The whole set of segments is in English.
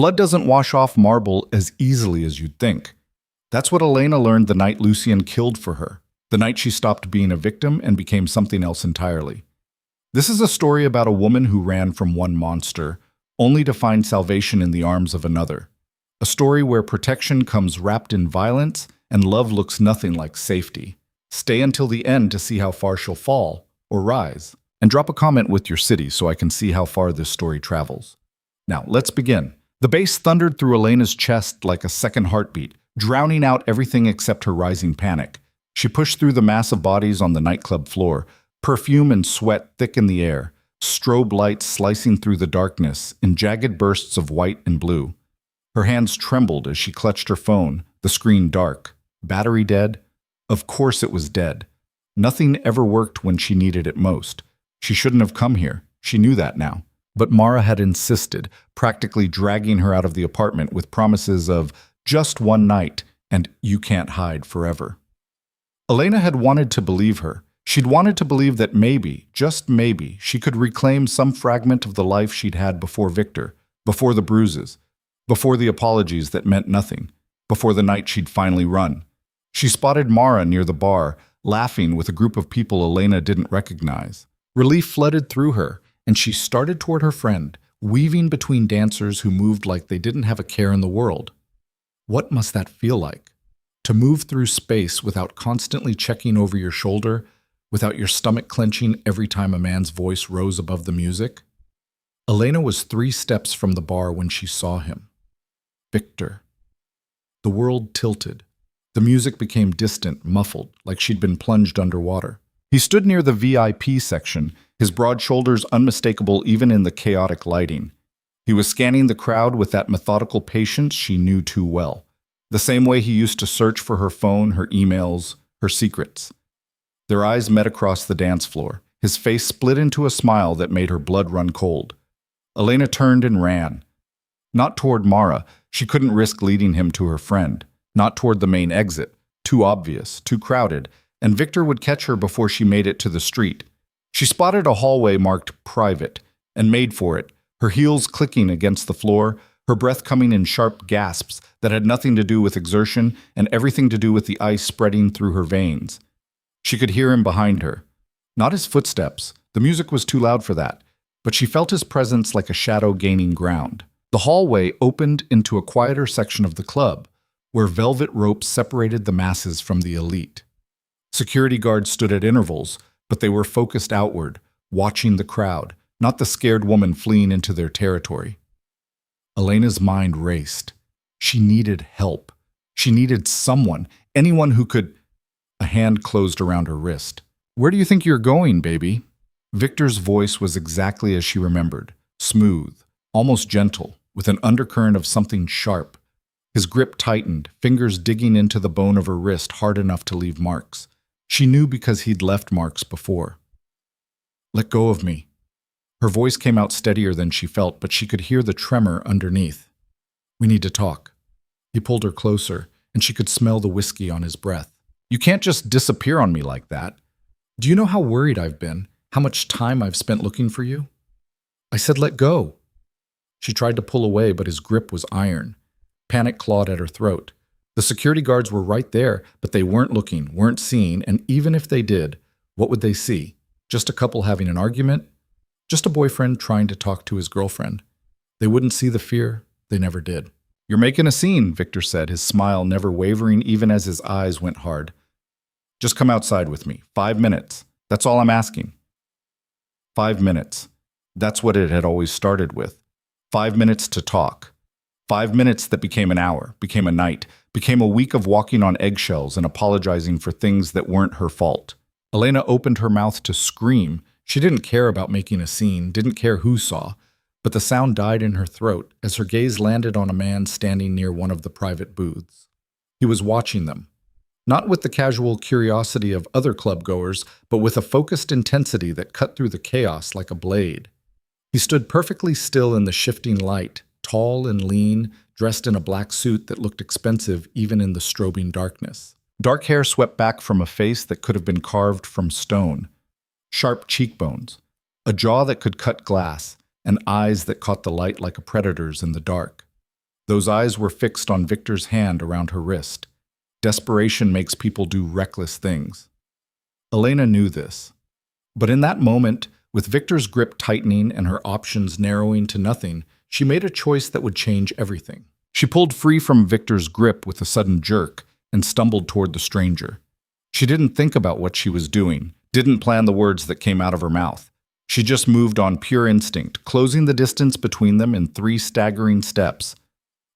Blood doesn't wash off marble as easily as you'd think. That's what Elena learned the night Lucien killed for her, the night she stopped being a victim and became something else entirely. This is a story about a woman who ran from one monster, only to find salvation in the arms of another. A story where protection comes wrapped in violence and love looks nothing like safety. Stay until the end to see how far she'll fall or rise. And drop a comment with your city so I can see how far this story travels. Now, let's begin. The bass thundered through Elena's chest like a second heartbeat, drowning out everything except her rising panic. She pushed through the mass of bodies on the nightclub floor, perfume and sweat thick in the air, strobe lights slicing through the darkness in jagged bursts of white and blue. Her hands trembled as she clutched her phone, the screen dark. Battery dead? Of course it was dead. Nothing ever worked when she needed it most. She shouldn't have come here. She knew that now. But Mara had insisted, practically dragging her out of the apartment with promises of just one night and you can't hide forever. Elena had wanted to believe her. She'd wanted to believe that maybe, just maybe, she could reclaim some fragment of the life she'd had before Victor, before the bruises, before the apologies that meant nothing, before the night she'd finally run. She spotted Mara near the bar, laughing with a group of people Elena didn't recognize. Relief flooded through her, and she started toward her friend, weaving between dancers who moved like they didn't have a care in the world. What must that feel like? To move through space without constantly checking over your shoulder, without your stomach clenching every time a man's voice rose above the music? Elena was 3 steps from the bar when she saw him. Victor. The world tilted. The music became distant, muffled, like she'd been plunged underwater. He stood near the VIP section, his broad shoulders unmistakable even in the chaotic lighting. He was scanning the crowd with that methodical patience she knew too well, the same way he used to search for her phone, her emails, her secrets. Their eyes met across the dance floor. His face split into a smile that made her blood run cold. Elena turned and ran. Not toward Mara. She couldn't risk leading him to her friend. Not toward the main exit. Too obvious, too crowded, and Victor would catch her before she made it to the street. She spotted a hallway marked private and made for it, her heels clicking against the floor, her breath coming in sharp gasps that had nothing to do with exertion and everything to do with the ice spreading through her veins. She could hear him behind her. Not his footsteps. The music was too loud for that, but she felt his presence like a shadow gaining ground. The hallway opened into a quieter section of the club, where velvet ropes separated the masses from the elite. Security guards stood at intervals, but they were focused outward, watching the crowd, not the scared woman fleeing into their territory. Elena's mind raced. She needed help. She needed someone, anyone who could... A hand closed around her wrist. "Where do you think you're going, baby?" Victor's voice was exactly as she remembered, smooth, almost gentle, with an undercurrent of something sharp. His grip tightened, fingers digging into the bone of her wrist hard enough to leave marks. She knew because he'd left marks before. "Let go of me." Her voice came out steadier than she felt, but she could hear the tremor underneath. "We need to talk." He pulled her closer, and she could smell the whiskey on his breath. "You can't just disappear on me like that. Do you know how worried I've been? How much time I've spent looking for you?" "I said let go." She tried to pull away, but his grip was iron. Panic clawed at her throat. The security guards were right there, but they weren't looking, weren't seeing, and even if they did, what would they see? Just a couple having an argument? Just a boyfriend trying to talk to his girlfriend? They wouldn't see the fear. They never did. "You're making a scene," Victor said, his smile never wavering even as his eyes went hard. "Just come outside with me. 5 minutes. That's all I'm asking." 5 minutes. That's what it had always started with. 5 minutes to talk. 5 minutes that became an hour, became a night, became a week of walking on eggshells and apologizing for things that weren't her fault. Elena opened her mouth to scream. She didn't care about making a scene, didn't care who saw, but the sound died in her throat as her gaze landed on a man standing near one of the private booths. He was watching them. Not with the casual curiosity of other club-goers, but with a focused intensity that cut through the chaos like a blade. He stood perfectly still in the shifting light, tall and lean, dressed in a black suit that looked expensive even in the strobing darkness. Dark hair swept back from a face that could have been carved from stone. Sharp cheekbones, a jaw that could cut glass, and eyes that caught the light like a predator's in the dark. Those eyes were fixed on Victor's hand around her wrist. Desperation makes people do reckless things. Elena knew this. But in that moment, with Victor's grip tightening and her options narrowing to nothing, she made a choice that would change everything. She pulled free from Victor's grip with a sudden jerk and stumbled toward the stranger. She didn't think about what she was doing, didn't plan the words that came out of her mouth. She just moved on pure instinct, closing the distance between them in 3 staggering steps.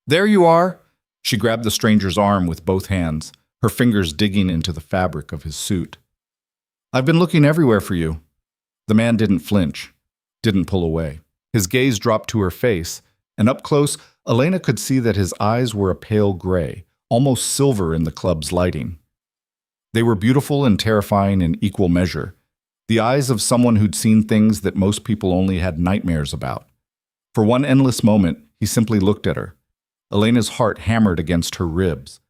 "There you are!" She grabbed the stranger's arm with both hands, her fingers digging into the fabric of his suit. "I've been looking everywhere for you." The man didn't flinch, didn't pull away. His gaze dropped to her face, and up close, Elena could see that his eyes were a pale gray, almost silver in the club's lighting. They were beautiful and terrifying in equal measure, the eyes of someone who'd seen things that most people only had nightmares about. For one endless moment, he simply looked at her. Elena's heart hammered against her ribs.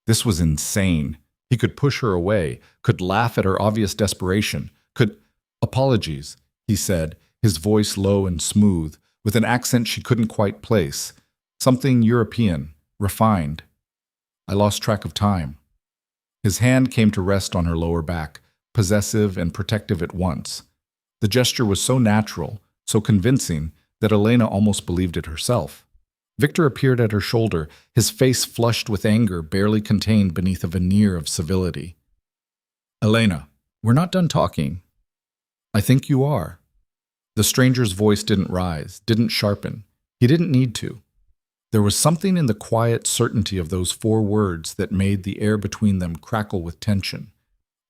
This was insane. He could push her away, could laugh at her obvious desperation, could— "Apologies," he said, his voice low and smooth, with an accent she couldn't quite place. Something European, refined. "I lost track of time." His hand came to rest on her lower back, possessive and protective at once. The gesture was so natural, so convincing, that Elena almost believed it herself. Victor appeared at her shoulder, his face flushed with anger barely contained beneath a veneer of civility. "Elena, we're not done talking." "I think you are." The stranger's voice didn't rise, didn't sharpen. He didn't need to. There was something in the quiet certainty of those 4 words that made the air between them crackle with tension.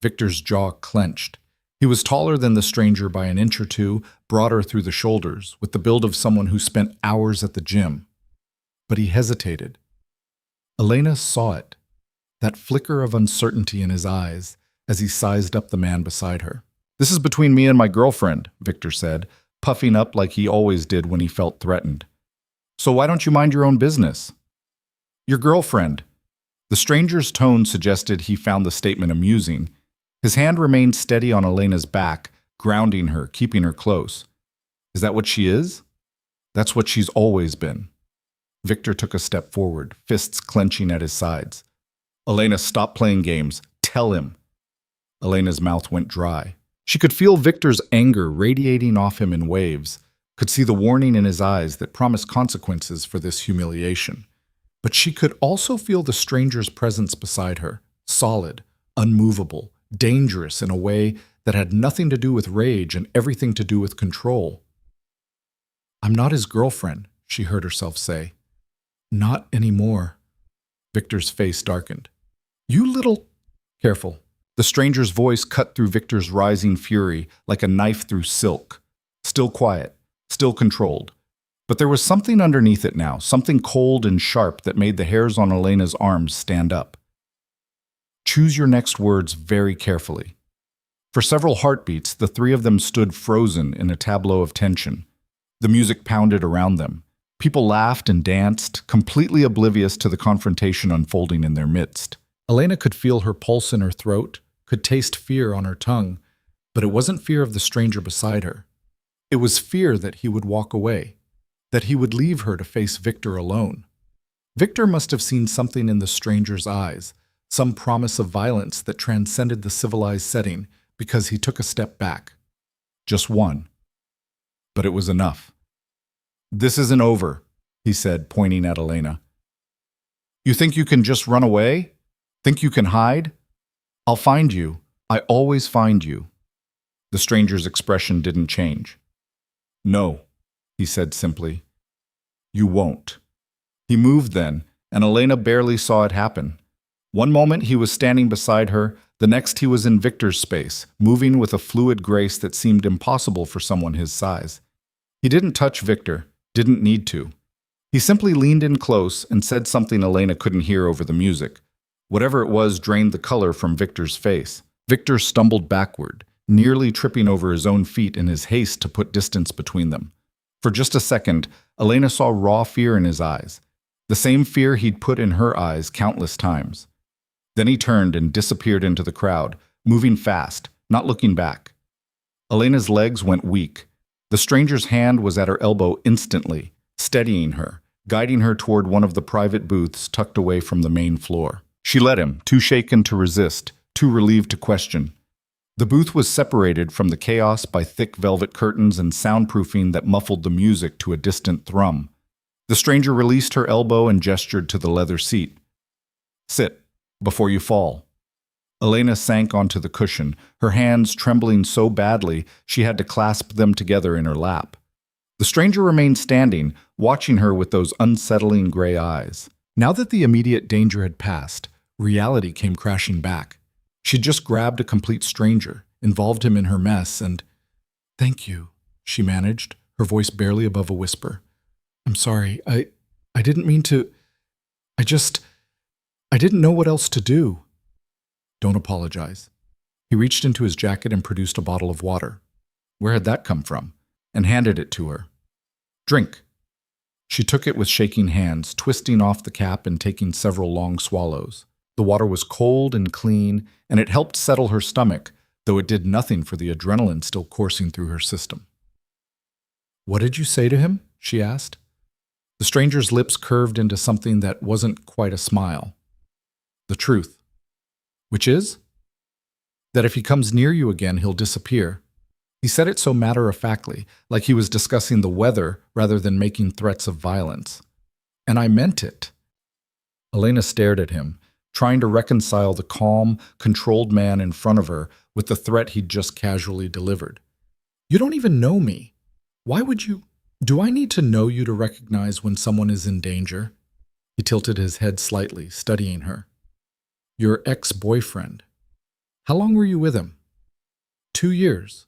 Victor's jaw clenched. He was taller than the stranger by an inch or 2, broader through the shoulders, with the build of someone who spent hours at the gym. But he hesitated. Elena saw it, that flicker of uncertainty in his eyes as he sized up the man beside her. "This is between me and my girlfriend," Victor said, puffing up like he always did when he felt threatened. "So why don't you mind your own business?" "Your girlfriend." The stranger's tone suggested he found the statement amusing. His hand remained steady on Elena's back, grounding her, keeping her close. "Is that what she is?" "That's what she's always been." Victor took a step forward, fists clenching at his sides. "Elena, stop playing games. Tell him." Elena's mouth went dry. She could feel Victor's anger radiating off him in waves, could see the warning in his eyes that promised consequences for this humiliation. But she could also feel the stranger's presence beside her, solid, unmovable, dangerous in a way that had nothing to do with rage and everything to do with control. "I'm not his girlfriend," she heard herself say. "Not anymore." Victor's face darkened. "You little—" "Careful." The stranger's voice cut through Victor's rising fury like a knife through silk. Still quiet, still controlled. But there was something underneath it now, something cold and sharp that made the hairs on Elena's arms stand up. "Choose your next words very carefully." For several heartbeats, the 3 of them stood frozen in a tableau of tension. The music pounded around them. People laughed and danced, completely oblivious to the confrontation unfolding in their midst. Elena could feel her pulse in her throat, could taste fear on her tongue, but it wasn't fear of the stranger beside her. It was fear that he would walk away, that he would leave her to face Victor alone. Victor must have seen something in the stranger's eyes, some promise of violence that transcended the civilized setting, because he took a step back. Just one. But it was enough. "This isn't over," he said, pointing at Elena. "You think you can just run away? Think you can hide? I'll find you. I always find you." The stranger's expression didn't change. "No," he said simply. "You won't." He moved then, and Elena barely saw it happen. One moment he was standing beside her, the next he was in Victor's space, moving with a fluid grace that seemed impossible for someone his size. He didn't touch Victor, didn't need to. He simply leaned in close and said something Elena couldn't hear over the music. Whatever it was drained the color from Victor's face. Victor stumbled backward, nearly tripping over his own feet in his haste to put distance between them. For just a second, Elena saw raw fear in his eyes, the same fear he'd put in her eyes countless times. Then he turned and disappeared into the crowd, moving fast, not looking back. Elena's legs went weak. The stranger's hand was at her elbow instantly, steadying her, guiding her toward one of the private booths tucked away from the main floor. She let him, too shaken to resist, too relieved to question. The booth was separated from the chaos by thick velvet curtains and soundproofing that muffled the music to a distant thrum. The stranger released her elbow and gestured to the leather seat. "Sit, before you fall." Elena sank onto the cushion, her hands trembling so badly she had to clasp them together in her lap. The stranger remained standing, watching her with those unsettling gray eyes. Now that the immediate danger had passed, reality came crashing back. She'd just grabbed a complete stranger, involved him in her mess, and— "Thank you," she managed, her voice barely above a whisper. "I'm sorry. I didn't mean to. I didn't know what else to do." "Don't apologize." He reached into his jacket and produced a bottle of water. Where had that come from? And handed it to her. "Drink." She took it with shaking hands, twisting off the cap and taking several long swallows. The water was cold and clean, and it helped settle her stomach, though it did nothing for the adrenaline still coursing through her system. "What did you say to him?" she asked. The stranger's lips curved into something that wasn't quite a smile. "The truth." "Which is?" "That if he comes near you again, he'll disappear." He said it so matter-of-factly, like he was discussing the weather rather than making threats of violence. "And I meant it." Elena stared at him, trying to reconcile the calm, controlled man in front of her with the threat he'd just casually delivered. "You don't even know me. Why would you— Do I need to know you to recognize when someone is in danger?" He tilted his head slightly, studying her. "Your ex-boyfriend. How long were you with him?" 2 years.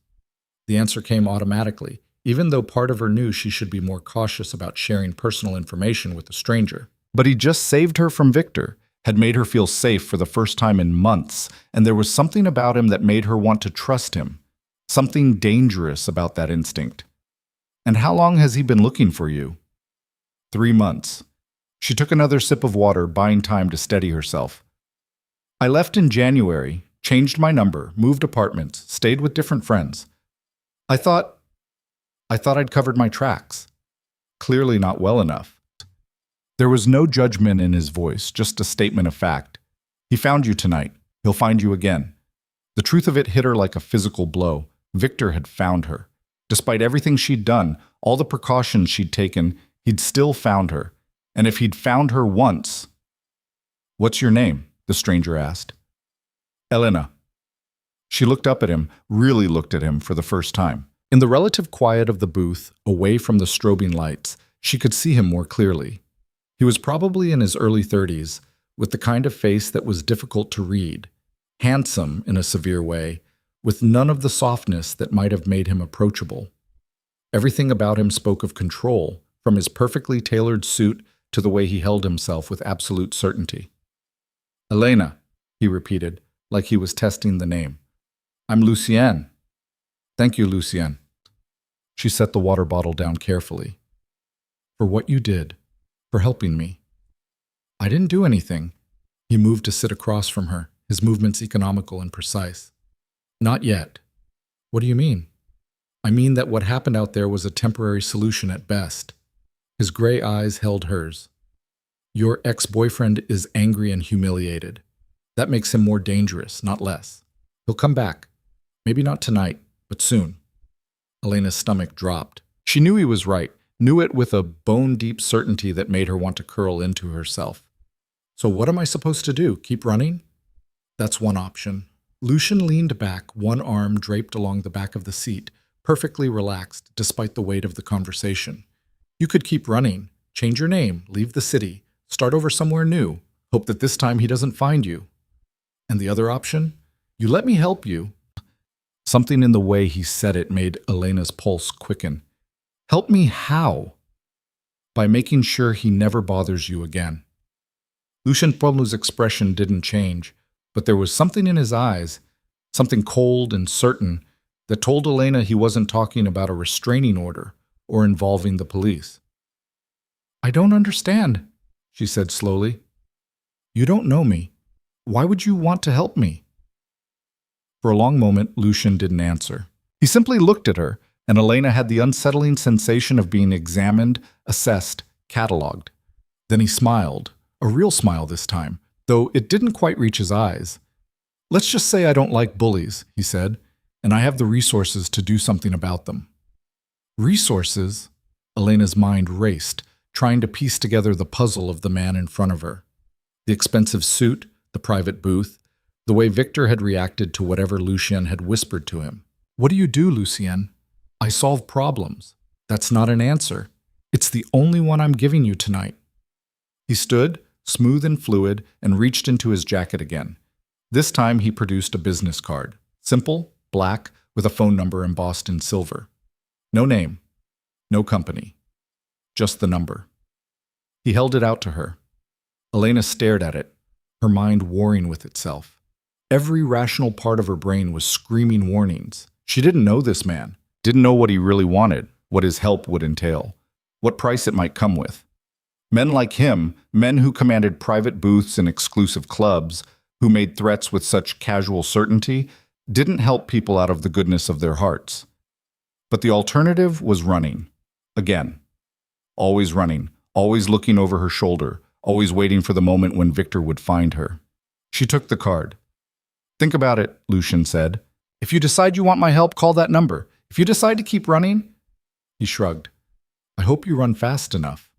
The answer came automatically, even though part of her knew she should be more cautious about sharing personal information with a stranger. But he just saved her from Victor, had made her feel safe for the first time in months, and there was something about him that made her want to trust him. Something dangerous about that instinct. "And how long has he been looking for you?" 3 months. She took another sip of water, buying time to steady herself. "I left in January, changed my number, moved apartments, stayed with different friends. I thought I'd covered my tracks. Clearly not well enough." There was no judgment in his voice, just a statement of fact. "He found you tonight. He'll find you again." The truth of it hit her like a physical blow. Victor had found her. Despite everything she'd done, all the precautions she'd taken, he'd still found her. And if he'd found her once— "What's your name?" the stranger asked. "Elena." She looked up at him, really looked at him for the first time. In the relative quiet of the booth, away from the strobing lights, she could see him more clearly. He was probably in his early 30s, with the kind of face that was difficult to read, handsome in a severe way, with none of the softness that might have made him approachable. Everything about him spoke of control, from his perfectly tailored suit to the way he held himself with absolute certainty. "Elena," he repeated, like he was testing the name. "I'm Lucienne." "Thank you, Lucienne." She set the water bottle down carefully. "For what you did. For helping me." "I didn't do anything." He moved to sit across from her, his movements economical and precise. "Not yet." "What do you mean?" "I mean that what happened out there was a temporary solution at best." His gray eyes held hers. "Your ex-boyfriend is angry and humiliated. That makes him more dangerous, not less. He'll come back. Maybe not tonight, but soon." Elena's stomach dropped. She knew he was right, knew it with a bone-deep certainty that made her want to curl into herself. "So what am I supposed to do? Keep running?" "That's one option." Lucian leaned back, one arm draped along the back of the seat, perfectly relaxed despite the weight of the conversation. "You could keep running, change your name, leave the city, start over somewhere new, hope that this time he doesn't find you." "And the other option? You let me help you." Something in the way he said it made Elena's pulse quicken. "Help me how?" "By making sure he never bothers you again." Lucian Pomlu's expression didn't change, but there was something in his eyes, something cold and certain, that told Elena he wasn't talking about a restraining order or involving the police. "I don't understand," she said slowly. "You don't know me. Why would you want to help me?" For a long moment, Lucian didn't answer. He simply looked at her, and Elena had the unsettling sensation of being examined, assessed, catalogued. Then he smiled, a real smile this time, though it didn't quite reach his eyes. "Let's just say I don't like bullies," he said, "and I have the resources to do something about them." Resources? Elena's mind raced, trying to piece together the puzzle of the man in front of her. The expensive suit, the private booth, the way Victor had reacted to whatever Lucien had whispered to him. "What do you do, Lucien?" "I solve problems." "That's not an answer. It's the only one I'm giving you tonight." He stood, smooth and fluid, and reached into his jacket again. This time he produced a business card. Simple, black, with a phone number embossed in silver. No name. No company. Just the number. He held it out to her. Elena stared at it, her mind warring with itself. Every rational part of her brain was screaming warnings. She didn't know this man, didn't know what he really wanted, what his help would entail, what price it might come with. Men like him, men who commanded private booths in exclusive clubs, who made threats with such casual certainty, didn't help people out of the goodness of their hearts. But the alternative was running. Again. Always running, always looking over her shoulder, always waiting for the moment when Victor would find her. She took the card. "Think about it," Lucien said. "If you decide you want my help, call that number. If you decide to keep running..." He shrugged. "I hope you run fast enough.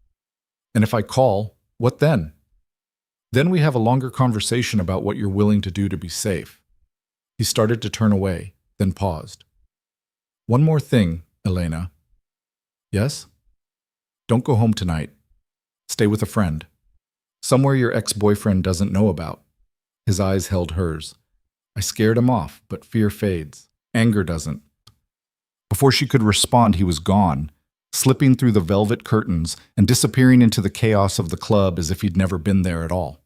And if I call, what then? Then we have a longer conversation about what you're willing to do to be safe." He started to turn away, then paused. "One more thing, Elena." "Yes?" "Don't go home tonight. Stay with a friend. Somewhere your ex-boyfriend doesn't know about." His eyes held hers. "I scared him off, but fear fades. Anger doesn't." Before she could respond, he was gone, slipping through the velvet curtains and disappearing into the chaos of the club as if he'd never been there at all.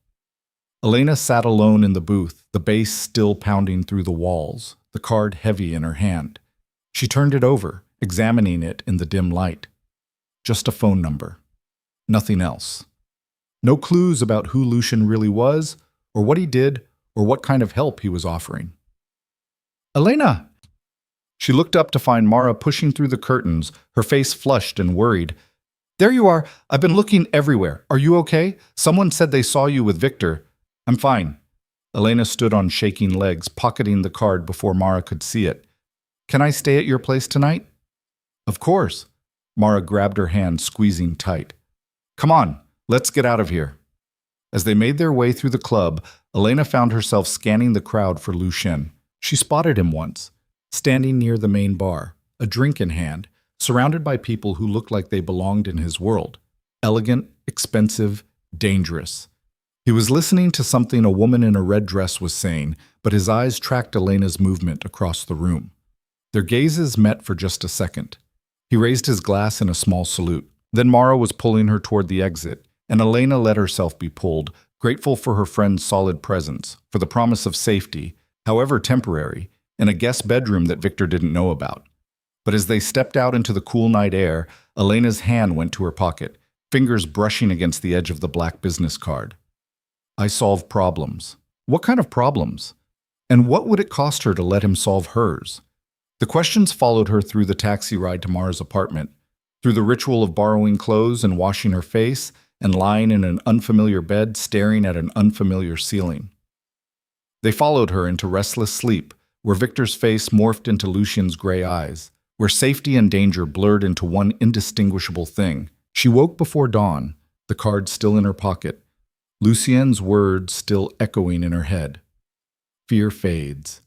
Elena sat alone in the booth, the bass still pounding through the walls, the card heavy in her hand. She turned it over, examining it in the dim light. Just a phone number. Nothing else. No clues about who Lucien really was, or what he did, or what kind of help he was offering. "Elena!" She looked up to find Mara pushing through the curtains, her face flushed and worried. "There you are. I've been looking everywhere. Are you okay? Someone said they saw you with Victor." "I'm fine." Elena stood on shaking legs, pocketing the card before Mara could see it. "Can I stay at your place tonight?" "Of course." Mara grabbed her hand, squeezing tight. "Come on, let's get out of here." As they made their way through the club, Elena found herself scanning the crowd for Lucien. She spotted him once, standing near the main bar, a drink in hand, surrounded by people who looked like they belonged in his world. Elegant, expensive, dangerous. He was listening to something a woman in a red dress was saying, but his eyes tracked Elena's movement across the room. Their gazes met for just a second. He raised his glass in a small salute. Then Mara was pulling her toward the exit, and Elena let herself be pulled, grateful for her friend's solid presence, for the promise of safety, however temporary, in a guest bedroom that Victor didn't know about. But as they stepped out into the cool night air, Elena's hand went to her pocket, fingers brushing against the edge of the black business card. "I solve problems." What kind of problems? And what would it cost her to let him solve hers? The questions followed her through the taxi ride to Mara's apartment, through the ritual of borrowing clothes and washing her face, and lying in an unfamiliar bed staring at an unfamiliar ceiling. They followed her into restless sleep, where Victor's face morphed into Lucien's gray eyes, where safety and danger blurred into one indistinguishable thing. She woke before dawn, the card still in her pocket, Lucien's words still echoing in her head. Fear fades.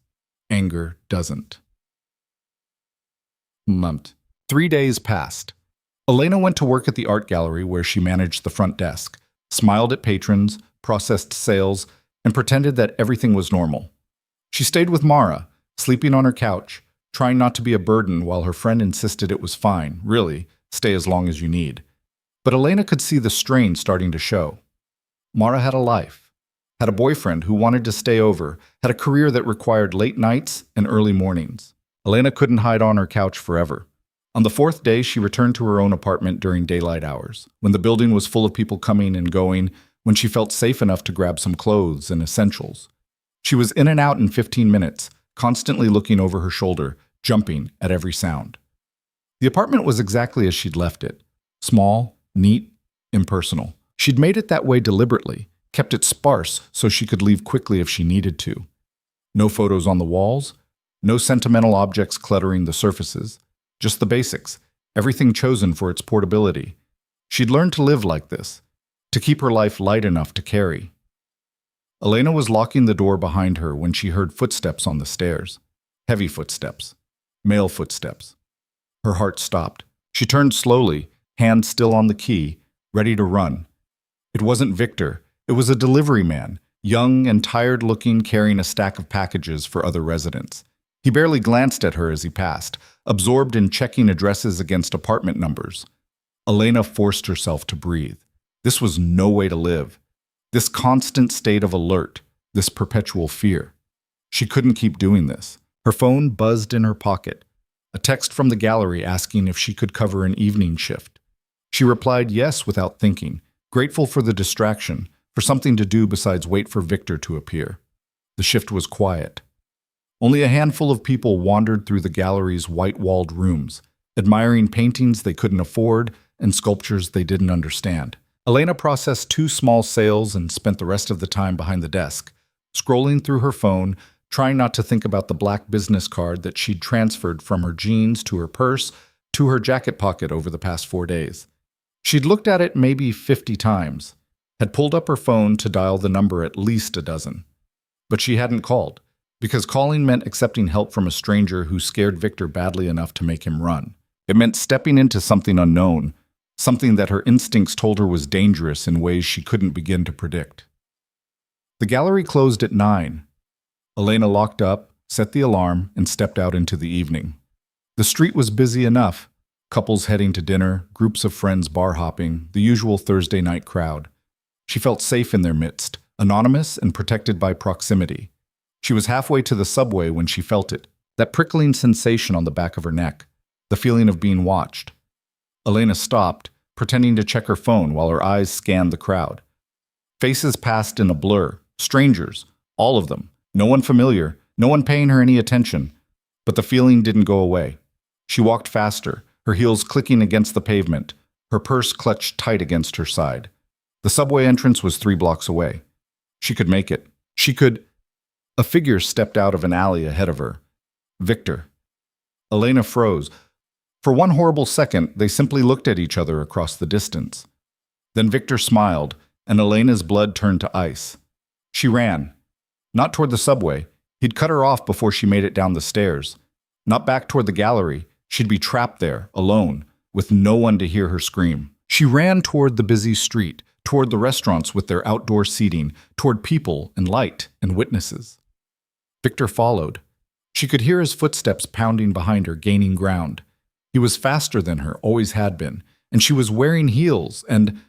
Anger doesn't. Month. 3 days passed. Elena went to work at the art gallery where she managed the front desk, smiled at patrons, processed sales, and pretended that everything was normal. She stayed with Mara, sleeping on her couch, trying not to be a burden while her friend insisted it was fine, really, stay as long as you need. But Elena could see the strain starting to show. Mara had a life, had a boyfriend who wanted to stay over, had a career that required late nights and early mornings. Elena couldn't hide on her couch forever. On the 4th day, she returned to her own apartment during daylight hours, when the building was full of people coming and going, when she felt safe enough to grab some clothes and essentials. She was in and out in 15 minutes, constantly looking over her shoulder, jumping at every sound. The apartment was exactly as she'd left it. Small, neat, impersonal. She'd made it that way deliberately, kept it sparse so she could leave quickly if she needed to. No photos on the walls, no sentimental objects cluttering the surfaces, just the basics, everything chosen for its portability. She'd learned to live like this, to keep her life light enough to carry. Elena was locking the door behind her when she heard footsteps on the stairs. Heavy footsteps. Male footsteps. Her heart stopped. She turned slowly, hand still on the key, ready to run. It wasn't Victor. It was a delivery man, young and tired-looking, carrying a stack of packages for other residents. He barely glanced at her as he passed, absorbed in checking addresses against apartment numbers. Elena forced herself to breathe. This was no way to live. This constant state of alert, this perpetual fear. She couldn't keep doing this. Her phone buzzed in her pocket. A text from the gallery asking if she could cover an evening shift. She replied yes without thinking, grateful for the distraction, for something to do besides wait for Victor to appear. The shift was quiet. Only a handful of people wandered through the gallery's white-walled rooms, admiring paintings they couldn't afford and sculptures they didn't understand. Elena processed 2 small sales and spent the rest of the time behind the desk, scrolling through her phone, trying not to think about the black business card that she'd transferred from her jeans to her purse to her jacket pocket over the past 4 days. She'd looked at it maybe 50 times, had pulled up her phone to dial the number at least a dozen. But she hadn't called, because calling meant accepting help from a stranger who scared Victor badly enough to make him run. It meant stepping into something unknown, something that her instincts told her was dangerous in ways she couldn't begin to predict. The gallery closed at 9. Elena locked up, set the alarm, and stepped out into the evening. The street was busy enough. Couples heading to dinner, groups of friends bar hopping, the usual Thursday night crowd. She felt safe in their midst, anonymous and protected by proximity. She was halfway to the subway when she felt it, that prickling sensation on the back of her neck, the feeling of being watched. Elena stopped, pretending to check her phone while her eyes scanned the crowd. Faces passed in a blur, strangers, all of them, no one familiar, no one paying her any attention. But the feeling didn't go away. She walked faster, her heels clicking against the pavement, her purse clutched tight against her side. The subway entrance was 3 blocks away. She could make it. She could... A figure stepped out of an alley ahead of her. Victor. Elena froze. For one horrible second, they simply looked at each other across the distance. Then Victor smiled, and Elena's blood turned to ice. She ran. Not toward the subway. He'd cut her off before she made it down the stairs. Not back toward the gallery. She'd be trapped there, alone, with no one to hear her scream. She ran toward the busy street, toward the restaurants with their outdoor seating, toward people and light and witnesses. Victor followed. She could hear his footsteps pounding behind her, gaining ground. He was faster than her, always had been, and she was wearing heels, and...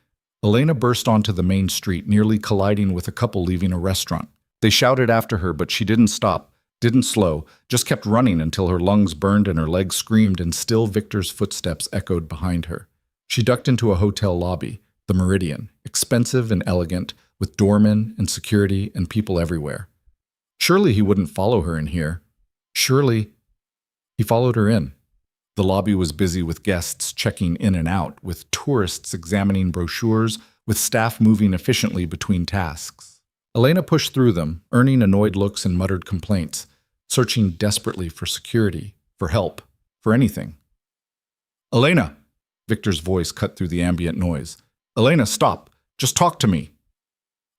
Elena burst onto the main street, nearly colliding with a couple leaving a restaurant. They shouted after her, but she didn't stop, didn't slow, just kept running until her lungs burned and her legs screamed, and still Victor's footsteps echoed behind her. She ducked into a hotel lobby, the Meridian, expensive and elegant, with doormen and security and people everywhere. Surely he wouldn't follow her in here. Surely... He followed her in. The lobby was busy with guests checking in and out, with tourists examining brochures, with staff moving efficiently between tasks. Elena pushed through them, earning annoyed looks and muttered complaints, searching desperately for security, for help, for anything. "Elena!" Victor's voice cut through the ambient noise. "Elena, stop! Just talk to me!"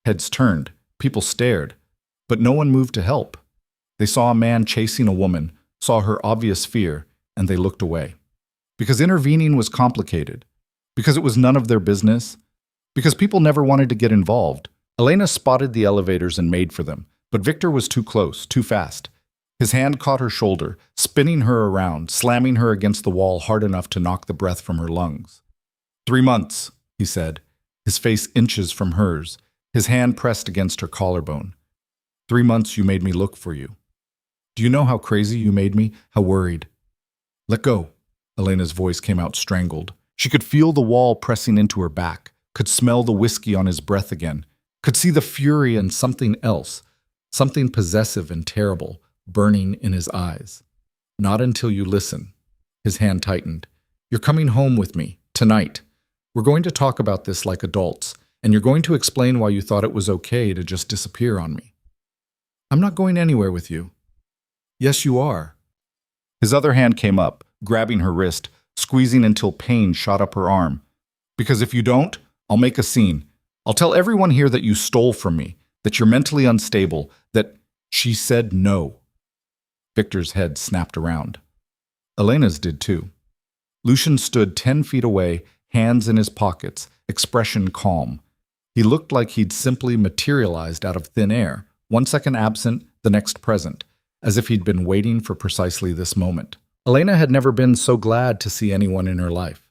Heads turned, people stared, but no one moved to help. They saw a man chasing a woman, saw her obvious fear, and they looked away. Because intervening was complicated. Because it was none of their business. Because people never wanted to get involved. Elena spotted the elevators and made for them, but Victor was too close, too fast. His hand caught her shoulder, spinning her around, slamming her against the wall hard enough to knock the breath from her lungs. 3 months, he said, his face inches from hers, his hand pressed against her collarbone. 3 months you made me look for you. Do you know how crazy you made me, how worried? Let go. Elena's voice came out strangled. She could feel the wall pressing into her back, could smell the whiskey on his breath again, could see the fury and something else, something possessive and terrible, burning in his eyes. Not until you listen. His hand tightened. You're coming home with me, tonight. We're going to talk about this like adults, and you're going to explain why you thought it was okay to just disappear on me. I'm not going anywhere with you. Yes, you are. His other hand came up, grabbing her wrist, squeezing until pain shot up her arm. Because if you don't, I'll make a scene. I'll tell everyone here that you stole from me, that you're mentally unstable, that she said no. Victor's head snapped around. Elena's did too. Lucian stood 10 feet away, hands in his pockets, expression calm. He looked like he'd simply materialized out of thin air, 1 second absent, the next present, as if he'd been waiting for precisely this moment. Elena had never been so glad to see anyone in her life.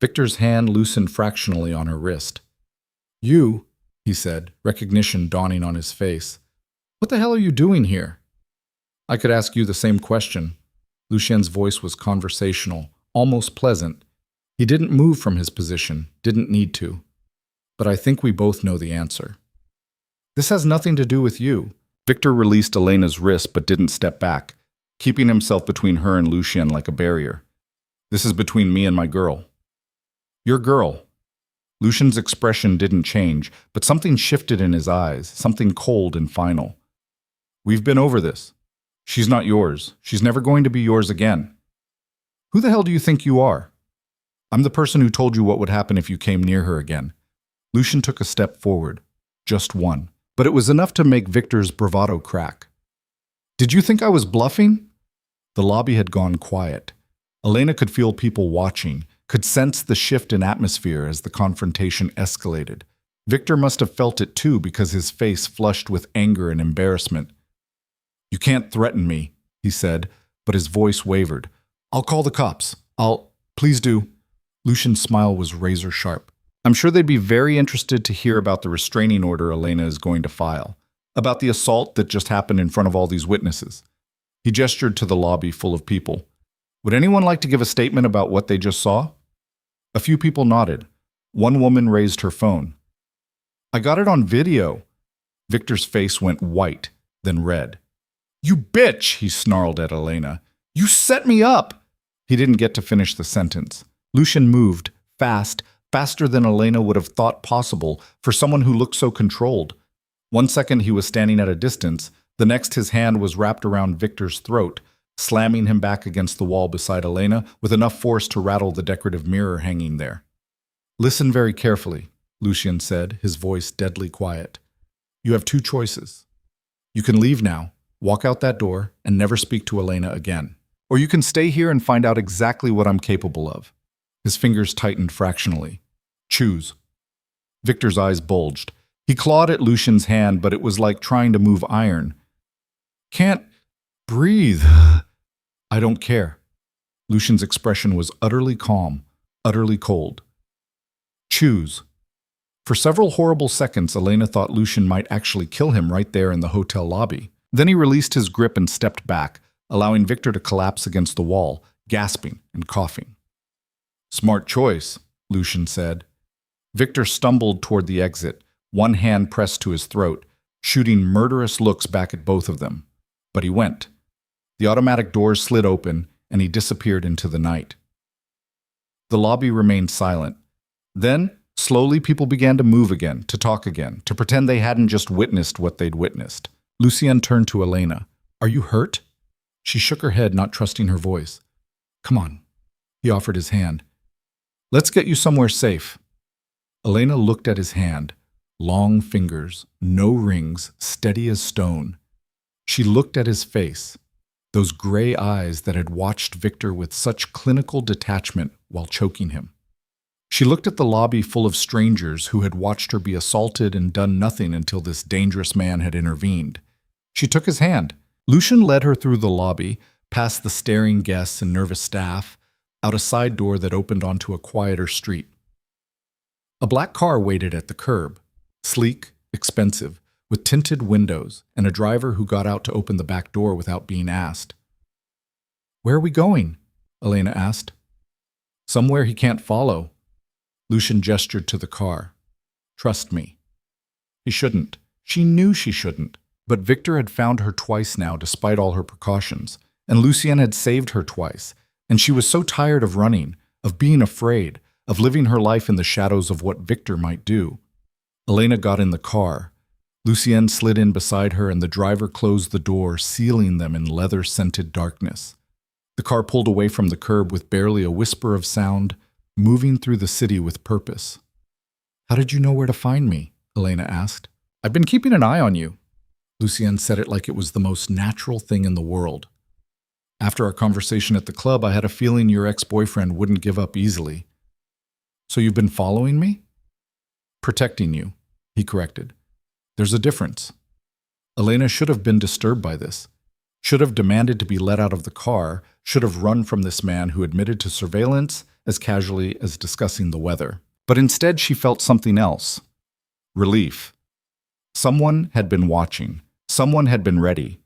Victor's hand loosened fractionally on her wrist. You, he said, recognition dawning on his face. What the hell are you doing here? I could ask you the same question. Lucien's voice was conversational, almost pleasant. He didn't move from his position, didn't need to. But I think we both know the answer. This has nothing to do with you. Victor released Elena's wrist but didn't step back, keeping himself between her and Lucien like a barrier. This is between me and my girl. Your girl. Lucien's expression didn't change, but something shifted in his eyes, something cold and final. We've been over this. She's not yours. She's never going to be yours again. Who the hell do you think you are? I'm the person who told you what would happen if you came near her again. Lucien took a step forward. Just one. But it was enough to make Victor's bravado crack. Did you think I was bluffing? The lobby had gone quiet. Elena could feel people watching, could sense the shift in atmosphere as the confrontation escalated. Victor must have felt it too because his face flushed with anger and embarrassment. You can't threaten me, he said, but his voice wavered. I'll call the cops. Please do. Lucien's smile was razor sharp. I'm sure they'd be very interested to hear about the restraining order Elena is going to file, about the assault that just happened in front of all these witnesses. He gestured to the lobby full of people. Would anyone like to give a statement about what they just saw? A few people nodded. One woman raised her phone. I got it on video. Victor's face went white, then red. You bitch, he snarled at Elena. You set me up! He didn't get to finish the sentence. Lucien moved, faster than Elena would have thought possible for someone who looked so controlled. 1 second he was standing at a distance, the next his hand was wrapped around Victor's throat, slamming him back against the wall beside Elena with enough force to rattle the decorative mirror hanging there. Listen very carefully, Lucien said, his voice deadly quiet. You have 2 choices. You can leave now, walk out that door, and never speak to Elena again. Or you can stay here and find out exactly what I'm capable of. His fingers tightened fractionally. Choose. Victor's eyes bulged. He clawed at Lucien's hand, but it was like trying to move iron. Can't breathe. I don't care. Lucien's expression was utterly calm, utterly cold. Choose. For several horrible seconds, Elena thought Lucien might actually kill him right there in the hotel lobby. Then he released his grip and stepped back, allowing Victor to collapse against the wall, gasping and coughing. Smart choice, Lucien said. Victor stumbled toward the exit, one hand pressed to his throat, shooting murderous looks back at both of them. But he went. The automatic doors slid open, and he disappeared into the night. The lobby remained silent. Then, slowly people began to move again, to talk again, to pretend they hadn't just witnessed what they'd witnessed. Lucien turned to Elena. Are you hurt? She shook her head, not trusting her voice. Come on. He offered his hand. Let's get you somewhere safe. Elena looked at his hand. Long fingers, no rings, steady as stone. She looked at his face, those gray eyes that had watched Victor with such clinical detachment while choking him. She looked at the lobby full of strangers who had watched her be assaulted and done nothing until this dangerous man had intervened. She took his hand. Lucien led her through the lobby, past the staring guests and nervous staff, out a side door that opened onto a quieter street. A black car waited at the curb, sleek, expensive, with tinted windows and a driver who got out to open the back door without being asked. Where are we going? Elena asked. Somewhere he can't follow. Lucien gestured to the car. Trust me. He shouldn't. She knew she shouldn't. But Victor had found her twice now despite all her precautions, and Lucien had saved her twice, and she was so tired of running, of being afraid, of living her life in the shadows of what Victor might do. Elena got in the car. Lucienne slid in beside her and the driver closed the door, sealing them in leather-scented darkness. The car pulled away from the curb with barely a whisper of sound, moving through the city with purpose. "How did you know where to find me?" Elena asked. "I've been keeping an eye on you." Lucienne said it like it was the most natural thing in the world. "After our conversation at the club, I had a feeling your ex-boyfriend wouldn't give up easily." "So you've been following me?" "Protecting you," he corrected. "There's a difference." Elena should have been disturbed by this, should have demanded to be let out of the car, should have run from this man who admitted to surveillance as casually as discussing the weather. But instead she felt something else. Relief. Someone had been watching. Someone had been ready.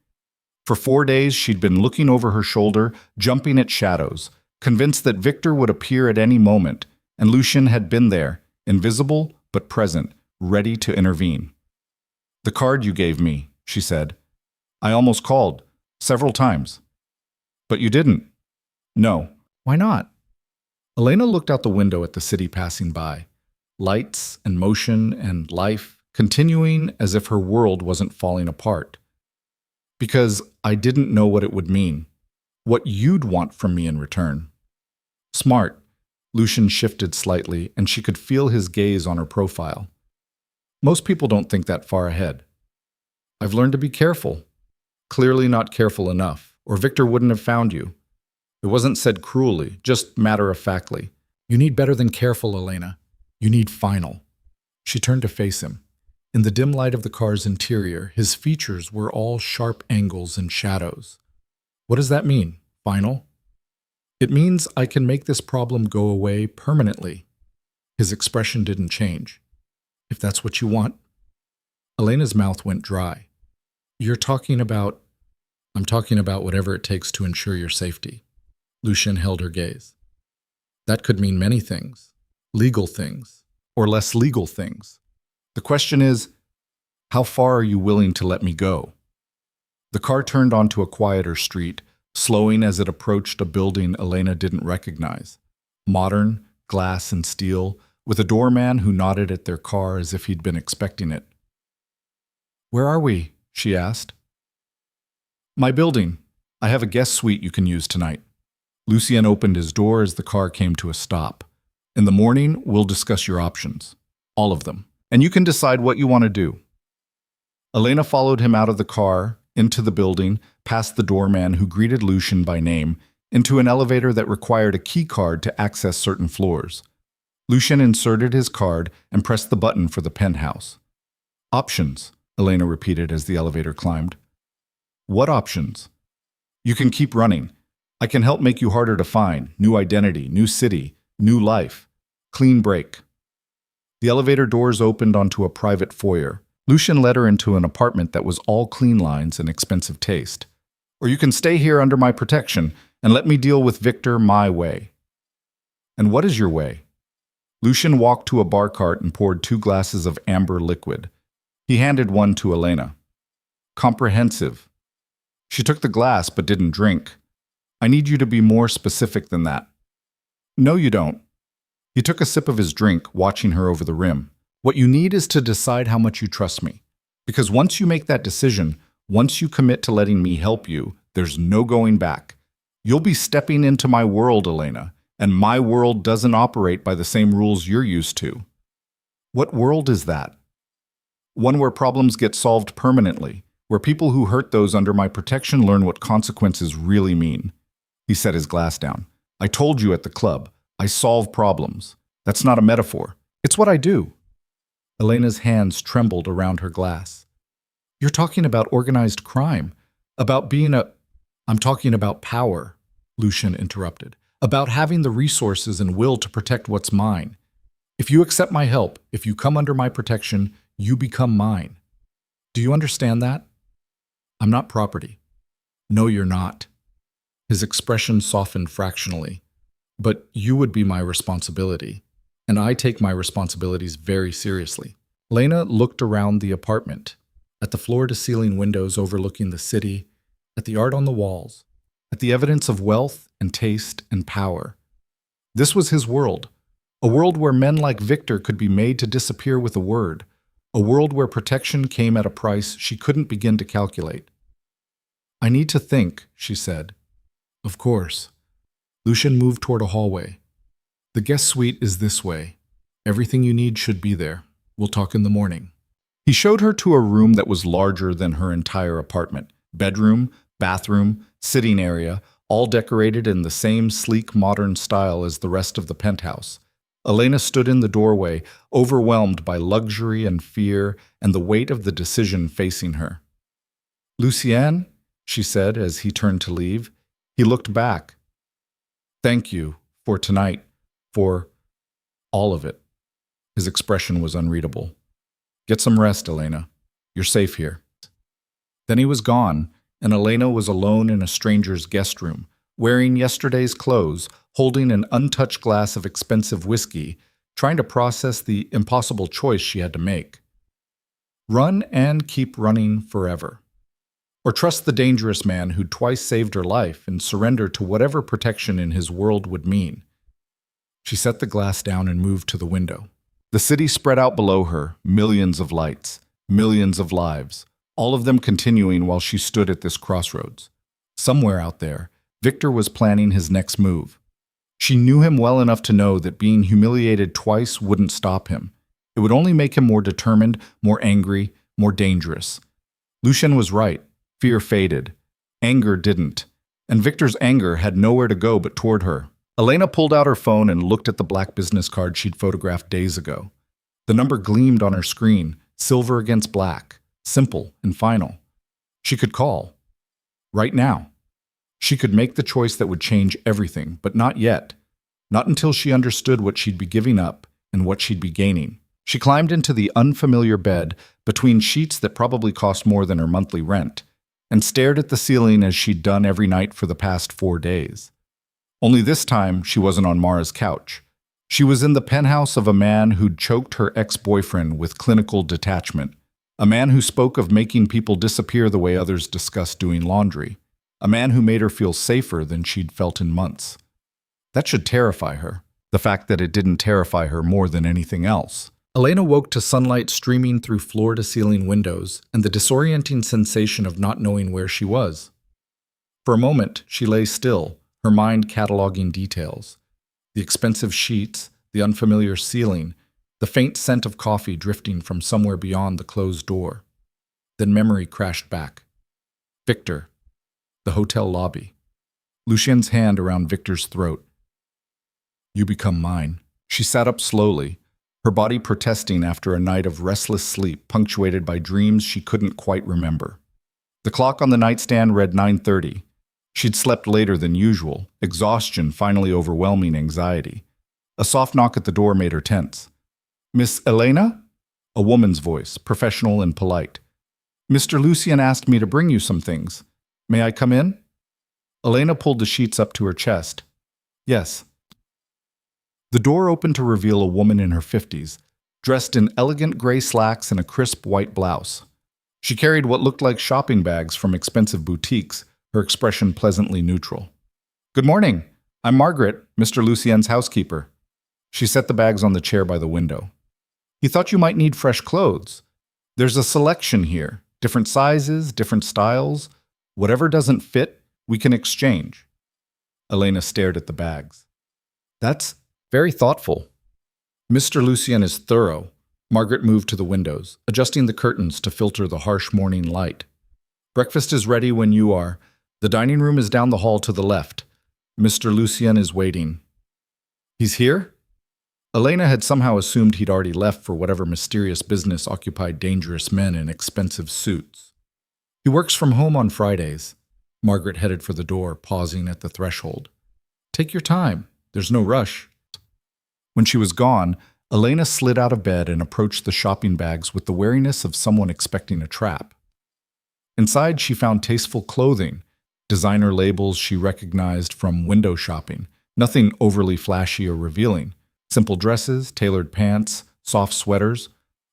For 4 days she'd been looking over her shoulder, jumping at shadows, convinced that Victor would appear at any moment, and Lucien had been there, invisible but present, ready to intervene. "The card you gave me," she said. "I almost called, several times." "But you didn't." "No." "Why not?" Elena looked out the window at the city passing by. Lights and motion and life, continuing as if her world wasn't falling apart. "Because I didn't know what it would mean. What you'd want from me in return." "Smart." Lucien shifted slightly, and she could feel his gaze on her profile. "Most people don't think that far ahead." "I've learned to be careful." "Clearly not careful enough, or Victor wouldn't have found you." It wasn't said cruelly, just matter-of-factly. "You need better than careful, Elena. You need final." She turned to face him. In the dim light of the car's interior, his features were all sharp angles and shadows. "What does that mean, final?" "It means I can make this problem go away permanently." His expression didn't change. "If that's what you want." Elena's mouth went dry. "You're talking about—" "I'm talking about whatever it takes to ensure your safety." Lucien held her gaze. "That could mean many things. Legal things, or less legal things. The question is, how far are you willing to let me go?" The car turned onto a quieter street, slowing as it approached a building Elena didn't recognize. Modern, glass and steel, with a doorman who nodded at their car as if he'd been expecting it. "Where are we?" she asked. "My building. I have a guest suite you can use tonight." Lucien opened his door as the car came to a stop. "In the morning, we'll discuss your options. All of them. And you can decide what you want to do." Elena followed him out of the car, into the building, past the doorman who greeted Lucien by name, into an elevator that required a key card to access certain floors. Lucien inserted his card and pressed the button for the penthouse. "Options," Elena repeated as the elevator climbed. "What options?" "You can keep running. I can help make you harder to find. New identity, new city, new life. Clean break." The elevator doors opened onto a private foyer. Lucien led her into an apartment that was all clean lines and expensive taste. "Or you can stay here under my protection and let me deal with Victor my way." "And what is your way?" Lucien walked to a bar cart and poured 2 glasses of amber liquid. He handed one to Elena. "Comprehensive." She took the glass but didn't drink. "I need you to be more specific than that." "No, you don't." He took a sip of his drink, watching her over the rim. "What you need is to decide how much you trust me. Because once you make that decision, once you commit to letting me help you, there's no going back. You'll be stepping into my world, Elena, and my world doesn't operate by the same rules you're used to." "What world is that?" "One where problems get solved permanently, where people who hurt those under my protection learn what consequences really mean." He set his glass down. "I told you at the club, I solve problems. That's not a metaphor. It's what I do." Elena's hands trembled around her glass. "You're talking about organized crime, about being a—" "I'm talking about power," Lucien interrupted, "about having the resources and will to protect what's mine. If you accept my help, if you come under my protection, you become mine. Do you understand that? I'm not property." "No, you're not." His expression softened fractionally. "But you would be my responsibility, and I take my responsibilities very seriously." Elena looked around the apartment, at the floor-to-ceiling windows overlooking the city, at the art on the walls, at the evidence of wealth and taste and power. This was his world, A world where men like Victor could be made to disappear with a word. A world where protection came at a price she couldn't begin to calculate. "I need to think," she said. "Of course." Lucien moved toward a hallway. "The guest suite is this way. Everything you need should be there. We'll talk in the morning." He showed her to a room that was larger than her entire apartment. Bedroom, bathroom, sitting area, all decorated in the same sleek modern style as the rest of the penthouse. Elena stood in the doorway, overwhelmed by luxury and fear and the weight of the decision facing her. "Lucien," she said as he turned to leave. He looked back. "Thank you for tonight, for all of it." His expression was unreadable. "Get some rest, Elena. You're safe here." Then he was gone, and Elena was alone in a stranger's guest room, wearing yesterday's clothes, holding an untouched glass of expensive whiskey, trying to process the impossible choice she had to make. Run and keep running forever. Or trust the dangerous man who'd twice saved her life and surrender to whatever protection in his world would mean. She set the glass down and moved to the window. The city spread out below her, millions of lights, millions of lives, all of them continuing while she stood at this crossroads. Somewhere out there, Victor was planning his next move. She knew him well enough to know that being humiliated twice wouldn't stop him. It would only make him more determined, more angry, more dangerous. Lucien was right. Fear faded. Anger didn't. And Victor's anger had nowhere to go but toward her. Elena pulled out her phone and looked at the black business card she'd photographed days ago. The number gleamed on her screen, silver against black, simple and final. She could call. Right now. She could make the choice that would change everything, but not yet. Not until she understood what she'd be giving up and what she'd be gaining. She climbed into the unfamiliar bed between sheets that probably cost more than her monthly rent, and stared at the ceiling as she'd done every night for the past 4 days. Only this time, she wasn't on Mara's couch. She was in the penthouse of a man who'd choked her ex-boyfriend with clinical detachment, a man who spoke of making people disappear the way others discussed doing laundry, a man who made her feel safer than she'd felt in months. That should terrify her, the fact that it didn't terrify her more than anything else. Elena woke to sunlight streaming through floor-to-ceiling windows and the disorienting sensation of not knowing where she was. For a moment, she lay still, her mind cataloging details. The expensive sheets, the unfamiliar ceiling, the faint scent of coffee drifting from somewhere beyond the closed door. Then memory crashed back. Victor. The hotel lobby. Lucien's hand around Victor's throat. "You become mine." She sat up slowly, her body protesting after a night of restless sleep punctuated by dreams she couldn't quite remember. The clock on the nightstand read 9:30. She'd slept later than usual, exhaustion finally overwhelming anxiety. A soft knock at the door made her tense. "Miss Elena?" A woman's voice, professional and polite. "Mr. Lucien asked me to bring you some things. May I come in?" Elena pulled the sheets up to her chest. "Yes." The door opened to reveal a woman in her 50s, dressed in elegant gray slacks and a crisp white blouse. She carried what looked like shopping bags from expensive boutiques, her expression pleasantly neutral. "Good morning. I'm Margaret, Mr. Lucien's housekeeper." She set the bags on the chair by the window. "He thought you might need fresh clothes. There's a selection here, different sizes, different styles. Whatever doesn't fit, we can exchange." Elena stared at the bags. "That's very thoughtful." "Mr. Lucien is thorough." Margaret moved to the windows, adjusting the curtains to filter the harsh morning light. "Breakfast is ready when you are. The dining room is down the hall to the left. Mr. Lucien is waiting." "He's here?" Elena had somehow assumed he'd already left for whatever mysterious business occupied dangerous men in expensive suits. "He works from home on Fridays." Margaret headed for the door, pausing at the threshold. "Take your time. There's no rush." When she was gone, Elena slid out of bed and approached the shopping bags with the wariness of someone expecting a trap. Inside, she found tasteful clothing, designer labels she recognized from window shopping, nothing overly flashy or revealing, simple dresses, tailored pants, soft sweaters,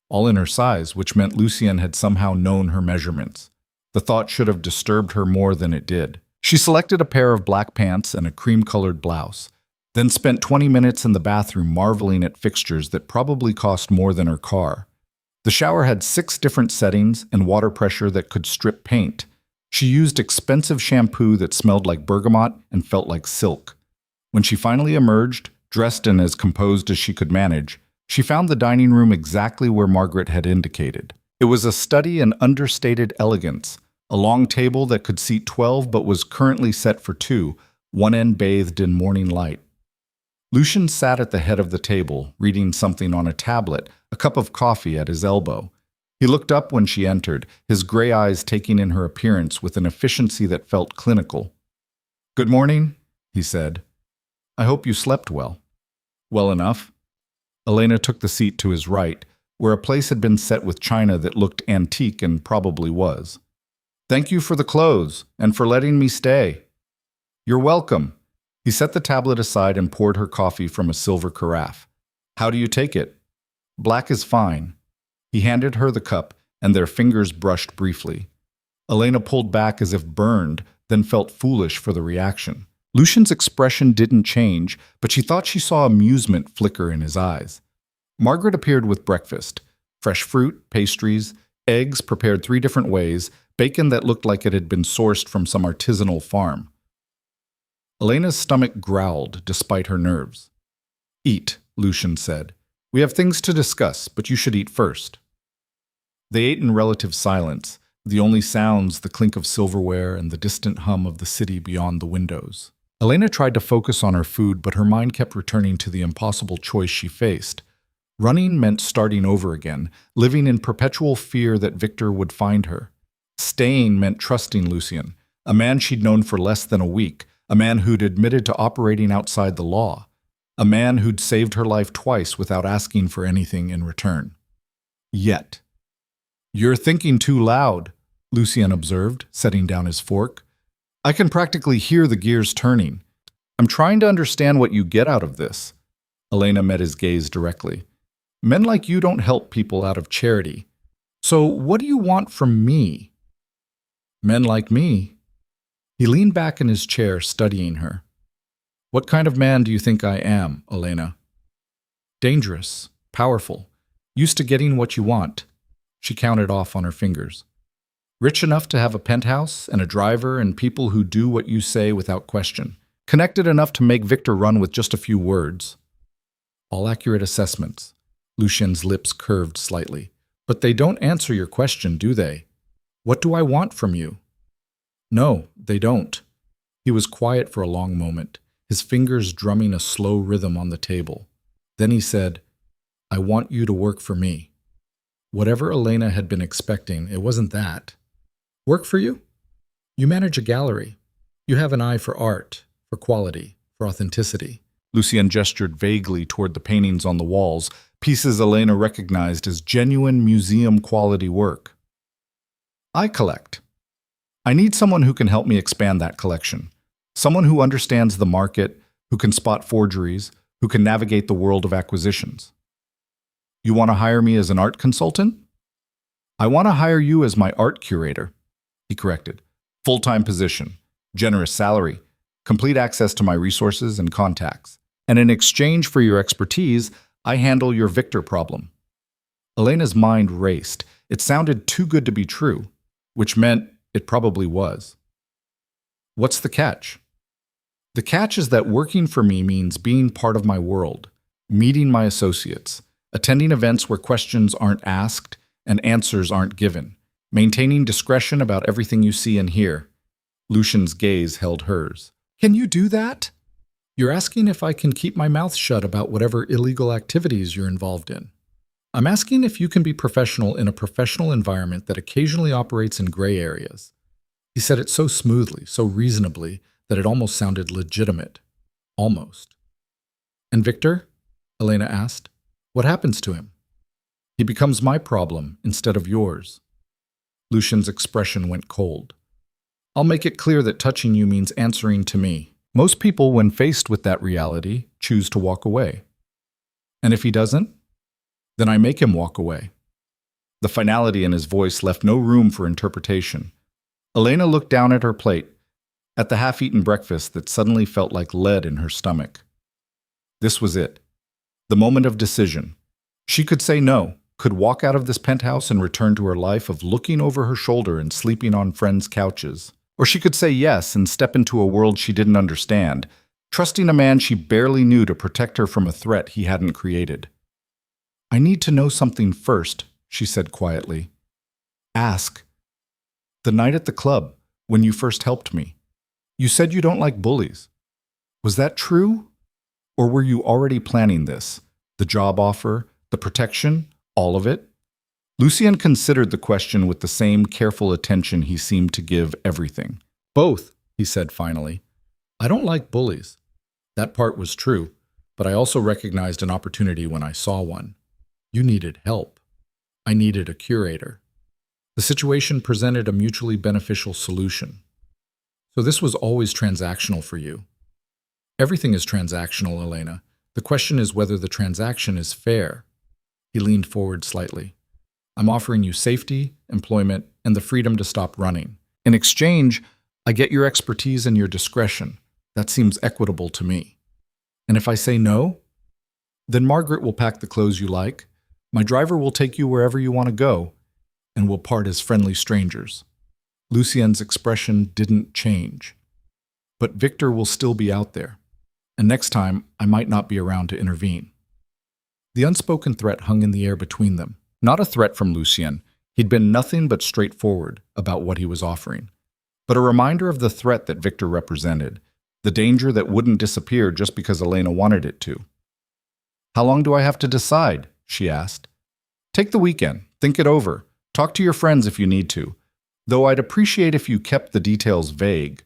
all in her size, which meant Lucien had somehow known her measurements. The thought should have disturbed her more than it did. She selected a pair of black pants and a cream-colored blouse. then spent 20 minutes in the bathroom marveling at fixtures that probably cost more than her car. The shower had 6 different settings and water pressure that could strip paint. She used expensive shampoo that smelled like bergamot and felt like silk. When she finally emerged, dressed and as composed as she could manage, she found the dining room exactly where Margaret had indicated. It was a study in understated elegance, a long table that could seat 12 but was currently set for 2, one end bathed in morning light. Lucian sat at the head of the table, reading something on a tablet, a cup of coffee at his elbow. He looked up when she entered, his gray eyes taking in her appearance with an efficiency that felt clinical. "Good morning," he said. "I hope you slept well." "Well enough." Elena took the seat to his right, where a place had been set with china that looked antique and probably was. "Thank you for the clothes, and for letting me stay." "You're welcome." He set the tablet aside and poured her coffee from a silver carafe. "How do you take it?" "Black is fine." He handed her the cup, and their fingers brushed briefly. Elena pulled back as if burned, then felt foolish for the reaction. Lucian's expression didn't change, but she thought she saw amusement flicker in his eyes. Margaret appeared with breakfast: fresh fruit, pastries, eggs prepared 3 different ways, bacon that looked like it had been sourced from some artisanal farm. Elena's stomach growled despite her nerves. "Eat," Lucian said. "We have things to discuss, but you should eat first." They ate in relative silence, the only sounds the clink of silverware and the distant hum of the city beyond the windows. Elena tried to focus on her food, but her mind kept returning to the impossible choice she faced. Running meant starting over again, living in perpetual fear that Victor would find her. Staying meant trusting Lucian, a man she'd known for less than a week, a man who'd admitted to operating outside the law, a man who'd saved her life twice without asking for anything in return. Yet. "You're thinking too loud," Lucian observed, setting down his fork. "I can practically hear the gears turning. I'm trying to understand what you get out of this." Elena met his gaze directly. "Men like you don't help people out of charity. So what do you want from me?" "Men like me?" He leaned back in his chair, studying her. "What kind of man do you think I am, Elena?" "Dangerous, powerful, used to getting what you want." She counted off on her fingers. "Rich enough to have a penthouse and a driver and people who do what you say without question. Connected enough to make Victor run with just a few words." "All accurate assessments." Lucian's lips curved slightly. "But they don't answer your question, do they? What do I want from you?" "No, they don't." He was quiet for a long moment, his fingers drumming a slow rhythm on the table. Then he said, "I want you to work for me." Whatever Elena had been expecting, it wasn't that. "Work for you? You manage a gallery. You have an eye for art, for quality, for authenticity." Lucian gestured vaguely toward the paintings on the walls, pieces Elena recognized as genuine museum-quality work. "I collect. I need someone who can help me expand that collection. Someone who understands the market, who can spot forgeries, who can navigate the world of acquisitions." "You want to hire me as an art consultant?" "I want to hire you as my art curator," he corrected. "Full-time position, generous salary, complete access to my resources and contacts. And in exchange for your expertise, I handle your Victor problem." Elena's mind raced. It sounded too good to be true, which meant it probably was. "What's the catch?" "The catch is that working for me means being part of my world, meeting my associates, attending events where questions aren't asked and answers aren't given, maintaining discretion about everything you see and hear." Lucian's gaze held hers. "Can you do that?" "You're asking if I can keep my mouth shut about whatever illegal activities you're involved in. I'm asking if you can be professional in a professional environment that occasionally operates in gray areas." He said it so smoothly, so reasonably, that it almost sounded legitimate. Almost. "And Victor?" Elena asked. "What happens to him?" "He becomes my problem instead of yours." Lucian's expression went cold. "I'll make it clear that touching you means answering to me. Most people, when faced with that reality, choose to walk away. And if he doesn't, then I make him walk away." The finality in his voice left no room for interpretation. Elena looked down at her plate, at the half-eaten breakfast that suddenly felt like lead in her stomach. This was it. The moment of decision. She could say no, could walk out of this penthouse and return to her life of looking over her shoulder and sleeping on friends' couches. Or she could say yes and step into a world she didn't understand, trusting a man she barely knew to protect her from a threat he hadn't created. "I need to know something first," she said quietly. "Ask. The night at the club, when you first helped me, you said you don't like bullies. Was that true? Or were you already planning this? The job offer, the protection, all of it?" Lucien considered the question with the same careful attention he seemed to give everything. "Both," he said finally. "I don't like bullies. That part was true, but I also recognized an opportunity when I saw one. You needed help. I needed a curator. The situation presented a mutually beneficial solution. So this was always transactional for you." "Everything is transactional, Elena. The question is whether the transaction is fair." He leaned forward slightly. "I'm offering you safety, employment, and the freedom to stop running. In exchange, I get your expertise and your discretion. That seems equitable to me. And if I say no, then Margaret will pack the clothes you like, my driver will take you wherever you want to go, and we'll part as friendly strangers." Lucien's expression didn't change. "But Victor will still be out there, and next time I might not be around to intervene." The unspoken threat hung in the air between them. Not a threat from Lucien. He'd been nothing but straightforward about what he was offering. But a reminder of the threat that Victor represented, the danger that wouldn't disappear just because Elena wanted it to. "How long do I have to decide?" she asked. "Take the weekend. Think it over. Talk to your friends if you need to. Though I'd appreciate if you kept the details vague."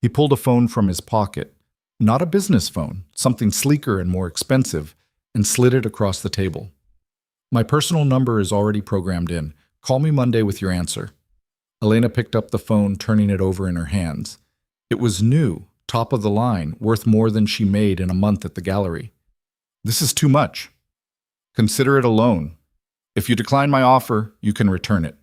He pulled a phone from his pocket. Not a business phone, something sleeker and more expensive, and slid it across the table. "My personal number is already programmed in. Call me Monday with your answer." Elena picked up the phone, turning it over in her hands. It was new, top of the line, worth more than she made in a month at the gallery. "This is too much. Consider it a loan. If you decline my offer, you can return it."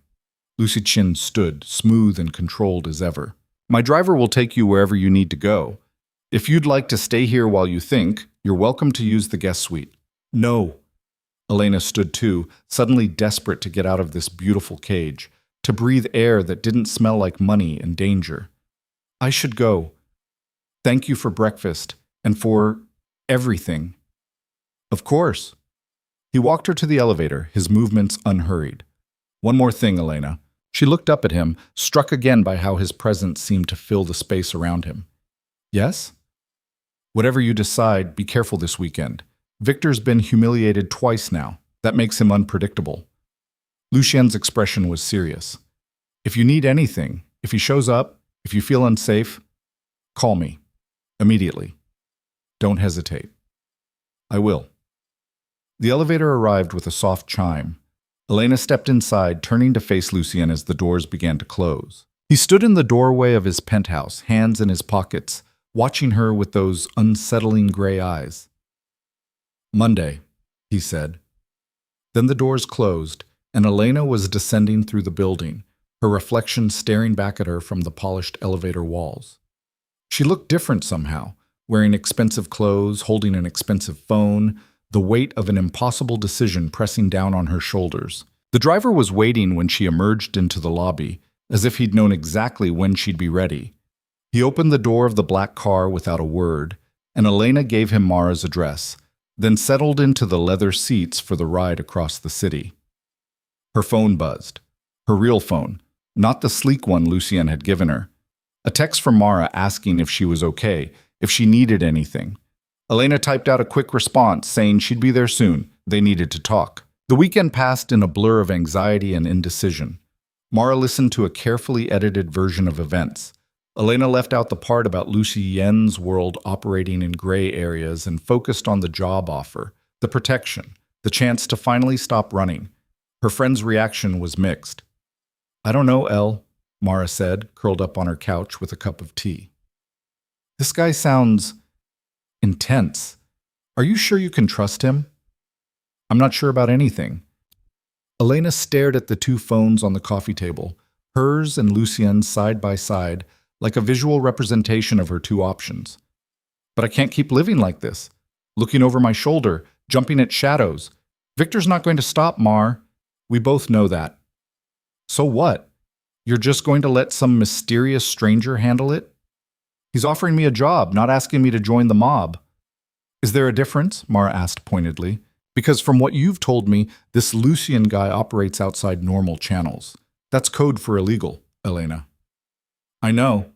Lucy's chin stood, smooth and controlled as ever. "My driver will take you wherever you need to go. If you'd like to stay here while you think, you're welcome to use the guest suite." "No." Elena stood too, suddenly desperate to get out of this beautiful cage, to breathe air that didn't smell like money and danger. "I should go. Thank you for breakfast, and for everything." "Of course." He walked her to the elevator, his movements unhurried. "One more thing, Elena." She looked up at him, struck again by how his presence seemed to fill the space around him. "Yes?" "Whatever you decide, be careful this weekend. Victor's been humiliated twice now. That makes him unpredictable." Lucien's expression was serious. "If you need anything, if he shows up, if you feel unsafe, call me. Immediately. Don't hesitate." "I will." The elevator arrived with a soft chime. Elena stepped inside, turning to face Lucien as the doors began to close. He stood in the doorway of his penthouse, hands in his pockets, watching her with those unsettling gray eyes. "Monday," he said. Then the doors closed, and Elena was descending through the building, her reflection staring back at her from the polished elevator walls. She looked different somehow, wearing expensive clothes, holding an expensive phone, the weight of an impossible decision pressing down on her shoulders. The driver was waiting when she emerged into the lobby, as if he'd known exactly when she'd be ready. He opened the door of the black car without a word, and Elena gave him Mara's address, then settled into the leather seats for the ride across the city. Her phone buzzed. Her real phone, not the sleek one Lucien had given her. A text from Mara asking if she was okay, if she needed anything. Elena typed out a quick response saying she'd be there soon. They needed to talk. The weekend passed in a blur of anxiety and indecision. Mara listened to a carefully edited version of events. Elena left out the part about Lucien's world operating in gray areas and focused on the job offer, the protection, the chance to finally stop running. Her friend's reaction was mixed. "I don't know, Elle," Mara said, curled up on her couch with a cup of tea. "This guy sounds intense. Are you sure you can trust him?" "I'm not sure about anything." Elena stared at the two phones on the coffee table, hers and Lucien's side by side, like a visual representation of her two options. "But I can't keep living like this. looking over my shoulder, jumping at shadows. Victor's not going to stop, Mar. We both know that. So what? You're just going to let some mysterious stranger handle it? He's offering me a job, not asking me to join the mob. Is there a difference? Mara asked pointedly. Because from what you've told me, this Lucian guy operates outside normal channels. That's code for illegal, Elena. I know.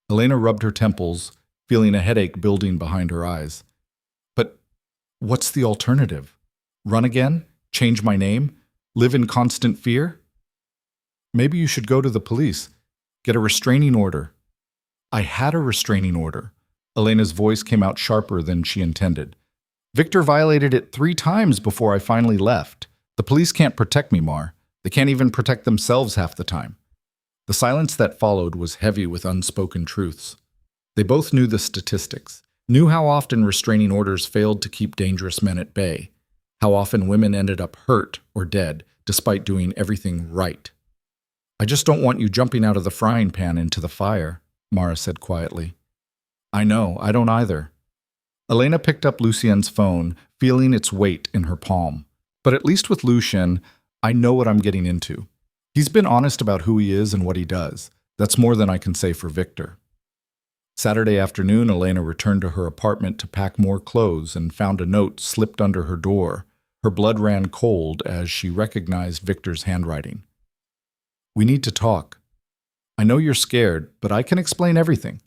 Elena rubbed her temples, feeling a headache building behind her eyes. But what's the alternative? Run again? Change my name? Live in constant fear? Maybe you should go to the police. Get a restraining order. I had a restraining order. Elena's voice came out sharper than she intended. Victor violated it 3 times before I finally left. The police can't protect me, Mar. They can't even protect themselves half the time. The silence that followed was heavy with unspoken truths. They both knew the statistics, knew how often restraining orders failed to keep dangerous men at bay, how often women ended up hurt or dead despite doing everything right. I just don't want you jumping out of the frying pan into the fire, Mara said quietly. I know, I don't either. Elena picked up Lucien's phone, feeling its weight in her palm. But at least with Lucien, I know what I'm getting into. He's been honest about who he is and what he does. That's more than I can say for Victor. Saturday afternoon, Elena returned to her apartment to pack more clothes and found a note slipped under her door. Her blood ran cold as she recognized Victor's handwriting. We need to talk. I know you're scared, but I can explain everything.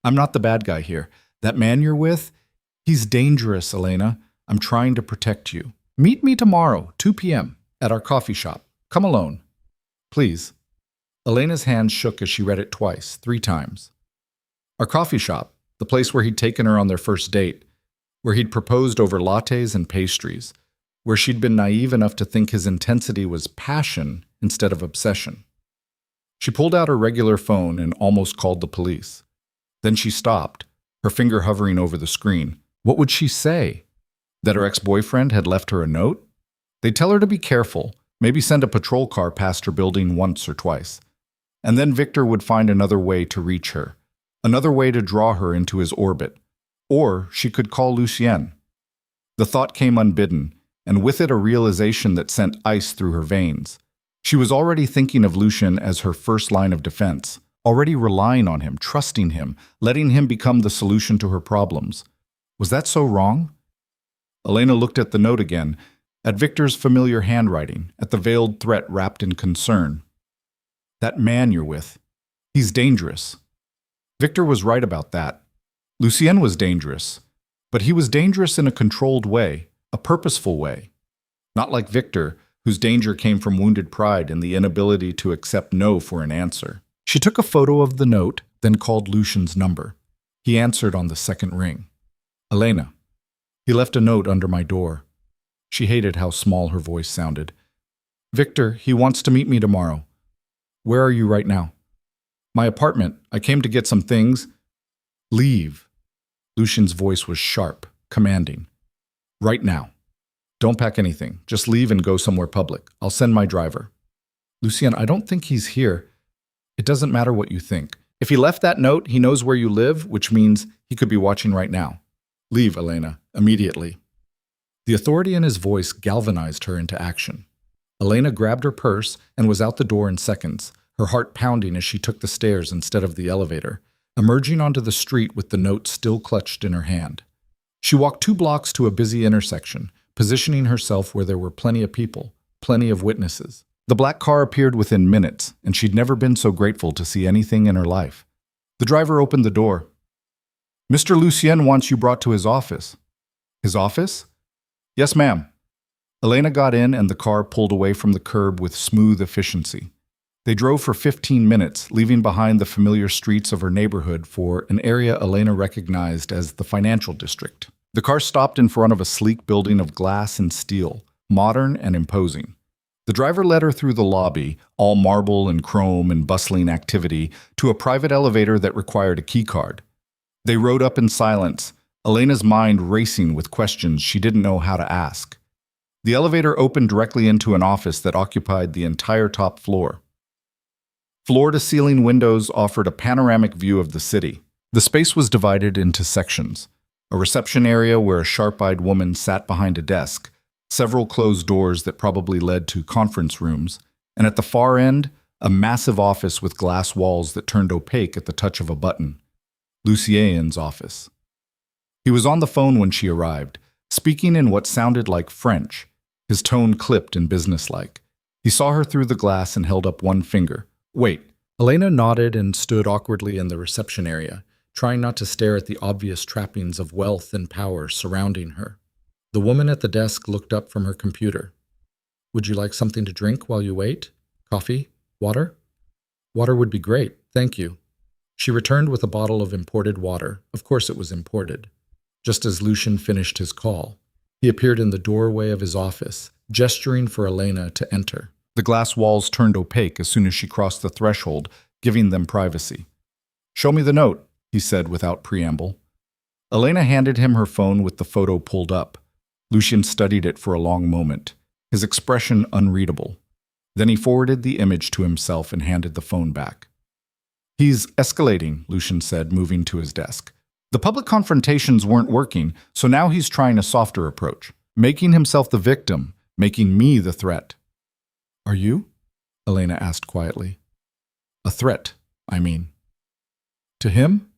I'm not the bad guy here. That man you're with, he's dangerous, Elena. I'm trying to protect you. Meet me tomorrow, 2 p.m., at our coffee shop. Come alone. Please. Elena's hand shook as she read it twice, 3 times. Our coffee shop, the place where he'd taken her on their first date, where he'd proposed over lattes and pastries, where she'd been naive enough to think his intensity was passion instead of obsession. She pulled out her regular phone and almost called the police. Then she stopped, her finger hovering over the screen. What would she say? That her ex-boyfriend had left her a note? They'd tell her to be careful, maybe send a patrol car past her building once or twice. And then Victor would find another way to reach her, another way to draw her into his orbit. Or she could call Lucien. The thought came unbidden, and with it a realization that sent ice through her veins. She was already thinking of Lucien as her first line of defense, already relying on him, trusting him, letting him become the solution to her problems. Was that so wrong? Elena looked at the note again, at Victor's familiar handwriting, at the veiled threat wrapped in concern. That man you're with, he's dangerous. Victor was right about that. Lucien was dangerous, but he was dangerous in a controlled way, a purposeful way. Not like Victor, whose danger came from wounded pride and the inability to accept no for an answer. She took a photo of the note, then called Lucien's number. He answered on the second ring. Elena. He left a note under my door. She hated how small her voice sounded. Victor, he wants to meet me tomorrow. Where are you right now? My apartment. I came to get some things. Leave. Lucien's voice was sharp, commanding. Right now. Don't pack anything. Just leave and go somewhere public. I'll send my driver. Lucien, I don't think he's here. It doesn't matter what you think. If he left that note, he knows where you live, which means he could be watching right now. Leave, Elena, immediately. The authority in his voice galvanized her into action. Elena grabbed her purse and was out the door in seconds, her heart pounding as she took the stairs instead of the elevator, emerging onto the street with the note still clutched in her hand. She walked 2 blocks to a busy intersection, positioning herself where there were plenty of people, plenty of witnesses. The black car appeared within minutes, and she'd never been so grateful to see anything in her life. The driver opened the door. Mr. Lucien wants you brought to his office. His office? Yes, ma'am. Elena got in and the car pulled away from the curb with smooth efficiency. They drove for 15 minutes, leaving behind the familiar streets of her neighborhood for an area Elena recognized as the financial district. The car stopped in front of a sleek building of glass and steel, modern and imposing. The driver led her through the lobby, all marble and chrome and bustling activity, to a private elevator that required a keycard. They rode up in silence, Elena's mind racing with questions she didn't know how to ask. The elevator opened directly into an office that occupied the entire top floor. Floor-to-ceiling windows offered a panoramic view of the city. The space was divided into sections. a reception area where a sharp-eyed woman sat behind a desk, several closed doors that probably led to conference rooms, and at the far end, a massive office with glass walls that turned opaque at the touch of a button. Lucien's office. He was on the phone when she arrived, speaking in what sounded like French, his tone clipped and businesslike. He saw her through the glass and held up one finger. Wait. Elena nodded and stood awkwardly in the reception area, trying not to stare at the obvious trappings of wealth and power surrounding her. The woman at the desk looked up from her computer. Would you like something to drink while you wait? Coffee? Water? Water would be great, thank you. She returned with a bottle of imported water. Of course it was imported. Just as Lucien finished his call, he appeared in the doorway of his office, gesturing for Elena to enter. The glass walls turned opaque as soon as she crossed the threshold, giving them privacy. Show me the note, he said without preamble. Elena handed him her phone with the photo pulled up. Lucien studied it for a long moment, his expression unreadable. Then he forwarded the image to himself and handed the phone back. He's escalating, Lucien said, moving to his desk. The public confrontations weren't working, so now he's trying a softer approach, making himself the victim, making me the threat. Are you? Elena asked quietly. A threat, I mean. To him?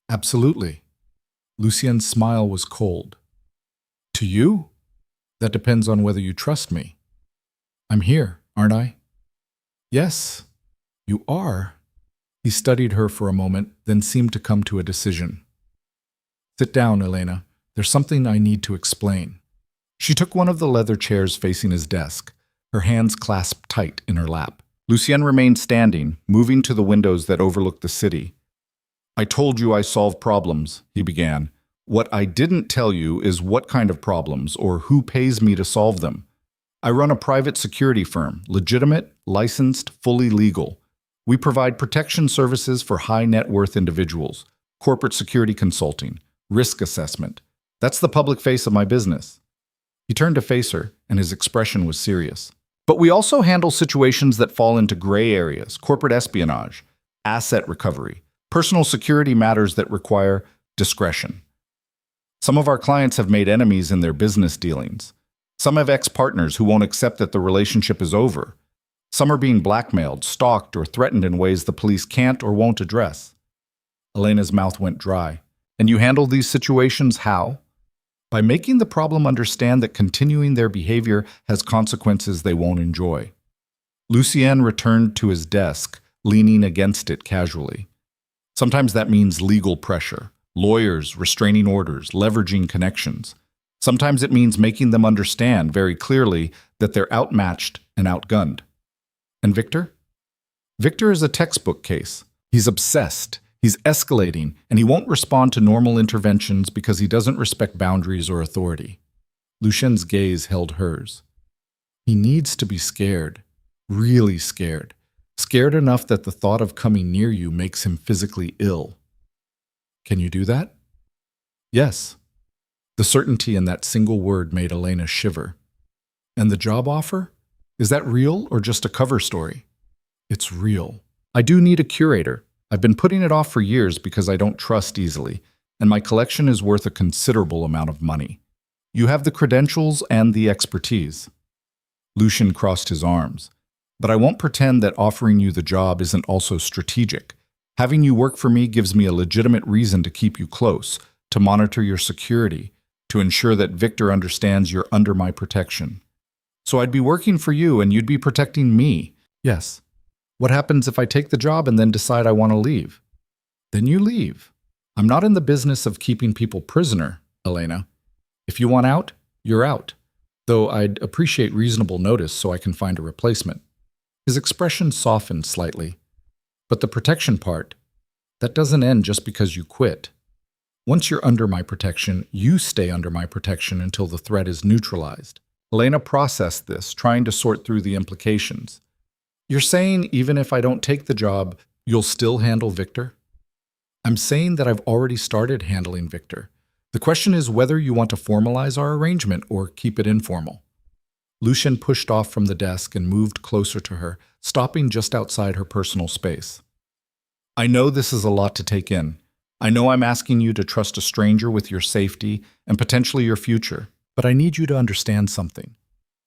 Absolutely. Lucien's smile was cold. To you? That depends on whether you trust me. I'm here, aren't I? Yes, you are. He studied her for a moment, then seemed to come to a decision. Sit down, Elena. There's something I need to explain. She took one of the leather chairs facing his desk, her hands clasped tight in her lap. Lucien remained standing, moving to the windows that overlooked the city. I told you I solve problems, he began. What I didn't tell you is what kind of problems or who pays me to solve them. I run a private security firm, legitimate, licensed, fully legal. We provide protection services for high net worth individuals, corporate security consulting, risk assessment. That's the public face of my business. He turned to face her, and his expression was serious. But we also handle situations that fall into gray areas, corporate espionage, asset recovery, personal security matters that require discretion. Some of our clients have made enemies in their business dealings. Some have ex-partners who won't accept that the relationship is over. Some are being blackmailed, stalked, or threatened in ways the police can't or won't address. Elena's mouth went dry. And you handle these situations how? By making the problem understand that continuing their behavior has consequences they won't enjoy. Lucien returned to his desk, leaning against it casually. Sometimes that means legal pressure, lawyers, restraining orders, leveraging connections. Sometimes it means making them understand very clearly that they're outmatched and outgunned. And Victor? Victor is a textbook case. He's obsessed. He's escalating, and he won't respond to normal interventions because he doesn't respect boundaries or authority. Lucien's gaze held hers. He needs to be scared, really scared. Scared enough that the thought of coming near you makes him physically ill. Can you do that? Yes. The certainty in that single word made Elena shiver. And the job offer? Is that real or just a cover story? It's real. I do need a curator. I've been putting it off for years because I don't trust easily, and my collection is worth a considerable amount of money. You have the credentials and the expertise. Lucien crossed his arms. But I won't pretend that offering you the job isn't also strategic. Having you work for me gives me a legitimate reason to keep you close, to monitor your security, to ensure that Victor understands you're under my protection. So I'd be working for you and you'd be protecting me. Yes. What happens if I take the job and then decide I want to leave? Then you leave. I'm not in the business of keeping people prisoner, Elena. If you want out, you're out. Though I'd appreciate reasonable notice so I can find a replacement. His expression softened slightly. But the protection part, that doesn't end just because you quit. Once you're under my protection, you stay under my protection until the threat is neutralized. Elena processed this, trying to sort through the implications. You're saying even if I don't take the job, you'll still handle Victor? I'm saying that I've already started handling Victor. The question is whether you want to formalize our arrangement or keep it informal. Lucien pushed off from the desk and moved closer to her, stopping just outside her personal space. I know this is a lot to take in, I know I'm asking you to trust a stranger with your safety and potentially your future, but I need you to understand something."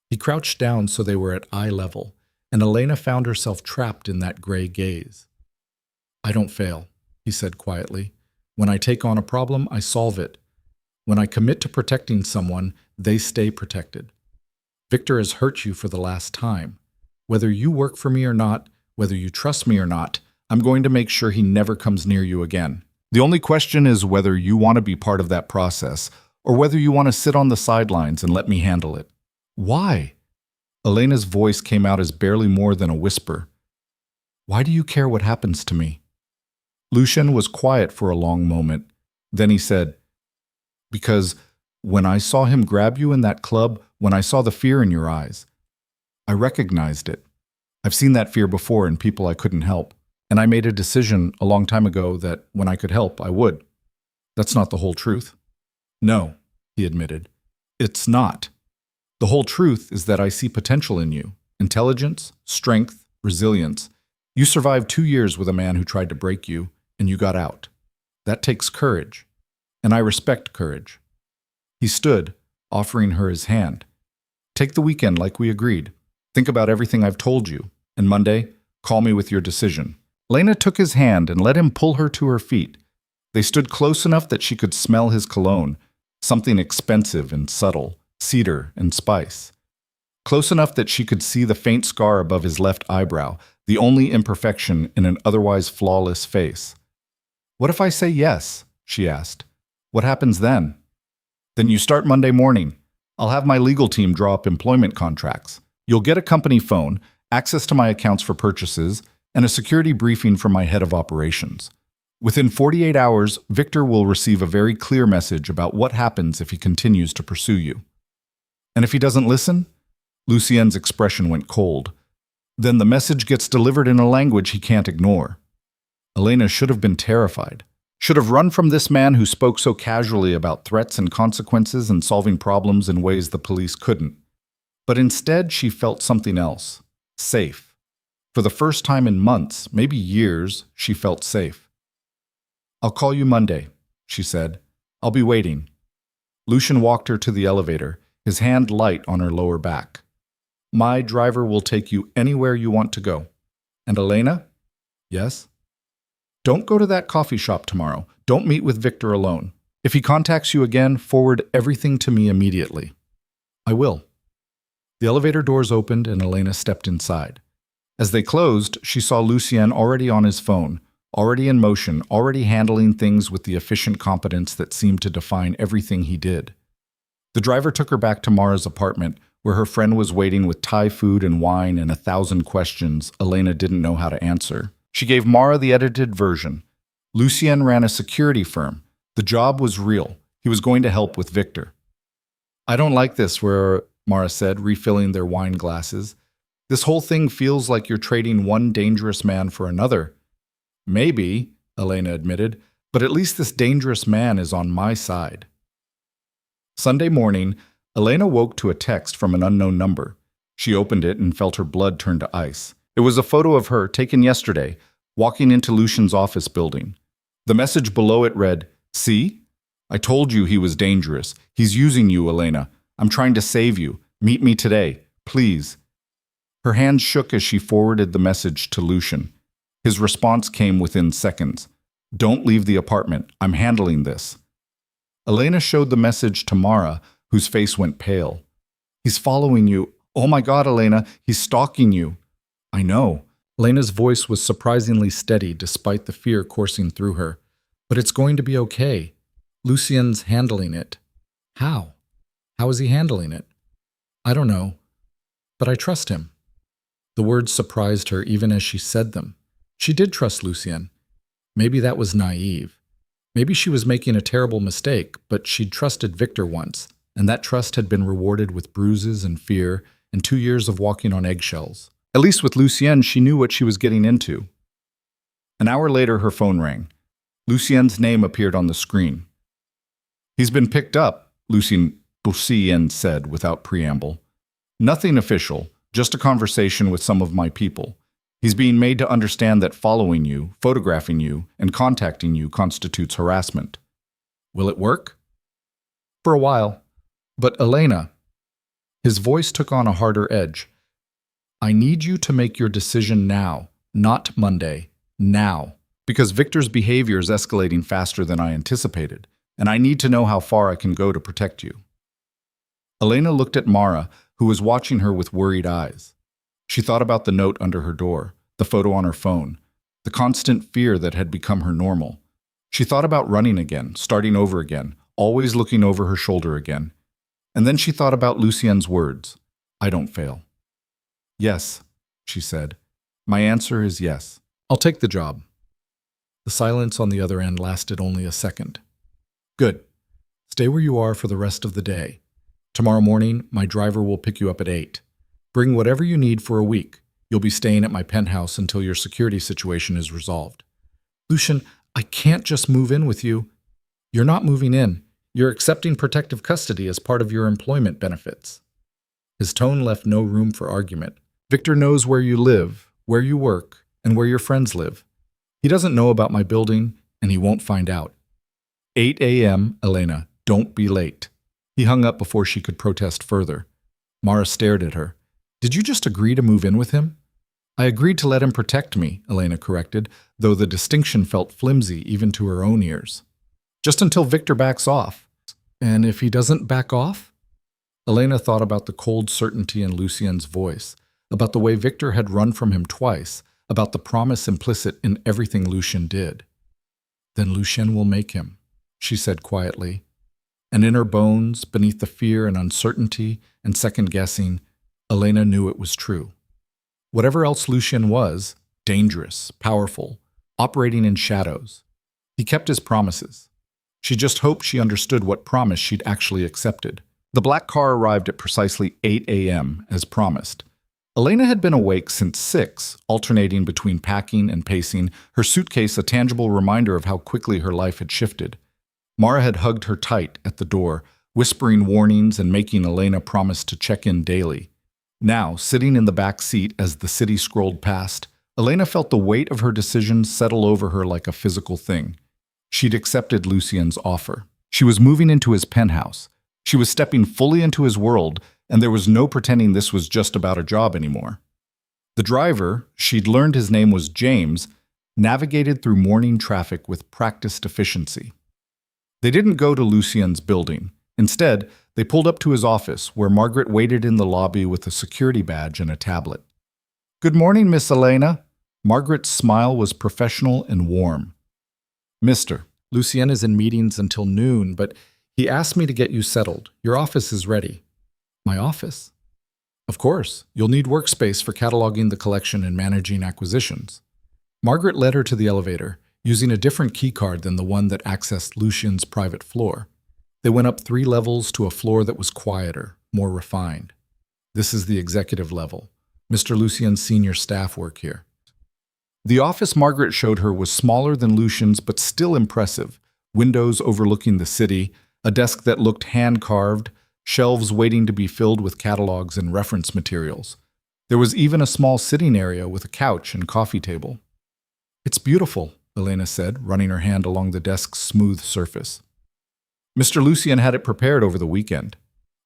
He crouched down so they were at eye level, and Elena found herself trapped in that gray gaze. "I don't fail," he said quietly. "When I take on a problem, I solve it. When I commit to protecting someone, they stay protected. Victor has hurt you for the last time. Whether you work for me or not, whether you trust me or not, I'm going to make sure he never comes near you again. The only question is whether you want to be part of that process or whether you want to sit on the sidelines and let me handle it." "Why?" Elena's voice came out as barely more than a whisper. "Why do you care what happens to me?" Lucian was quiet for a long moment. Then he said, "Because when I saw him grab you in that club, when I saw the fear in your eyes, I recognized it. I've seen that fear before in people I couldn't help, and I made a decision a long time ago that when I could help, I would. That's not the whole truth." "No," he admitted. "It's not. The whole truth is that I see potential in you. Intelligence, strength, resilience. You survived 2 years with a man who tried to break you, and you got out. That takes courage, and I respect courage." He stood, offering her his hand. "Take the weekend like we agreed. Think about everything I've told you, and Monday, call me with your decision." Elena took his hand and let him pull her to her feet. They stood close enough that she could smell his cologne, something expensive and subtle, cedar and spice. Close enough that she could see the faint scar above his left eyebrow, the only imperfection in an otherwise flawless face. "What if I say yes?" she asked. "What happens then?" "Then you start Monday morning. I'll have my legal team draw up employment contracts. You'll get a company phone, access to my accounts for purchases, and a security briefing from my head of operations. Within 48 hours, Victor will receive a very clear message about what happens if he continues to pursue you. And if he doesn't listen?" Lucien's expression went cold. "Then the message gets delivered in a language he can't ignore." Elena should have been terrified. Should have run from this man who spoke so casually about threats and consequences and solving problems in ways the police couldn't. But instead, she felt something else. Safe. For the first time in months, maybe years, she felt safe. "I'll call you Monday," she said. "I'll be waiting." Lucian walked her to the elevator, his hand light on her lower back. "My driver will take you anywhere you want to go. And Elena?" "Yes?" "Don't go to that coffee shop tomorrow. Don't meet with Victor alone. If he contacts you again, forward everything to me immediately." "I will." The elevator doors opened and Elena stepped inside. As they closed, she saw Lucien already on his phone, already in motion, already handling things with the efficient competence that seemed to define everything he did. The driver took her back to Mara's apartment, where her friend was waiting with Thai food and wine and 1,000 questions Elena didn't know how to answer. She gave Mara the edited version. Lucien ran a security firm. The job was real. He was going to help with Victor. "I don't like this," Mara said, refilling their wine glasses. "This whole thing feels like you're trading one dangerous man for another." "Maybe," Elena admitted, "but at least this dangerous man is on my side." Sunday morning, Elena woke to a text from an unknown number. She opened it and felt her blood turn to ice. It was a photo of her taken yesterday, walking into Lucian's office building. The message below it read, "See? I told you he was dangerous. He's using you, Elena. I'm trying to save you. Meet me today, please." Her hands shook as she forwarded the message to Lucian. His response came within seconds. "Don't leave the apartment. I'm handling this." Elena showed the message to Mara, whose face went pale. "He's following you. Oh my God, Elena, he's stalking you." "I know." Elena's voice was surprisingly steady despite the fear coursing through her. "But it's going to be okay. Lucien's handling it." "How? How is he handling it?" "I don't know. But I trust him." The words surprised her even as she said them. She did trust Lucien. Maybe that was naive. Maybe she was making a terrible mistake, but she'd trusted Victor once, and that trust had been rewarded with bruises and fear and 2 years of walking on eggshells. At least with Lucien, she knew what she was getting into. An hour later, her phone rang. Lucien's name appeared on the screen. "He's been picked up," Lucien said without preamble. "Nothing official, just a conversation with some of my people. He's being made to understand that following you, photographing you, and contacting you constitutes harassment. Will it work? For a while. But Elena, his voice took on a harder edge. I need you to make your decision now, not Monday. Now. Because Victor's behavior is escalating faster than I anticipated, and I need to know how far I can go to protect you. Elena looked at Mara, who was watching her with worried eyes. She thought about the note under her door, the photo on her phone, the constant fear that had become her normal. She thought about running again, starting over again, always looking over her shoulder again. And then she thought about Lucien's words, I don't fail. Yes, she said. My answer is yes. I'll take the job. The silence on the other end lasted only a second. Good. Stay where you are for the rest of the day. Tomorrow morning, my driver will pick you up at 8. Bring whatever you need for a week. You'll be staying at my penthouse until your security situation is resolved. Lucien, I can't just move in with you. You're not moving in. You're accepting protective custody as part of your employment benefits. His tone left no room for argument. Victor knows where you live, where you work, and where your friends live. He doesn't know about my building, and he won't find out. 8 a.m., Elena. Don't be late. He hung up before she could protest further. Mara stared at her. Did you just agree to move in with him? I agreed to let him protect me, Elena corrected, though the distinction felt flimsy even to her own ears. Just until Victor backs off. And if he doesn't back off? Elena thought about the cold certainty in Lucien's voice, about the way Victor had run from him twice, about the promise implicit in everything Lucien did. Then Lucien will make him, she said quietly. And in her bones, beneath the fear and uncertainty and second-guessing, Elena knew it was true. Whatever else Lucien was, dangerous, powerful, operating in shadows, he kept his promises. She just hoped she understood what promise she'd actually accepted. The black car arrived at precisely 8 a.m., as promised. Elena had been awake since 6, alternating between packing and pacing, her suitcase a tangible reminder of how quickly her life had shifted. Mara had hugged her tight at the door, whispering warnings and making Elena promise to check in daily. Now, sitting in the back seat as the city scrolled past, Elena felt the weight of her decisions settle over her like a physical thing. She'd accepted Lucien's offer. She was moving into his penthouse. She was stepping fully into his world, and there was no pretending this was just about a job anymore. The driver, she'd learned his name was James, navigated through morning traffic with practiced efficiency. They didn't go to Lucien's building. Instead, they pulled up to his office, where Margaret waited in the lobby with a security badge and a tablet. Good morning, Miss Elena. Margaret's smile was professional and warm. Mister, Lucien is in meetings until noon, but he asked me to get you settled. Your office is ready. My office? Of course. You'll need workspace for cataloging the collection and managing acquisitions. Margaret led her to the elevator, using a different keycard than the one that accessed Lucien's private floor. They went up 3 levels to a floor that was quieter, more refined. This is the executive level. Mr. Lucien's senior staff work here. The office Margaret showed her was smaller than Lucien's but still impressive. Windows overlooking the city, a desk that looked hand-carved, shelves waiting to be filled with catalogs and reference materials. There was even a small sitting area with a couch and coffee table. It's beautiful, Elena said, running her hand along the desk's smooth surface. Mr. Lucien had it prepared over the weekend.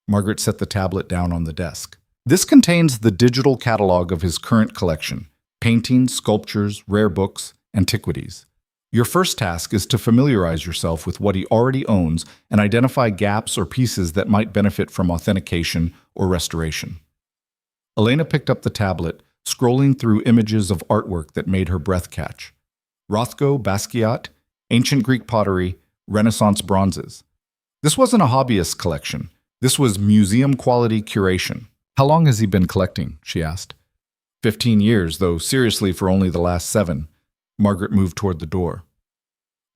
Margaret set the tablet down on the desk. This contains the digital catalog of his current collection: paintings, sculptures, rare books, antiquities. Your first task is to familiarize yourself with what he already owns and identify gaps or pieces that might benefit from authentication or restoration. Elena picked up the tablet, scrolling through images of artwork that made her breath catch. Rothko, Basquiat, ancient Greek pottery, Renaissance bronzes. This wasn't a hobbyist collection. This was museum-quality curation. How long has he been collecting? She asked. 15 years, though seriously for only the last 7. Margaret moved toward the door.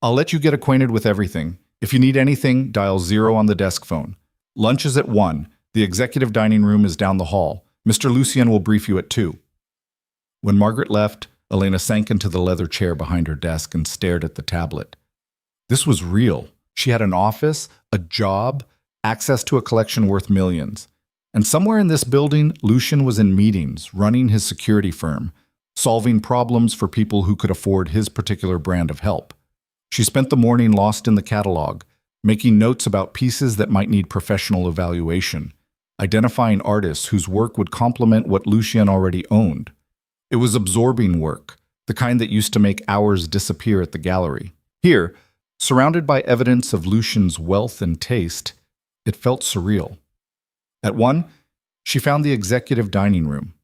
I'll let you get acquainted with everything. If you need anything, dial 0 on the desk phone. Lunch is at 1. The executive dining room is down the hall. Mr. Lucien will brief you at 2. When Margaret left, Elena sank into the leather chair behind her desk and stared at the tablet. This was real. She had an office, a job, access to a collection worth millions. And somewhere in this building, Lucien was in meetings, running his security firm, solving problems for people who could afford his particular brand of help. She spent the morning lost in the catalog, making notes about pieces that might need professional evaluation, identifying artists whose work would complement what Lucien already owned. It was absorbing work, the kind that used to make hours disappear at the gallery. Here, surrounded by evidence of Lucien's wealth and taste, it felt surreal. At one, she found the executive dining room.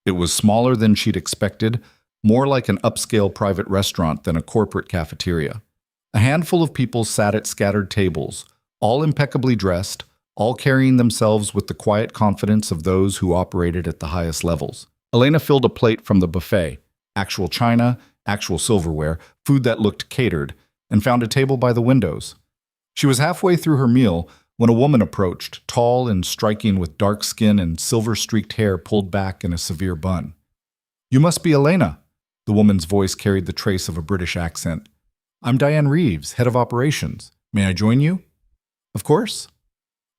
It was smaller than she'd expected, more like an upscale private restaurant than a corporate cafeteria. A handful of people sat at scattered tables, all impeccably dressed, all carrying themselves with the quiet confidence of those who operated at the highest levels. Elena filled a plate from the buffet, actual china, actual silverware, food that looked catered, and found a table by the windows. She was halfway through her meal when a woman approached, tall and striking with dark skin and silver-streaked hair pulled back in a severe bun. "You must be Elena." The woman's voice carried the trace of a British accent. "I'm Diane Reeves, head of operations. May I join you?" "Of course."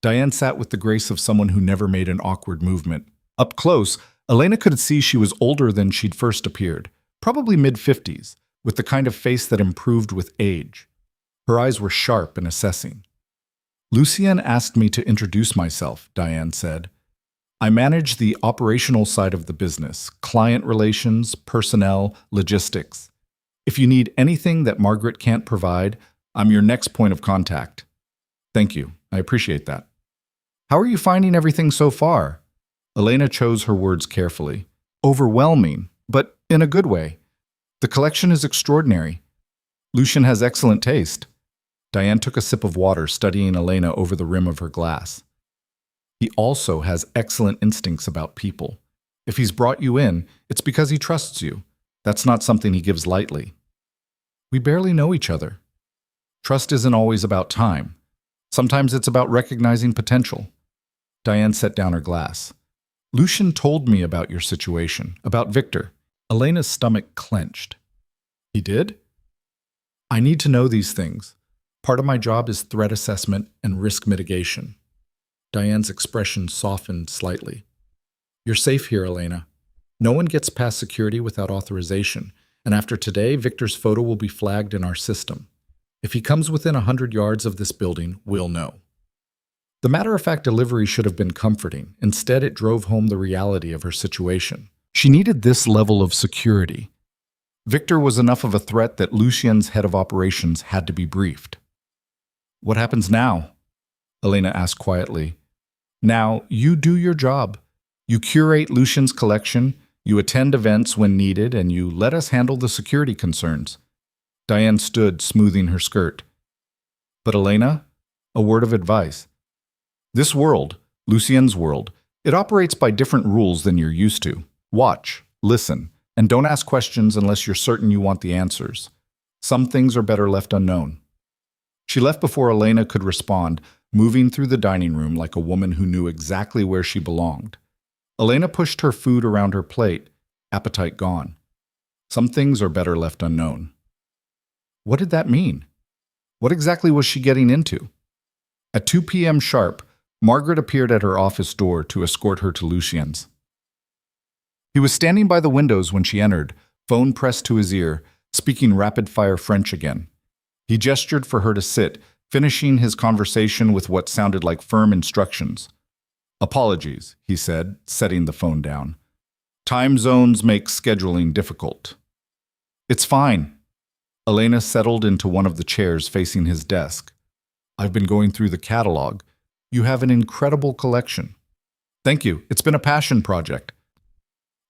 Diane sat with the grace of someone who never made an awkward movement. Up close, Elena could see she was older than she'd first appeared, probably mid-50s, with the kind of face that improved with age. Her eyes were sharp and assessing. "Lucien asked me to introduce myself," Diane said. "I manage the operational side of the business, client relations, personnel, logistics. If you need anything that Margaret can't provide, I'm your next point of contact." "Thank you. I appreciate that." "How are you finding everything so far?" Elena chose her words carefully. "Overwhelming, but in a good way. The collection is extraordinary. Lucien has excellent taste." Diane took a sip of water, studying Elena over the rim of her glass. "He also has excellent instincts about people. If he's brought you in, it's because he trusts you. That's not something he gives lightly." "We barely know each other." "Trust isn't always about time. Sometimes it's about recognizing potential." Diane set down her glass. "Lucien told me about your situation, about Victor." Elena's stomach clenched. "He did?" "I need to know these things. Part of my job is threat assessment and risk mitigation." Diane's expression softened slightly. "You're safe here, Elena. No one gets past security without authorization, and after today, Victor's photo will be flagged in our system. If he comes within 100 yards of this building, we'll know." The matter-of-fact delivery should have been comforting. Instead, it drove home the reality of her situation. She needed this level of security. Victor was enough of a threat that Lucien's head of operations had to be briefed. "What happens now?" Elena asked quietly. "Now, you do your job. You curate Lucien's collection, you attend events when needed, and you let us handle the security concerns." Diane stood, smoothing her skirt. "But Elena, a word of advice. This world, Lucien's world, it operates by different rules than you're used to. Watch, listen, and don't ask questions unless you're certain you want the answers. Some things are better left unknown." She left before Elena could respond, moving through the dining room like a woman who knew exactly where she belonged. Elena pushed her food around her plate, appetite gone. Some things are better left unknown. What did that mean? What exactly was she getting into? At 2 p.m. sharp, Margaret appeared at her office door to escort her to Lucien's. He was standing by the windows when she entered, phone pressed to his ear, speaking rapid-fire French again. He gestured for her to sit, finishing his conversation with what sounded like firm instructions. "Apologies," he said, setting the phone down. "Time zones make scheduling difficult." "It's fine." Elena settled into one of the chairs facing his desk. "I've been going through the catalog. You have an incredible collection." "Thank you. It's been a passion project."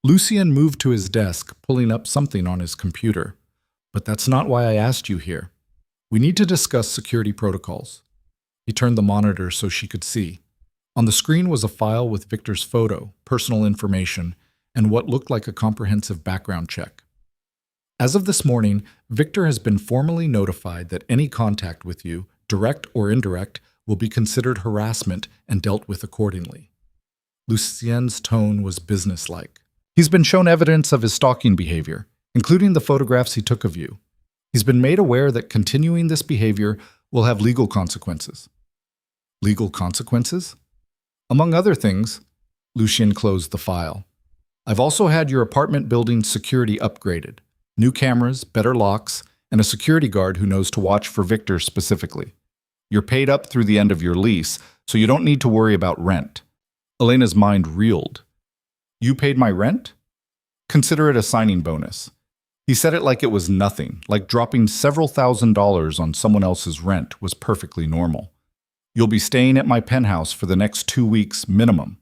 Lucien moved to his desk, pulling up something on his computer. "But that's not why I asked you here. We need to discuss security protocols." He turned the monitor so she could see. On the screen was a file with Victor's photo, personal information, and what looked like a comprehensive background check. "As of this morning, Victor has been formally notified that any contact with you, direct or indirect, will be considered harassment and dealt with accordingly." Lucien's tone was businesslike. "He's been shown evidence of his stalking behavior, including the photographs he took of you. He's been made aware that continuing this behavior will have legal consequences." "Legal consequences?" "Among other things," Lucien closed the file. I've also had your apartment building's security upgraded. New cameras, better locks, and a security guard who knows to watch for Victor specifically. You're paid up through the end of your lease, so you don't need to worry about rent. Elena's mind reeled. You paid my rent? Consider it a signing bonus. He said it like it was nothing, like dropping several $1,000s on someone else's rent was perfectly normal. You'll be staying at my penthouse for the next 2 weeks minimum.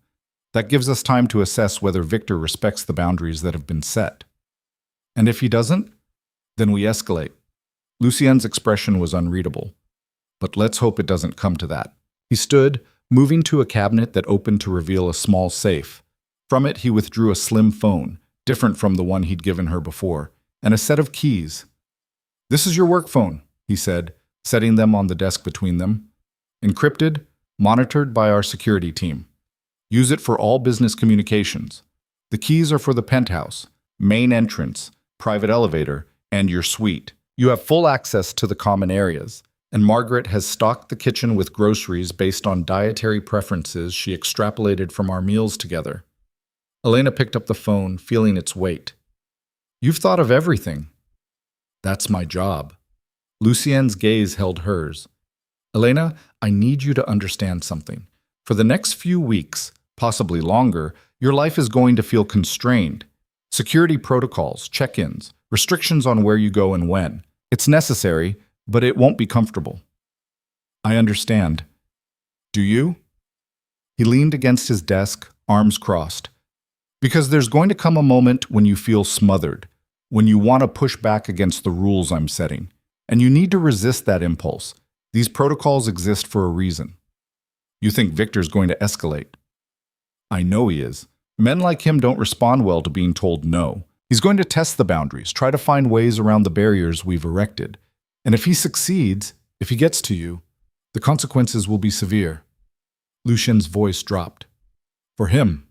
That gives us time to assess whether Victor respects the boundaries that have been set. And if he doesn't, then we escalate. Lucien's expression was unreadable. But let's hope it doesn't come to that. He stood, moving to a cabinet that opened to reveal a small safe. From it, he withdrew a slim phone, different from the one he'd given her before, and a set of keys. This is your work phone, he said, setting them on the desk between them. Encrypted, monitored by our security team. Use it for all business communications. The keys are for the penthouse, main entrance, private elevator, and your suite. You have full access to the common areas, and Margaret has stocked the kitchen with groceries based on dietary preferences she extrapolated from our meals together. Elena picked up the phone, feeling its weight. You've thought of everything. That's my job. Lucien's gaze held hers. Elena, I need you to understand something. For the next few weeks, possibly longer, your life is going to feel constrained. Security protocols, check-ins, restrictions on where you go and when. It's necessary, but it won't be comfortable. I understand. Do you? He leaned against his desk, arms crossed. Because there's going to come a moment when you feel smothered, when you want to push back against the rules I'm setting, and you need to resist that impulse. These protocols exist for a reason. You think Victor's going to escalate. I know he is. Men like him don't respond well to being told no. He's going to test the boundaries, try to find ways around the barriers we've erected. And if he succeeds, if he gets to you, the consequences will be severe. Lucien's voice dropped. For him.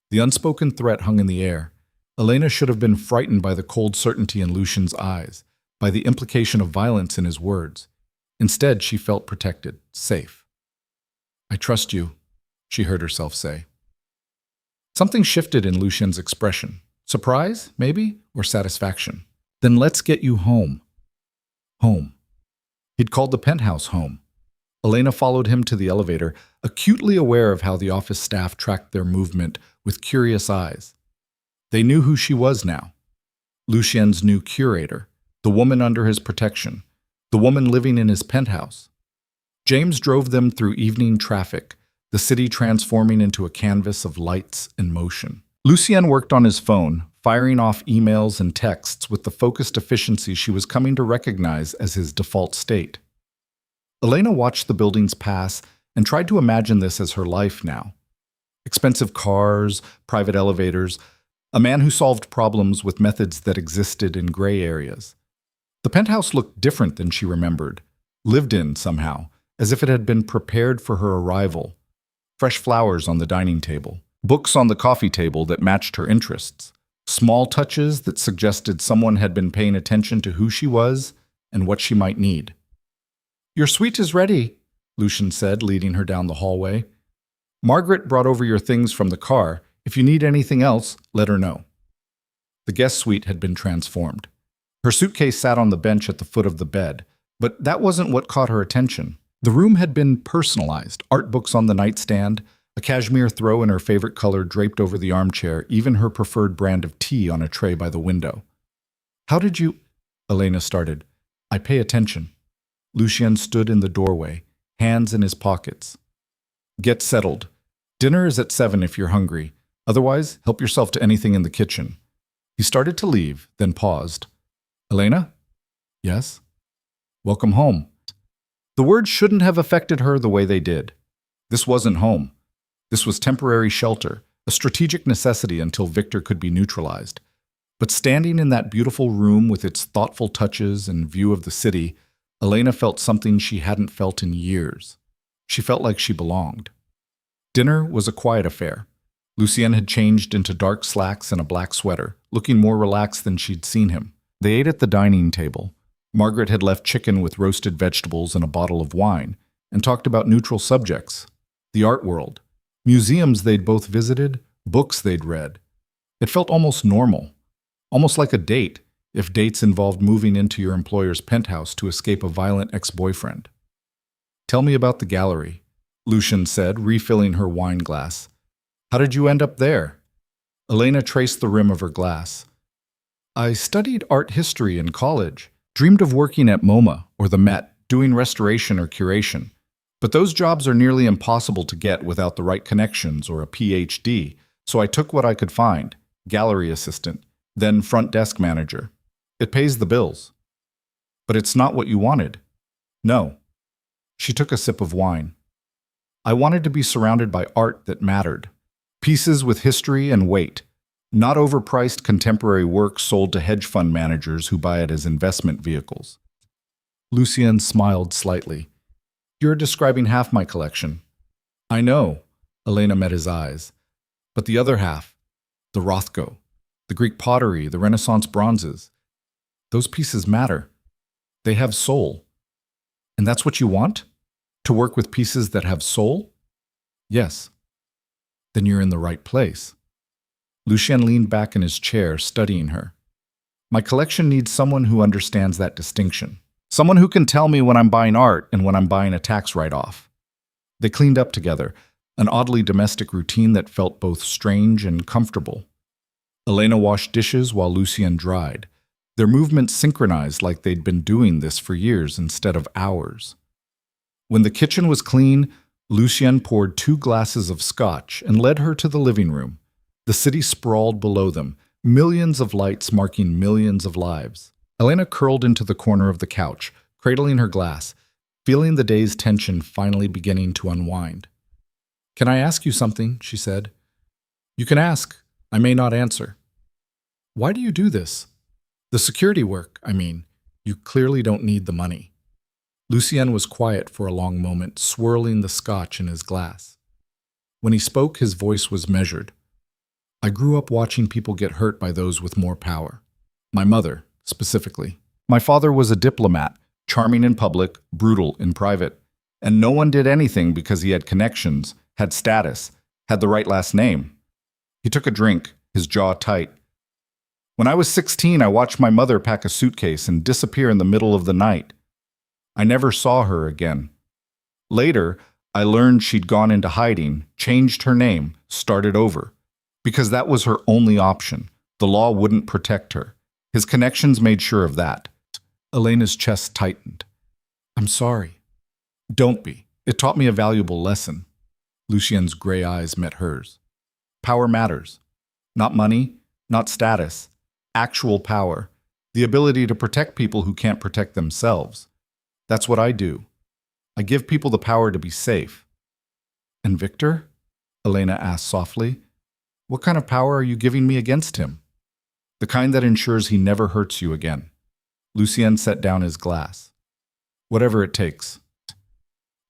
The unspoken threat hung in the air. Elena should have been frightened by the cold certainty in Lucien's eyes, by the implication of violence in his words. Instead, she felt protected, safe. I trust you, she heard herself say. Something shifted in Lucien's expression. Surprise, maybe, or satisfaction. Then let's get you home. Home. He'd called the penthouse home. Elena followed him to the elevator, acutely aware of how the office staff tracked their movement with curious eyes. They knew who she was now. Lucien's new curator, the woman under his protection, the woman living in his penthouse. James drove them through evening traffic, the city transforming into a canvas of lights and motion. Lucien worked on his phone, firing off emails and texts with the focused efficiency she was coming to recognize as his default state. Elena watched the buildings pass and tried to imagine this as her life now. Expensive cars, private elevators, a man who solved problems with methods that existed in gray areas. The penthouse looked different than she remembered, lived in somehow, as if it had been prepared for her arrival. Fresh flowers on the dining table, books on the coffee table that matched her interests, small touches that suggested someone had been paying attention to who she was and what she might need. Your suite is ready, Lucien said, leading her down the hallway. Margaret brought over your things from the car. If you need anything else, let her know. The guest suite had been transformed. Her suitcase sat on the bench at the foot of the bed, but that wasn't what caught her attention. The room had been personalized, art books on the nightstand, a cashmere throw in her favorite color draped over the armchair, even her preferred brand of tea on a tray by the window. How did you... Elena started. I pay attention. Lucien stood in the doorway, hands in his pockets. Get settled. Dinner is at 7 if you're hungry. Otherwise, help yourself to anything in the kitchen. He started to leave, then paused. Elena? Yes? Welcome home. The words shouldn't have affected her the way they did. This wasn't home. This was temporary shelter, a strategic necessity until Victor could be neutralized. But standing in that beautiful room with its thoughtful touches and view of the city, Elena felt something she hadn't felt in years. She felt like she belonged. Dinner was a quiet affair. Lucien had changed into dark slacks and a black sweater, looking more relaxed than she'd seen him. They ate at the dining table. Margaret had left chicken with roasted vegetables and a bottle of wine, and talked about neutral subjects, the art world, museums they'd both visited, books they'd read. It felt almost normal, almost like a date, if dates involved moving into your employer's penthouse to escape a violent ex-boyfriend. Tell me about the gallery, Lucian said, refilling her wine glass. How did you end up there? Elena traced the rim of her glass. I studied art history in college, dreamed of working at MoMA or the Met, doing restoration or curation. But those jobs are nearly impossible to get without the right connections or a PhD, so I took what I could find, gallery assistant, then front desk manager. It pays the bills. But it's not what you wanted. No. She took a sip of wine. I wanted to be surrounded by art that mattered. Pieces with history and weight. Not overpriced contemporary work sold to hedge fund managers who buy it as investment vehicles. Lucien smiled slightly. You're describing half my collection. I know, Elena met his eyes. But the other half, the Rothko, the Greek pottery, the Renaissance bronzes, those pieces matter. They have soul. And that's what you want? To work with pieces that have soul? Yes. Then you're in the right place. Lucien leaned back in his chair, studying her. My collection needs someone who understands that distinction. Someone who can tell me when I'm buying art and when I'm buying a tax write-off. They cleaned up together, an oddly domestic routine that felt both strange and comfortable. Elena washed dishes while Lucien dried. Their movements synchronized like they'd been doing this for years instead of hours. When the kitchen was clean, Lucien poured 2 glasses of scotch and led her to the living room. The city sprawled below them, millions of lights marking millions of lives. Elena curled into the corner of the couch, cradling her glass, feeling the day's tension finally beginning to unwind. Can I ask you something? She said. You can ask. I may not answer. Why do you do this? The security work, I mean. You clearly don't need the money. Lucien was quiet for a long moment, swirling the scotch in his glass. When he spoke, his voice was measured. I grew up watching people get hurt by those with more power. My mother, specifically. My father was a diplomat, charming in public, brutal in private. And no one did anything because he had connections, had status, had the right last name. He took a drink, his jaw tight. When I was 16, I watched my mother pack a suitcase and disappear in the middle of the night. I never saw her again. Later, I learned she'd gone into hiding, changed her name, started over. Because that was her only option. The law wouldn't protect her. His connections made sure of that. Elena's chest tightened. I'm sorry. Don't be. It taught me a valuable lesson. Lucien's gray eyes met hers. Power matters. Not money, not status. Actual power. The ability to protect people who can't protect themselves. That's what I do. I give people the power to be safe. And Victor? Elena asked softly. What kind of power are you giving me against him? The kind that ensures he never hurts you again. Lucien set down his glass. Whatever it takes.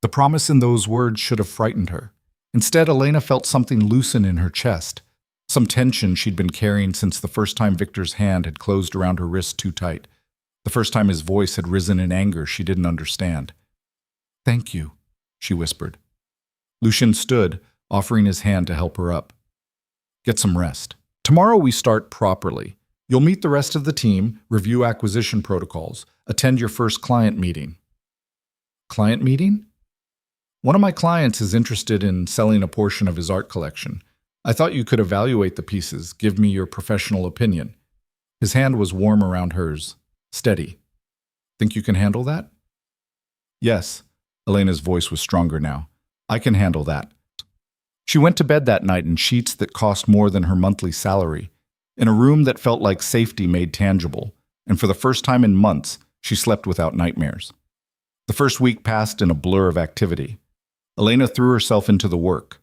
The promise in those words should have frightened her. Instead, Elena felt something loosen in her chest, some tension she'd been carrying since the first time Victor's hand had closed around her wrist too tight, the first time his voice had risen in anger she didn't understand. Thank you, she whispered. Lucien stood, offering his hand to help her up. Get some rest. Tomorrow we start properly. You'll meet the rest of the team, review acquisition protocols, attend your first client meeting. Client meeting? One of my clients is interested in selling a portion of his art collection. I thought you could evaluate the pieces, give me your professional opinion. His hand was warm around hers, steady. Think you can handle that? Yes. Elena's voice was stronger now. I can handle that. She went to bed that night in sheets that cost more than her monthly salary, in a room that felt like safety made tangible, and for the first time in months, she slept without nightmares. The first week passed in a blur of activity. Elena threw herself into the work,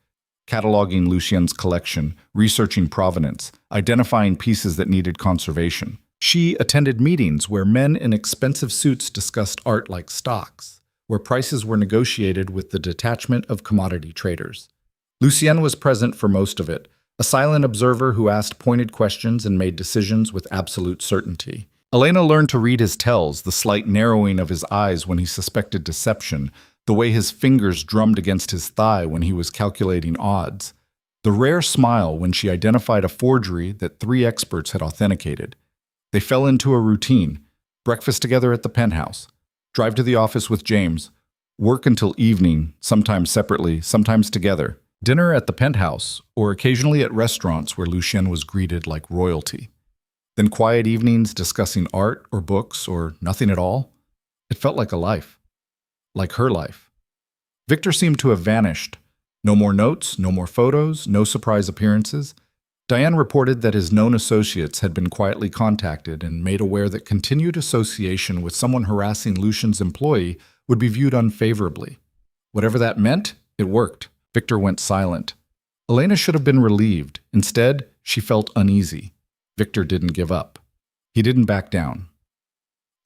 cataloging Lucien's collection, researching provenance, identifying pieces that needed conservation. She attended meetings where men in expensive suits discussed art like stocks, where prices were negotiated with the detachment of commodity traders. Lucien was present for most of it, a silent observer who asked pointed questions and made decisions with absolute certainty. Elena learned to read his tells, the slight narrowing of his eyes when he suspected deception, the way his fingers drummed against his thigh when he was calculating odds. The rare smile when she identified a forgery that 3 experts had authenticated. They fell into a routine: breakfast together at the penthouse, drive to the office with James, work until evening, sometimes separately, sometimes together, dinner at the penthouse, or occasionally at restaurants where Lucien was greeted like royalty. Then quiet evenings discussing art or books or nothing at all. It felt like a life. Like her life. Victor seemed to have vanished. No more notes, no more photos, no surprise appearances. Diane reported that his known associates had been quietly contacted and made aware that continued association with someone harassing Lucien's employee would be viewed unfavorably. Whatever that meant, it worked. Victor went silent. Elena should have been relieved. Instead, she felt uneasy. Victor didn't give up. He didn't back down.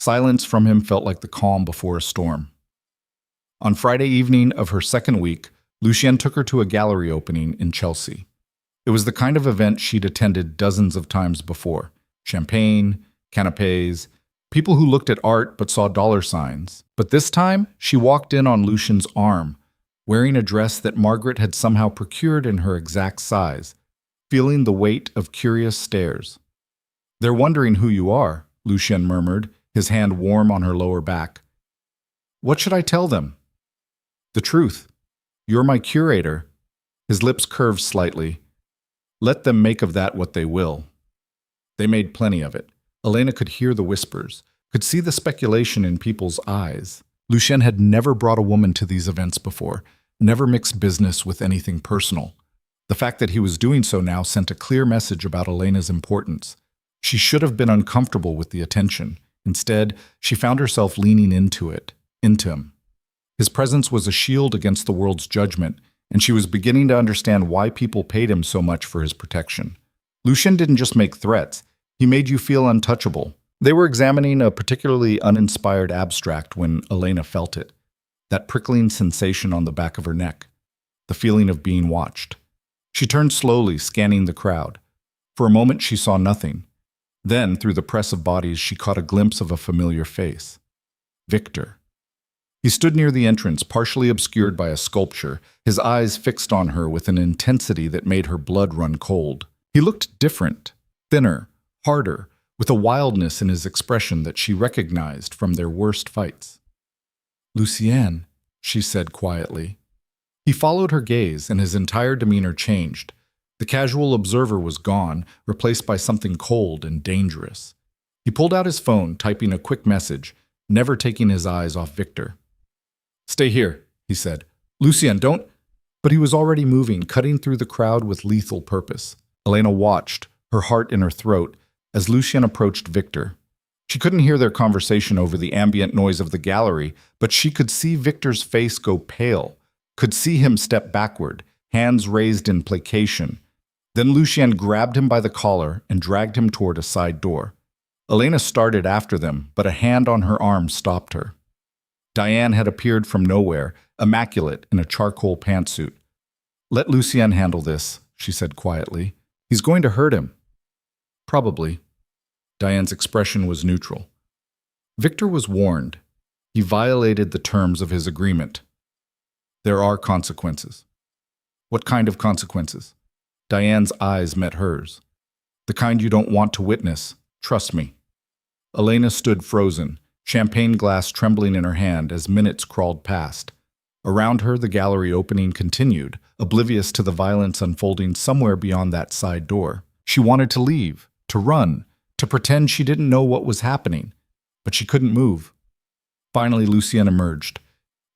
Silence from him felt like the calm before a storm. On Friday evening of her second week, Lucien took her to a gallery opening in Chelsea. It was the kind of event she'd attended dozens of times before. Champagne, canapes, people who looked at art but saw dollar signs. But this time, she walked in on Lucien's arm, wearing a dress that Margaret had somehow procured in her exact size, feeling the weight of curious stares. "They're wondering who you are," Lucien murmured, his hand warm on her lower back. "What should I tell them?" "The truth. You're my curator." His lips curved slightly. "Let them make of that what they will." They made plenty of it. Elena could hear the whispers, could see the speculation in people's eyes. Lucien had never brought a woman to these events before, never mixed business with anything personal. The fact that he was doing so now sent a clear message about Elena's importance. She should have been uncomfortable with the attention. Instead, she found herself leaning into him. His presence was a shield against the world's judgment, and she was beginning to understand why people paid him so much for his protection. Lucien didn't just make threats, he made you feel untouchable. They were examining a particularly uninspired abstract when Elena felt it. That prickling sensation on the back of her neck. The feeling of being watched. She turned slowly, scanning the crowd. For a moment she saw nothing. Then, through the press of bodies, she caught a glimpse of a familiar face. Victor. He stood near the entrance, partially obscured by a sculpture, his eyes fixed on her with an intensity that made her blood run cold. He looked different, thinner, harder, with a wildness in his expression that she recognized from their worst fights. "Lucien," she said quietly. He followed her gaze, and his entire demeanor changed. The casual observer was gone, replaced by something cold and dangerous. He pulled out his phone, typing a quick message, never taking his eyes off Victor. "Stay here," he said. "Lucien, don't—" But he was already moving, cutting through the crowd with lethal purpose. Elena watched, her heart in her throat, as Lucien approached Victor. She couldn't hear their conversation over the ambient noise of the gallery, but she could see Victor's face go pale, could see him step backward, hands raised in placation. Then Lucien grabbed him by the collar and dragged him toward a side door. Elena started after them, but a hand on her arm stopped her. Diane had appeared from nowhere, immaculate in a charcoal pantsuit. "Let Lucien handle this," she said quietly. "He's going to hurt him." "Probably." Diane's expression was neutral. Victor was warned. He violated the terms of his agreement. "There are consequences." "What kind of consequences?" Diane's eyes met hers. "The kind you don't want to witness. Trust me." Elena stood frozen, champagne glass trembling in her hand as minutes crawled past. Around her, the gallery opening continued, oblivious to the violence unfolding somewhere beyond that side door. She wanted to leave, to run, to pretend she didn't know what was happening, but she couldn't move. Finally, Lucien emerged.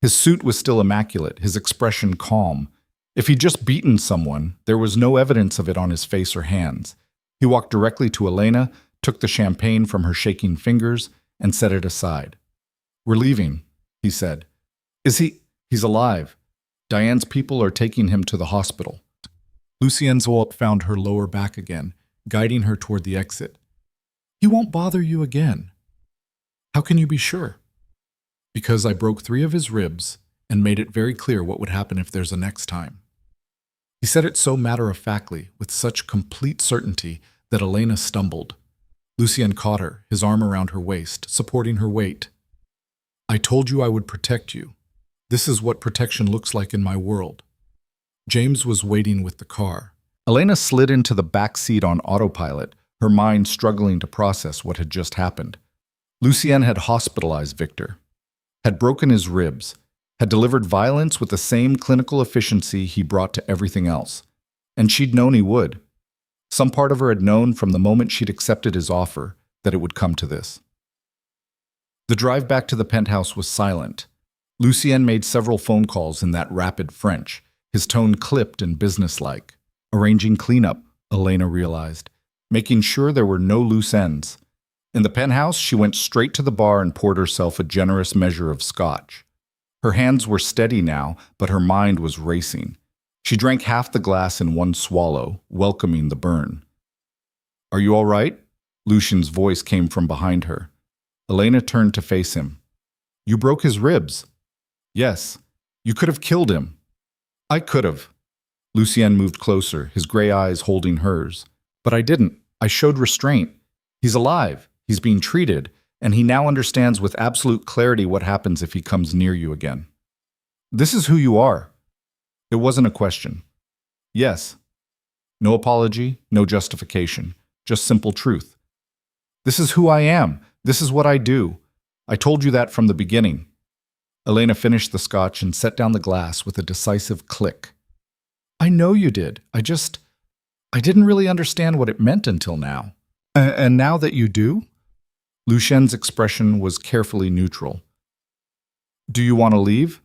His suit was still immaculate, his expression calm. If he'd just beaten someone, there was no evidence of it on his face or hands. He walked directly to Elena, took the champagne from her shaking fingers, and set it aside. "We're leaving," he said. "Is he—" "He's alive. Diane's people are taking him to the hospital." Lucien's voice found her lower back again, guiding her toward the exit. "He won't bother you again." "How can you be sure?" "Because I broke 3 of his ribs and made it very clear what would happen if there's a next time." He said it so matter-of-factly, with such complete certainty, that Elena stumbled. Lucien caught her, his arm around her waist, supporting her weight. "I told you I would protect you. This is what protection looks like in my world." James was waiting with the car. Elena slid into the back seat on autopilot, her mind struggling to process what had just happened. Lucien had hospitalized Victor, had broken his ribs, had delivered violence with the same clinical efficiency he brought to everything else. And she'd known he would. Some part of her had known from the moment she'd accepted his offer that it would come to this. The drive back to the penthouse was silent. Lucien made several phone calls in that rapid French, his tone clipped and businesslike. Arranging cleanup, Elena realized, making sure there were no loose ends. In the penthouse, she went straight to the bar and poured herself a generous measure of scotch. Her hands were steady now, but her mind was racing. She drank half the glass in one swallow, welcoming the burn. "Are you all right?" Lucien's voice came from behind her. Elena turned to face him. "You broke his ribs." "Yes. You could have killed him." "I could have." Lucien moved closer, his gray eyes holding hers. "But I didn't. I showed restraint. He's alive. He's being treated, and he now understands with absolute clarity what happens if he comes near you again. This is who you are." It wasn't a question. "Yes." No apology, no justification, just simple truth. "This is who I am. This is what I do. I told you that from the beginning." Elena finished the scotch and set down the glass with a decisive click. "I know you did. I didn't really understand what it meant until now." And now that you do?" Lucien's expression was carefully neutral. "Do you want to leave?"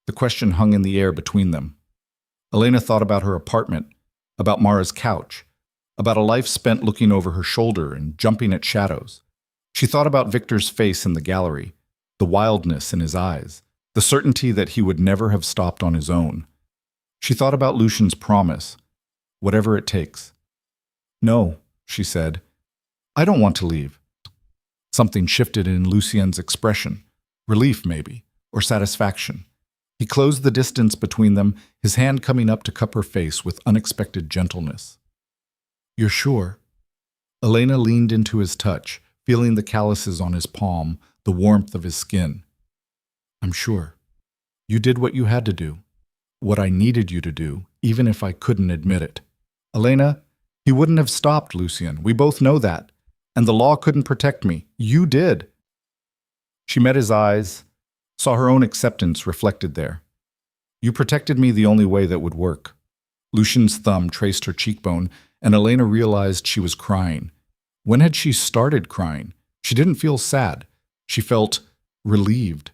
The question hung in the air between them. Elena thought about her apartment, about Mara's couch, about a life spent looking over her shoulder and jumping at shadows. She thought about Victor's face in the gallery, the wildness in his eyes, the certainty that he would never have stopped on his own. She thought about Lucien's promise, whatever it takes. "No," she said. "I don't want to leave." Something shifted in Lucien's expression, relief maybe, or satisfaction. He closed the distance between them, his hand coming up to cup her face with unexpected gentleness. "You're sure?" Elena leaned into his touch, feeling the calluses on his palm, the warmth of his skin. "I'm sure. You did what you had to do, what I needed you to do, even if I couldn't admit it." "Elena, he wouldn't have stopped, Lucien. We both know that. And the law couldn't protect me. You did." She met his eyes, saw her own acceptance reflected there. "You protected me the only way that would work." Lucien's thumb traced her cheekbone, and Elena realized she was crying. When had she started crying? She didn't feel sad. She felt relieved,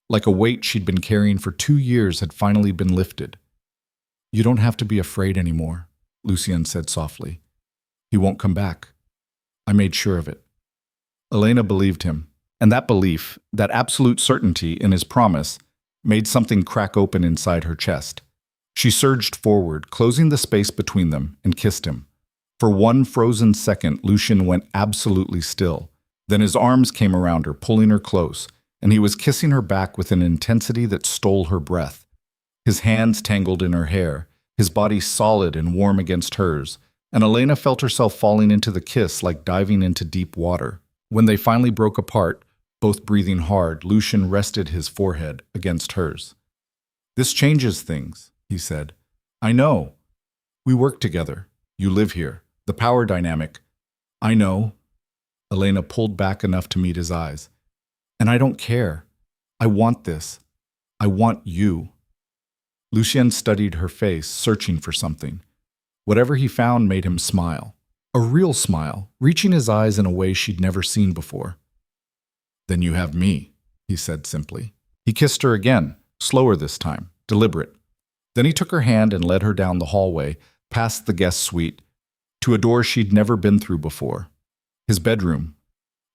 like a weight she'd been carrying for 2 years had finally been lifted. "You don't have to be afraid anymore," Lucien said softly. "He won't come back. I made sure of it." Elena believed him, and that belief, that absolute certainty in his promise, made something crack open inside her chest. She surged forward, closing the space between them, and kissed him. For one frozen second, Lucien went absolutely still. Then his arms came around her, pulling her close, and he was kissing her back with an intensity that stole her breath. His hands tangled in her hair, his body solid and warm against hers, and Elena felt herself falling into the kiss like diving into deep water. When they finally broke apart, both breathing hard, Lucien rested his forehead against hers. "This changes things," he said. "I know. We work together. You live here. The power dynamic." "I know." Elena pulled back enough to meet his eyes. "And I don't care. I want this. I want you." Lucien studied her face, searching for something. Whatever he found made him smile. A real smile, reaching his eyes in a way she'd never seen before. "Then you have me," he said simply. He kissed her again, slower this time, deliberate. Then he took her hand and led her down the hallway, past the guest suite, to a door she'd never been through before. His bedroom.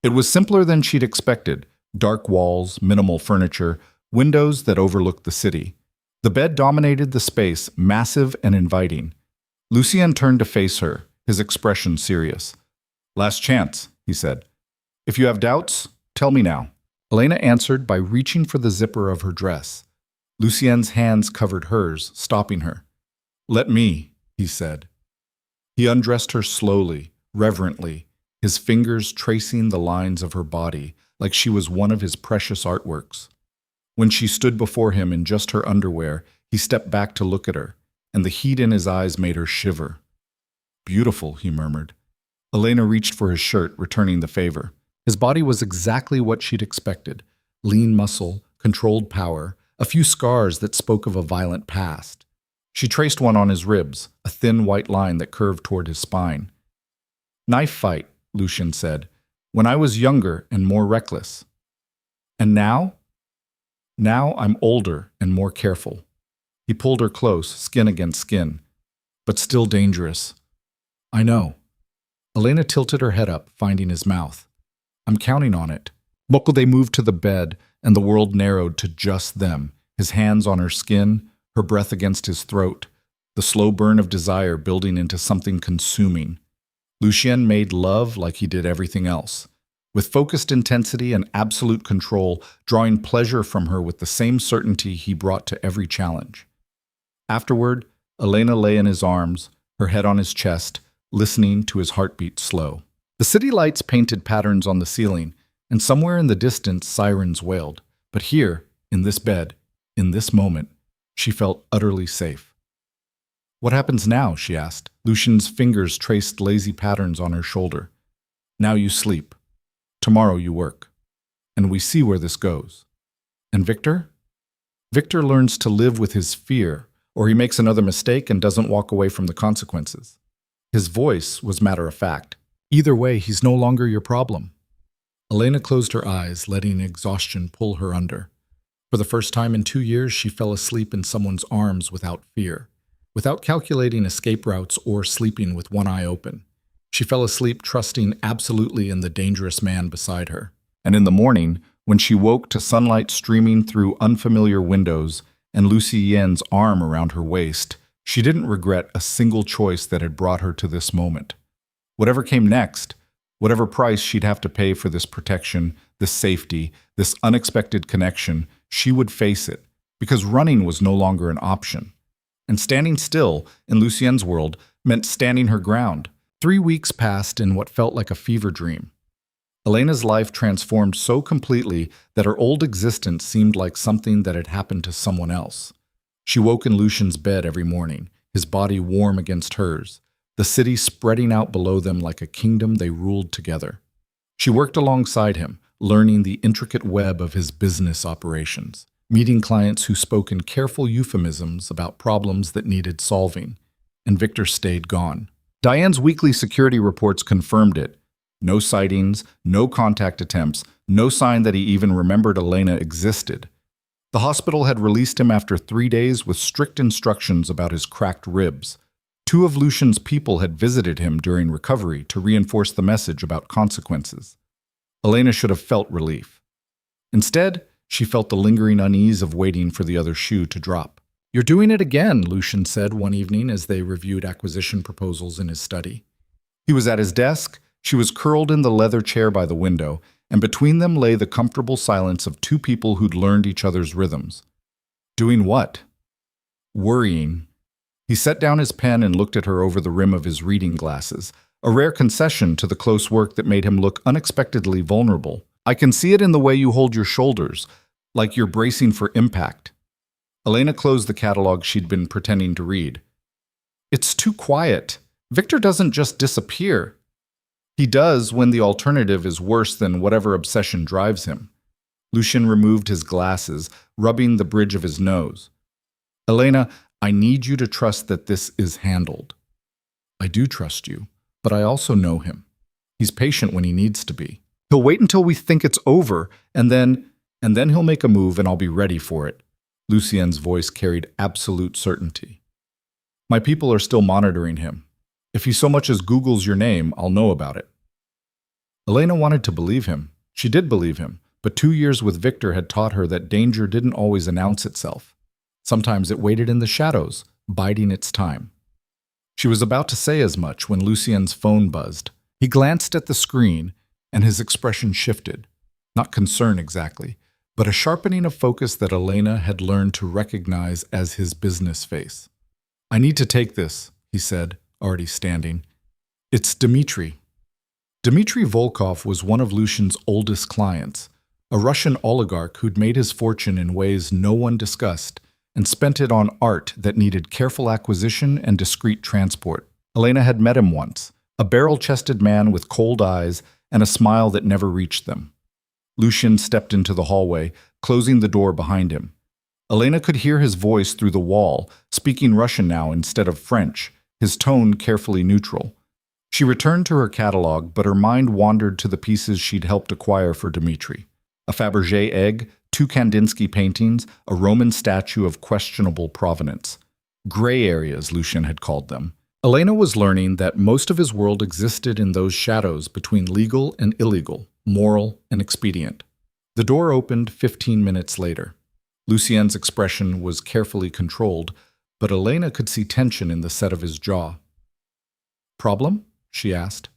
It was simpler than she'd expected. Dark walls, minimal furniture, windows that overlooked the city. The bed dominated the space, massive and inviting. Lucien turned to face her, his expression serious. "Last chance," he said. "If you have doubts, tell me now." Elena answered by reaching for the zipper of her dress. Lucien's hands covered hers, stopping her. "Let me," he said. He undressed her slowly, reverently, his fingers tracing the lines of her body like she was one of his precious artworks. When she stood before him in just her underwear, he stepped back to look at her, and the heat in his eyes made her shiver. "Beautiful," he murmured. Elena reached for his shirt, returning the favor. His body was exactly what she'd expected. Lean muscle, controlled power, a few scars that spoke of a violent past. She traced one on his ribs, a thin white line that curved toward his spine. "Knife fight," Lucian said, "when I was younger and more reckless. And now? Now I'm older and more careful." He pulled her close, skin against skin. "But still dangerous." "I know." Elena tilted her head up, finding his mouth. "I'm counting on it." They moved to the bed, and the world narrowed to just them, his hands on her skin, her breath against his throat, the slow burn of desire building into something consuming. Lucien made love like he did everything else, with focused intensity and absolute control, drawing pleasure from her with the same certainty he brought to every challenge. Afterward, Elena lay in his arms, her head on his chest, listening to his heartbeat slow. The city lights painted patterns on the ceiling, and somewhere in the distance sirens wailed. But here, in this bed, in this moment, she felt utterly safe. "What happens now?" she asked. Lucian's fingers traced lazy patterns on her shoulder. "Now you sleep. Tomorrow you work. And we see where this goes." "And Victor?" "Victor learns to live with his fear, or he makes another mistake and doesn't walk away from the consequences." His voice was matter-of-fact. "Either way, he's no longer your problem." Elena closed her eyes, letting exhaustion pull her under. For the first time in 2 years, she fell asleep in someone's arms without fear, without calculating escape routes or sleeping with one eye open. She fell asleep trusting absolutely in the dangerous man beside her. And in the morning, when she woke to sunlight streaming through unfamiliar windows and Lucien's arm around her waist, she didn't regret a single choice that had brought her to this moment. Whatever came next, whatever price she'd have to pay for this protection, this safety, this unexpected connection, she would face it, because running was no longer an option. And standing still, in Lucien's world, meant standing her ground. 3 weeks passed in what felt like a fever dream. Elena's life transformed so completely that her old existence seemed like something that had happened to someone else. She woke in Lucian's bed every morning, his body warm against hers, the city spreading out below them like a kingdom they ruled together. She worked alongside him, learning the intricate web of his business operations, meeting clients who spoke in careful euphemisms about problems that needed solving, and Victor stayed gone. Diane's weekly security reports confirmed it. No sightings, no contact attempts, no sign that he even remembered Elena existed. The hospital had released him after 3 days with strict instructions about his cracked ribs. 2 of Lucian's people had visited him during recovery to reinforce the message about consequences. Elena should have felt relief. Instead, she felt the lingering unease of waiting for the other shoe to drop. "You're doing it again," Lucian said one evening as they reviewed acquisition proposals in his study. He was at his desk, she was curled in the leather chair by the window, and between them lay the comfortable silence of 2 people who'd learned each other's rhythms. Doing what? Worrying. He set down his pen and looked at her over the rim of his reading glasses, a rare concession to the close work that made him look unexpectedly vulnerable. "I can see it in the way you hold your shoulders, like you're bracing for impact." Elena closed the catalog she'd been pretending to read. "It's too quiet. Victor doesn't just disappear. He does when the alternative is worse than whatever obsession drives him." Lucian removed his glasses, rubbing the bridge of his nose. "Elena, I need you to trust that this is handled." "I do trust you, but I also know him. He's patient when he needs to be. He'll wait until we think it's over, and then he'll make a move and I'll be ready for it." Lucien's voice carried absolute certainty. "My people are still monitoring him. If he so much as Googles your name, I'll know about it." Elena wanted to believe him. She did believe him, but 2 years with Victor had taught her that danger didn't always announce itself. Sometimes it waited in the shadows, biding its time. She was about to say as much when Lucien's phone buzzed. He glanced at the screen, and his expression shifted. Not concern exactly, but a sharpening of focus that Elena had learned to recognize as his business face. "I need to take this," he said, already standing. "It's Dmitri." Dmitri Volkov was one of Lucian's oldest clients, a Russian oligarch who'd made his fortune in ways no one discussed, and spent it on art that needed careful acquisition and discreet transport. Elena had met him once, a barrel-chested man with cold eyes and a smile that never reached them. Lucian stepped into the hallway, closing the door behind him. Elena could hear his voice through the wall, speaking Russian now instead of French, his tone carefully neutral. She returned to her catalog, but her mind wandered to the pieces she'd helped acquire for Dmitri. A Fabergé egg, 2 Kandinsky paintings, a Roman statue of questionable provenance. Gray areas, Lucian had called them. Elena was learning that most of his world existed in those shadows between legal and illegal, moral and expedient. The door opened 15 minutes later. Lucien's expression was carefully controlled, but Elena could see tension in the set of his jaw. "Problem?" she asked.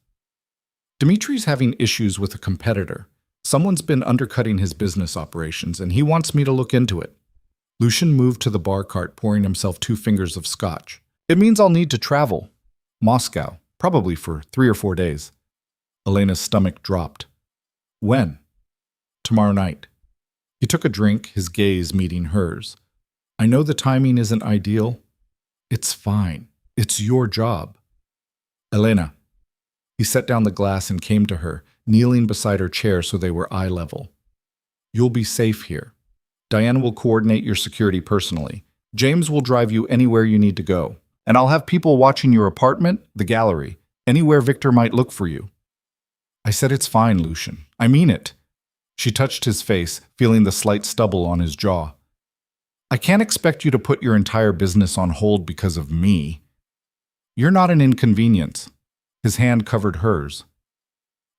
"Dimitri's having issues with a competitor. Someone's been undercutting his business operations, and he wants me to look into it." Lucian moved to the bar cart, pouring himself 2 fingers of scotch. "It means I'll need to travel. Moscow, probably for 3 or 4 days." Elena's stomach dropped. "When?" "Tomorrow night." He took a drink, his gaze meeting hers. "I know the timing isn't ideal." "It's fine. It's your job." "Elena." He set down the glass and came to her, kneeling beside her chair so they were eye level. "You'll be safe here. Diane will coordinate your security personally. James will drive you anywhere you need to go. And I'll have people watching your apartment, the gallery, anywhere Victor might look for you." "I said it's fine, Lucian. I mean it." She touched his face, feeling the slight stubble on his jaw. "I can't expect you to put your entire business on hold because of me. You're not an inconvenience." His hand covered hers.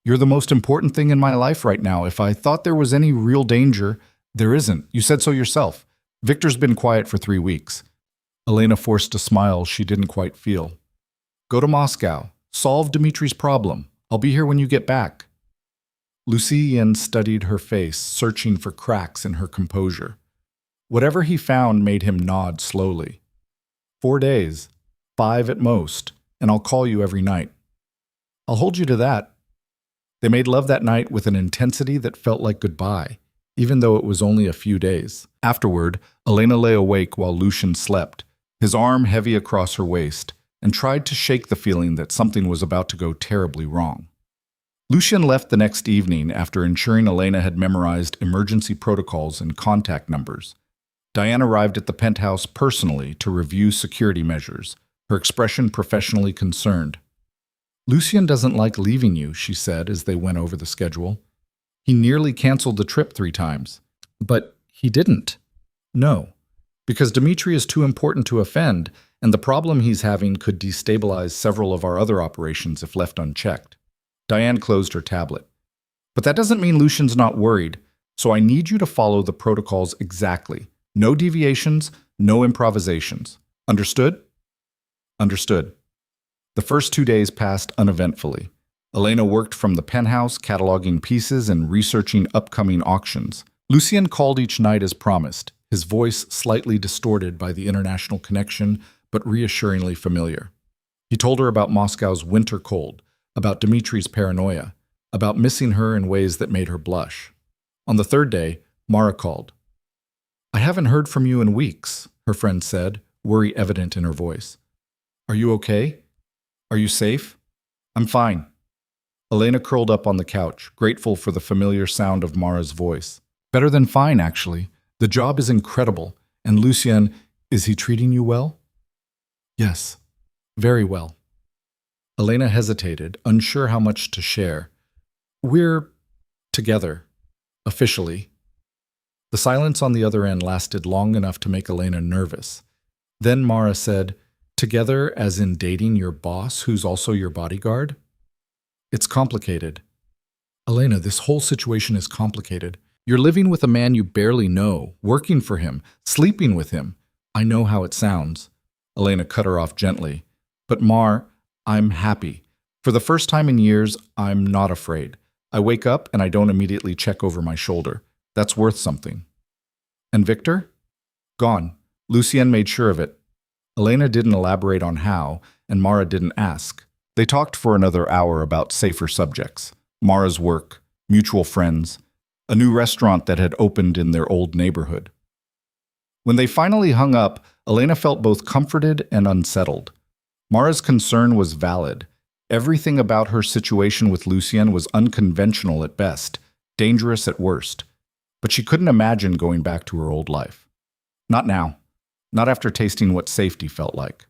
"You're the most important thing in my life right now. If I thought there was any real danger, there isn't. You said so yourself. Victor's been quiet for 3 weeks. Elena forced a smile she didn't quite feel. "Go to Moscow. Solve Dimitri's problem. I'll be here when you get back." Lucien studied her face, searching for cracks in her composure. Whatever he found made him nod slowly. 4 days, 5 at most, and I'll call you every night." "I'll hold you to that." They made love that night with an intensity that felt like goodbye, even though it was only a few days. Afterward, Elena lay awake while Lucian slept, his arm heavy across her waist, and tried to shake the feeling that something was about to go terribly wrong. Lucian left the next evening after ensuring Elena had memorized emergency protocols and contact numbers. Diane arrived at the penthouse personally to review security measures, her expression professionally concerned. "Lucian doesn't like leaving you," she said as they went over the schedule. "He nearly canceled the trip 3 times. But he didn't." "No, because Dmitri is too important to offend, and the problem he's having could destabilize several of our other operations if left unchecked." Diane closed her tablet. "But that doesn't mean Lucian's not worried, so I need you to follow the protocols exactly. No deviations, no improvisations. Understood?" "Understood." The first 2 days passed uneventfully. Elena worked from the penthouse, cataloging pieces and researching upcoming auctions. Lucien called each night as promised, his voice slightly distorted by the international connection, but reassuringly familiar. He told her about Moscow's winter cold, about Dimitri's paranoia, about missing her in ways that made her blush. On the 3rd day, Mara called. "I haven't heard from you in weeks," her friend said, worry evident in her voice. "Are you okay? Are you safe?" "I'm fine." Elena curled up on the couch, grateful for the familiar sound of Mara's voice. "Better than fine, actually. The job is incredible. And Lucien, is he treating you well?" "Yes, very well." Elena hesitated, unsure how much to share. "We're together, officially." The silence on the other end lasted long enough to make Elena nervous. Then Mara said, "Together as in dating your boss, who's also your bodyguard?" "It's complicated." "Elena, this whole situation is complicated. You're living with a man you barely know, working for him, sleeping with him. I know how it sounds." Elena cut her off gently. "But Mar, I'm happy. For the first time in years, I'm not afraid. I wake up and I don't immediately check over my shoulder. That's worth something." "And Victor?" "Gone. Lucien made sure of it." Elena didn't elaborate on how, and Mara didn't ask. They talked for another hour about safer subjects. Mara's work, mutual friends, a new restaurant that had opened in their old neighborhood. When they finally hung up, Elena felt both comforted and unsettled. Mara's concern was valid. Everything about her situation with Lucien was unconventional at best, dangerous at worst. But she couldn't imagine going back to her old life. Not now. Not after tasting what safety felt like.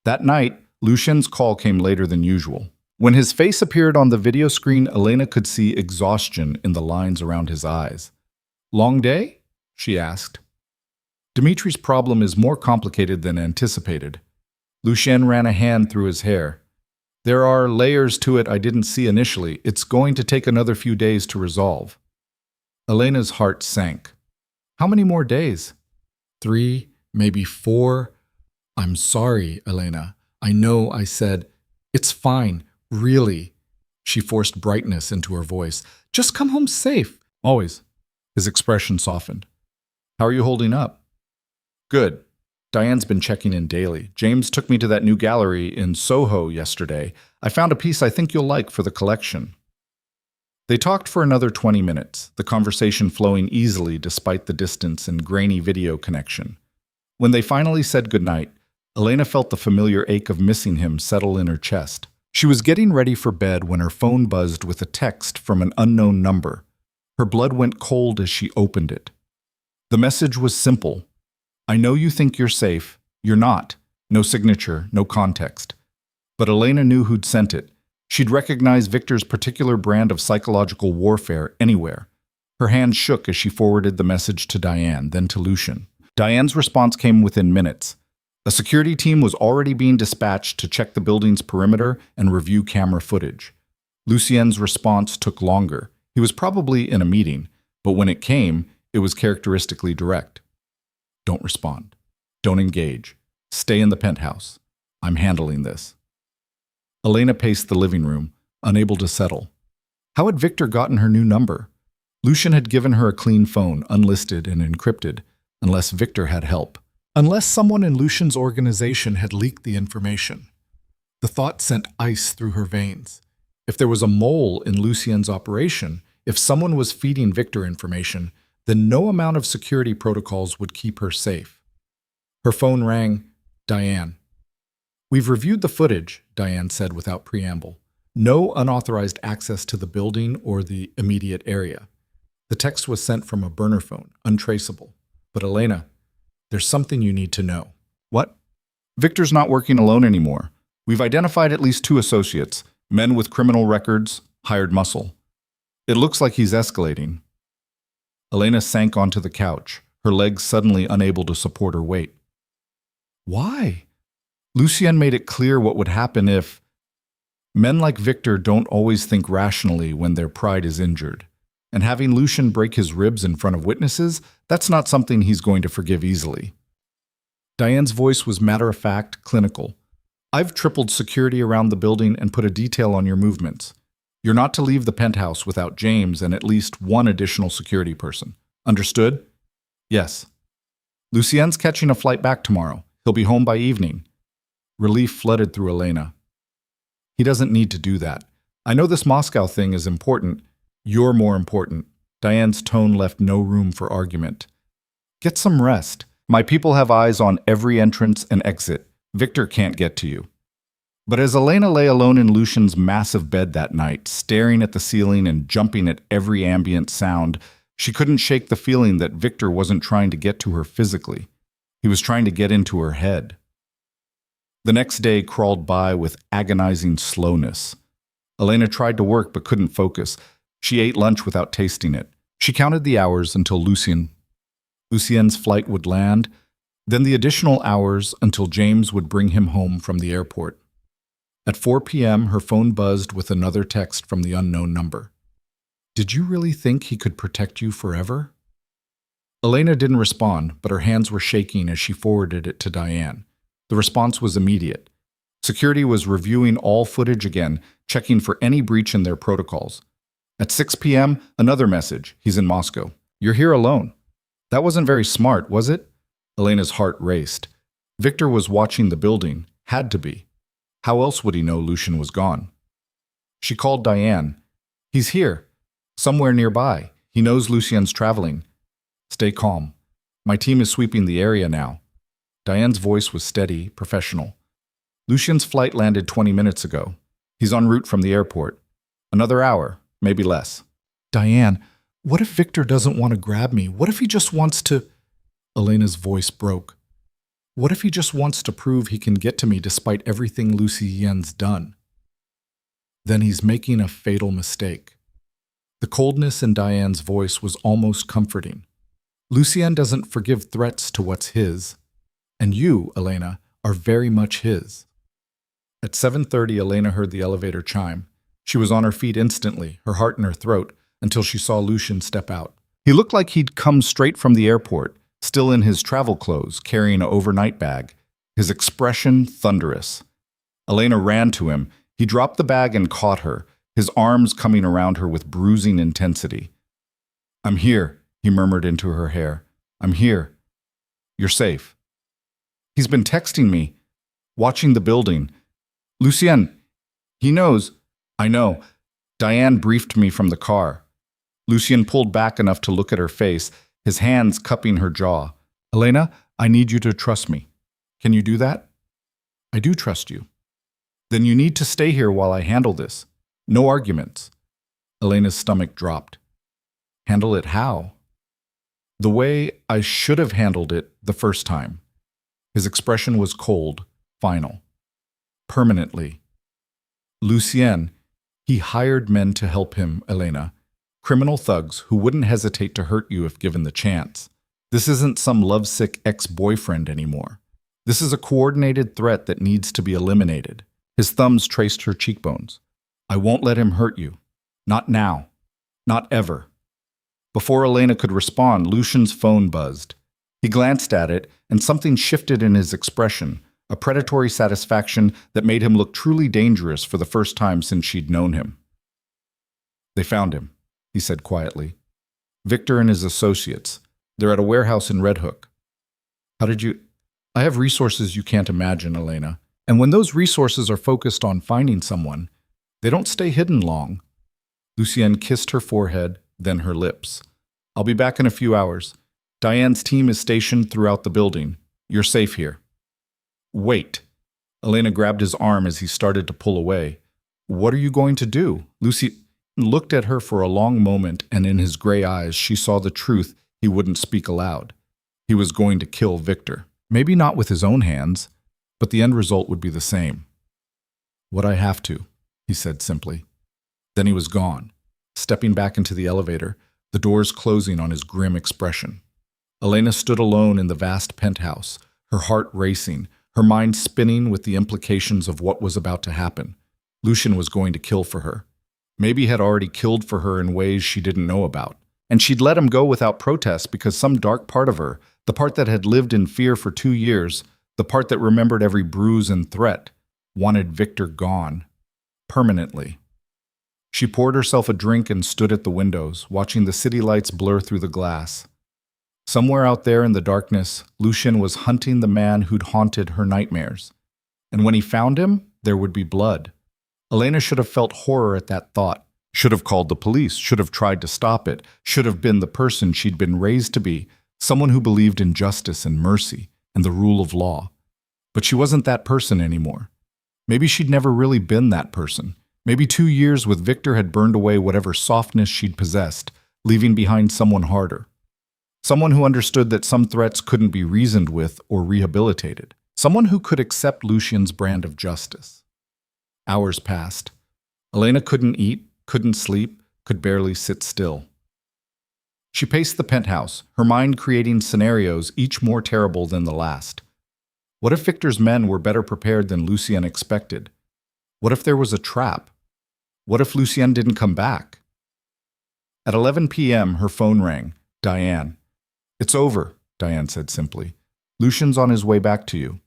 That night, Lucien's call came later than usual. When his face appeared on the video screen, Elena could see exhaustion in the lines around his eyes. "Long day?" she asked. Dimitri's problem is more complicated than anticipated. Lucien ran a hand through his hair. "There are layers to it I didn't see initially. It's going to take another few days to resolve." Elena's heart sank. "How many more days?" 3, maybe 4. "I'm sorry, Elena. I know I said, it's fine, really." She forced brightness into her voice. "Just come home safe." "Always." His expression softened. "How are you holding up?" "Good. Diane's been checking in daily. James took me to that new gallery in Soho yesterday. I found a piece I think you'll like for the collection." They talked for another 20 minutes, the conversation flowing easily despite the distance and grainy video connection. When they finally said goodnight, Elena felt the familiar ache of missing him settle in her chest. She was getting ready for bed when her phone buzzed with a text from an unknown number. Her blood went cold as she opened it. The message was simple. "I know you think you're safe. You're not." No signature, no context. But Elena knew who'd sent it. She'd recognize Victor's particular brand of psychological warfare anywhere. Her hand shook as she forwarded the message to Diane, then to Lucien. Diane's response came within minutes. A security team was already being dispatched to check the building's perimeter and review camera footage. Lucien's response took longer. He was probably in a meeting, but when it came, it was characteristically direct. "Don't respond. Don't engage. Stay in the penthouse. I'm handling this." Elena paced the living room, unable to settle. How had Victor gotten her new number? Lucien had given her a clean phone, unlisted and encrypted, unless Victor had help. Unless someone in Lucien's organization had leaked the information. The thought sent ice through her veins. If there was a mole in Lucien's operation, if someone was feeding Victor information, then no amount of security protocols would keep her safe. Her phone rang. Diane. "We've reviewed the footage," Diane said without preamble. "No unauthorized access to the building or the immediate area. The text was sent from a burner phone, untraceable. But Elena, there's something you need to know." "What?" "Victor's not working alone anymore. We've identified at least 2 associates, men with criminal records, hired muscle. It looks like he's escalating." Elena sank onto the couch, her legs suddenly unable to support her weight. "Why?" Lucien made it clear what would happen if... Men like Victor don't always think rationally when their pride is injured. And having Lucien break his ribs in front of witnesses, that's not something he's going to forgive easily. Diane's voice was matter-of-fact, clinical. "I've tripled security around the building and put a detail on your movements. You're not to leave the penthouse without James and at least 1 additional security person. Understood?" "Yes." "Lucien's catching a flight back tomorrow. He'll be home by evening." Relief flooded through Elena. "He doesn't need to do that. I know this Moscow thing is important. You're more important." Diane's tone left no room for argument. "Get some rest. My people have eyes on every entrance and exit. Victor can't get to you." But as Elena lay alone in Lucien's massive bed that night, staring at the ceiling and jumping at every ambient sound, she couldn't shake the feeling that Victor wasn't trying to get to her physically. He was trying to get into her head. The next day crawled by with agonizing slowness. Elena tried to work but couldn't focus. She ate lunch without tasting it. She counted the hours until Lucien's flight would land, then the additional hours until James would bring him home from the airport. At 4 p.m., her phone buzzed with another text from the unknown number. "Did you really think he could protect you forever?" Elena didn't respond, but her hands were shaking as she forwarded it to Diane. The response was immediate. Security was reviewing all footage again, checking for any breach in their protocols. At 6 p.m., another message. "He's in Moscow. You're here alone." That wasn't very smart, was it? Elena's heart raced. Victor was watching the building. Had to be. How else would he know Lucien was gone? She called Diane. "He's here. Somewhere nearby. He knows Lucien's traveling. Stay calm. My team is sweeping the area now. Diane's voice was steady, professional. Lucien's flight landed 20 minutes ago. He's en route from the airport. Another hour, maybe less. Diane, what if Victor doesn't want to grab me? What if he just wants to... Elena's voice broke. What if he just wants to prove he can get to me despite everything Lucien's done? Then he's making a fatal mistake. The coldness in Diane's voice was almost comforting. Lucien doesn't forgive threats to what's his. And you, Elena, are very much his. At 7:30, Elena heard the elevator chime. She was on her feet instantly, her heart in her throat, until she saw Lucien step out. He looked like he'd come straight from the airport, still in his travel clothes, carrying an overnight bag, his expression thunderous. Elena ran to him. He dropped the bag and caught her, his arms coming around her with bruising intensity. "I'm here," he murmured into her hair. "I'm here. You're safe." "He's been texting me, watching the building. Lucien, he knows." "I know. Diane briefed me from the car." Lucien pulled back enough to look at her face, his hands cupping her jaw. "Elena, I need you to trust me. Can you do that?" "I do trust you." "Then you need to stay here while I handle this. No arguments." Elena's stomach dropped. "Handle it how?" "The way I should have handled it the first time." His expression was cold, final. "Permanently." Lucien, he hired men to help him, Elena. Criminal thugs who wouldn't hesitate to hurt you if given the chance. This isn't some lovesick ex-boyfriend anymore. This is a coordinated threat that needs to be eliminated. His thumbs traced her cheekbones. "I won't let him hurt you. Not now. Not ever." Before Elena could respond, Lucien's phone buzzed. He glanced at it, and something shifted in his expression, a predatory satisfaction that made him look truly dangerous for the first time since she'd known him. "They found him," he said quietly. "Victor and his associates. They're at a warehouse in Red Hook." "How did you—" "I have resources you can't imagine, Elena. And when those resources are focused on finding someone, they don't stay hidden long." Lucien kissed her forehead, then her lips. "I'll be back in a few hours. Diane's team is stationed throughout the building. You're safe here." "Wait." Elena grabbed his arm as he started to pull away. "What are you going to do?" Lucien looked at her for a long moment, and in his gray eyes she saw the truth he wouldn't speak aloud. He was going to kill Victor. Maybe not with his own hands, but the end result would be the same. "What I have to," he said simply. Then he was gone, stepping back into the elevator, the doors closing on his grim expression. Elena stood alone in the vast penthouse, her heart racing, her mind spinning with the implications of what was about to happen. Lucien was going to kill for her. Maybe had already killed for her in ways she didn't know about. And she'd let him go without protest because some dark part of her, the part that had lived in fear for 2 years, the part that remembered every bruise and threat, wanted Victor gone. Permanently. She poured herself a drink and stood at the windows, watching the city lights blur through the glass. Somewhere out there in the darkness, Lucien was hunting the man who'd haunted her nightmares. And when he found him, there would be blood. Elena should have felt horror at that thought, should have called the police, should have tried to stop it, should have been the person she'd been raised to be, someone who believed in justice and mercy and the rule of law. But she wasn't that person anymore. Maybe she'd never really been that person. Maybe 2 years with Victor had burned away whatever softness she'd possessed, leaving behind someone harder. Someone who understood that some threats couldn't be reasoned with or rehabilitated. Someone who could accept Lucien's brand of justice. Hours passed. Elena couldn't eat, couldn't sleep, could barely sit still. She paced the penthouse, her mind creating scenarios, each more terrible than the last. What if Victor's men were better prepared than Lucien expected? What if there was a trap? What if Lucien didn't come back? At 11 p.m., her phone rang. Diane. "It's over," Diane said simply. "Lucien's on his way back to you."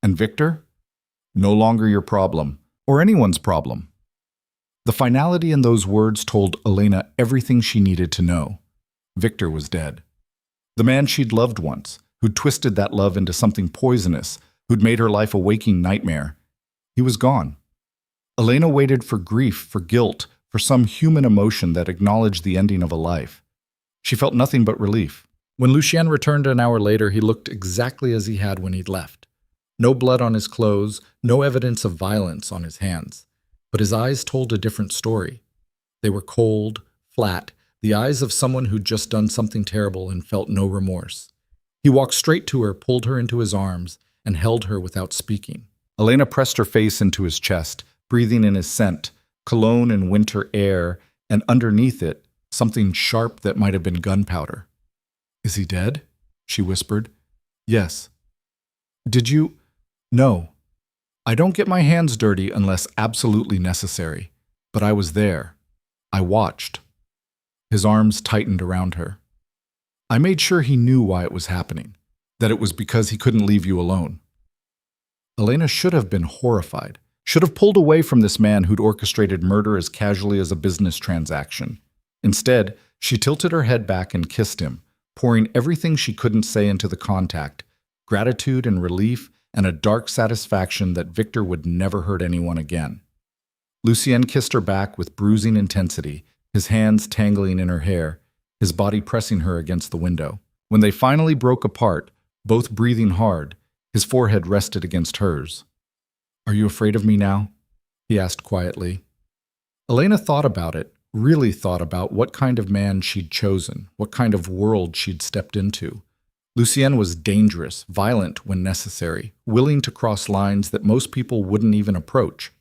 "And Victor?" "No longer your problem, or anyone's problem." The finality in those words told Elena everything she needed to know. Victor was dead. The man she'd loved once, who'd twisted that love into something poisonous, who'd made her life a waking nightmare. He was gone. Elena waited for grief, for guilt, for some human emotion that acknowledged the ending of a life. She felt nothing but relief. When Lucien returned an hour later, he looked exactly as he had when he'd left. No blood on his clothes, no evidence of violence on his hands. But his eyes told a different story. They were cold, flat, the eyes of someone who'd just done something terrible and felt no remorse. He walked straight to her, pulled her into his arms, and held her without speaking. Elena pressed her face into his chest, breathing in his scent, cologne and winter air, and underneath it, something sharp that might have been gunpowder. "Is he dead?" she whispered. "Yes." "Did you—" "No. I don't get my hands dirty unless absolutely necessary. But I was there. I watched." His arms tightened around her. "I made sure he knew why it was happening, that it was because he couldn't leave you alone." Elena should have been horrified, should have pulled away from this man who'd orchestrated murder as casually as a business transaction. Instead, she tilted her head back and kissed him, pouring everything she couldn't say into the contact, gratitude and relief and a dark satisfaction that Victor would never hurt anyone again. Lucien kissed her back with bruising intensity, his hands tangling in her hair, his body pressing her against the window. When they finally broke apart, both breathing hard, his forehead rested against hers. "Are you afraid of me now?" he asked quietly. Elena thought about it, really thought about what kind of man she'd chosen, what kind of world she'd stepped into. Lucien was dangerous, violent when necessary, willing to cross lines that most people wouldn't even approach.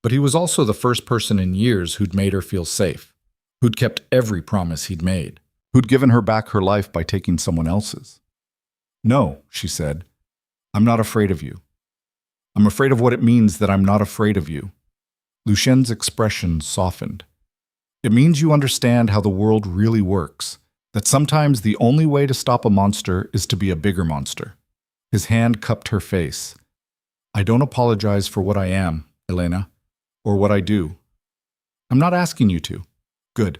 But he was also the first person in years who'd made her feel safe, who'd kept every promise he'd made, who'd given her back her life by taking someone else's. "No," she said, "I'm not afraid of you. I'm afraid of what it means that I'm not afraid of you." Lucien's expression softened. "It means you understand how the world really works, that sometimes the only way to stop a monster is to be a bigger monster." His hand cupped her face. "I don't apologize for what I am, Elena, or what I do. I'm not asking you to." "Good."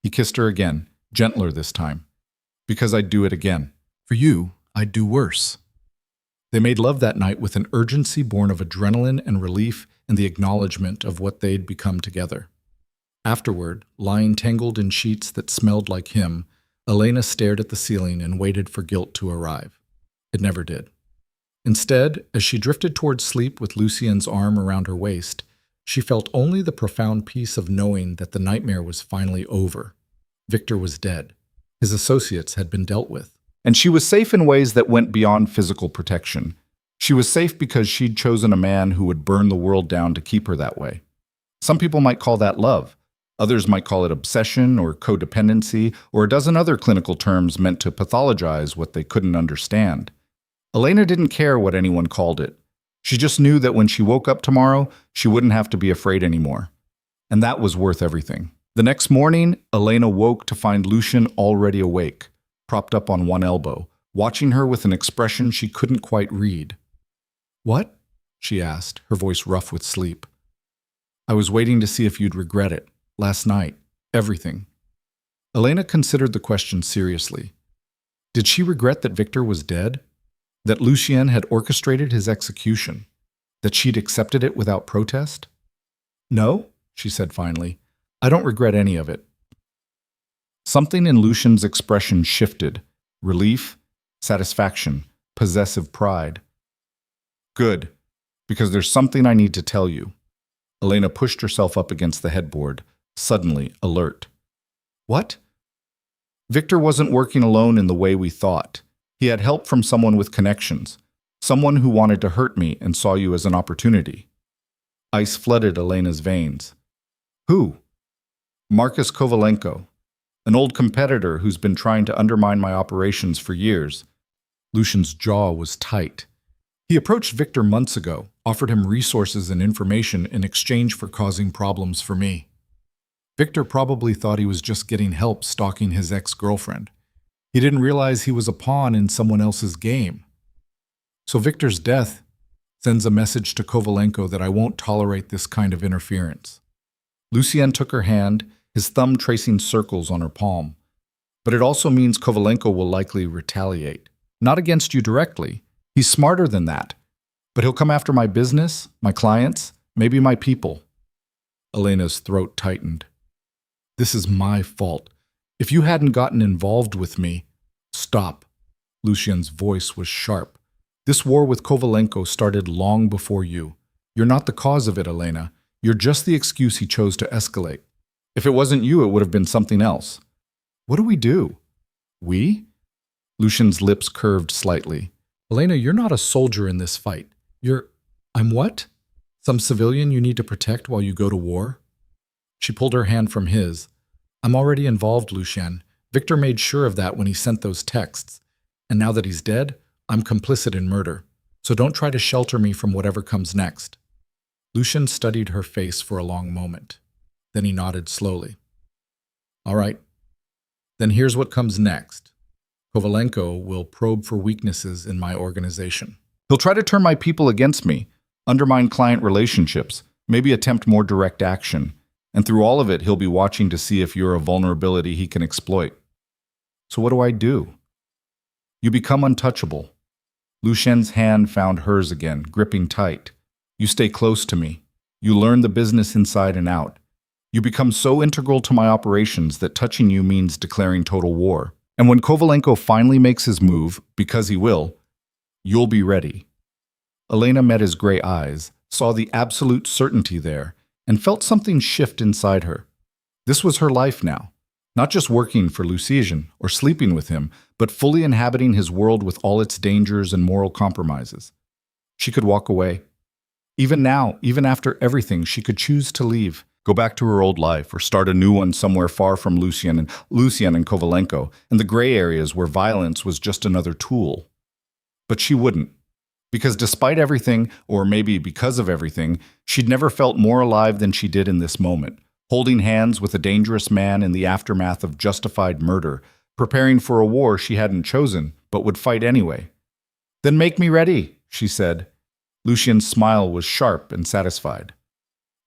He kissed her again, gentler this time. "Because I'd do it again. For you, I'd do worse." They made love that night with an urgency born of adrenaline and relief and the acknowledgement of what they'd become together. Afterward, lying tangled in sheets that smelled like him, Elena stared at the ceiling and waited for guilt to arrive. It never did. Instead, as she drifted towards sleep with Lucien's arm around her waist, she felt only the profound peace of knowing that the nightmare was finally over. Victor was dead. His associates had been dealt with. And she was safe in ways that went beyond physical protection. She was safe because she'd chosen a man who would burn the world down to keep her that way. Some people might call that love. Others might call it obsession or codependency or a dozen other clinical terms meant to pathologize what they couldn't understand. Elena didn't care what anyone called it. She just knew that when she woke up tomorrow, she wouldn't have to be afraid anymore. And that was worth everything. The next morning, Elena woke to find Lucien already awake, propped up on one elbow, watching her with an expression she couldn't quite read. "What?" she asked, her voice rough with sleep. "I was waiting to see if you'd regret it. Last night. Everything." Elena considered the question seriously. Did she regret that Victor was dead? That Lucien had orchestrated his execution? That she'd accepted it without protest? "No," she said finally. "I don't regret any of it." Something in Lucien's expression shifted. Relief, satisfaction, possessive pride. "Good, because there's something I need to tell you." Elena pushed herself up against the headboard, suddenly alert. "What?" "Victor wasn't working alone in the way we thought. He had help from someone with connections, someone who wanted to hurt me and saw you as an opportunity." Ice flooded Elena's veins. "Who?" "Marcus Kovalenko, an old competitor who's been trying to undermine my operations for years." Lucien's jaw was tight. "He approached Victor months ago, offered him resources and information in exchange for causing problems for me. Victor probably thought he was just getting help stalking his ex-girlfriend. He didn't realize he was a pawn in someone else's game. So Victor's death sends a message to Kovalenko that I won't tolerate this kind of interference." Lucien took her hand, his thumb tracing circles on her palm. "But it also means Kovalenko will likely retaliate. Not against you directly. He's smarter than that. But he'll come after my business, my clients, maybe my people." Elena's throat tightened. "This is my fault. If you hadn't gotten involved with me..." Stop. Lucian's voice was sharp. This war with Kovalenko started long before you. You're not the cause of it, Elena. You're just the excuse he chose to escalate. If it wasn't you, it would have been something else. What do we do? We? Lucian's lips curved slightly. Elena, you're not a soldier in this fight. I'm what? Some civilian you need to protect while you go to war? She pulled her hand from his. I'm already involved, Lucian. Victor made sure of that when he sent those texts. And now that he's dead, I'm complicit in murder. So don't try to shelter me from whatever comes next. Lucian studied her face for a long moment. Then he nodded slowly. All right. Then here's what comes next. Kovalenko will probe for weaknesses in my organization. He'll try to turn my people against me, undermine client relationships, maybe attempt more direct action. And through all of it, he'll be watching to see if you're a vulnerability he can exploit. So what do I do? You become untouchable. Lucien's hand found hers again, gripping tight. You stay close to me. You learn the business inside and out. You become so integral to my operations that touching you means declaring total war. And when Kovalenko finally makes his move, because he will, you'll be ready. Elena met his gray eyes, saw the absolute certainty there, and felt something shift inside her. This was her life now. Not just working for Lucian or sleeping with him, but fully inhabiting his world with all its dangers and moral compromises. She could walk away. Even now, even after everything, she could choose to leave, go back to her old life, or start a new one somewhere far from Lucian and Kovalenko, and the gray areas where violence was just another tool. But she wouldn't. Because despite everything, or maybe because of everything, she'd never felt more alive than she did in this moment, holding hands with a dangerous man in the aftermath of justified murder, preparing for a war she hadn't chosen, but would fight anyway. Then make me ready, she said. Lucian's smile was sharp and satisfied.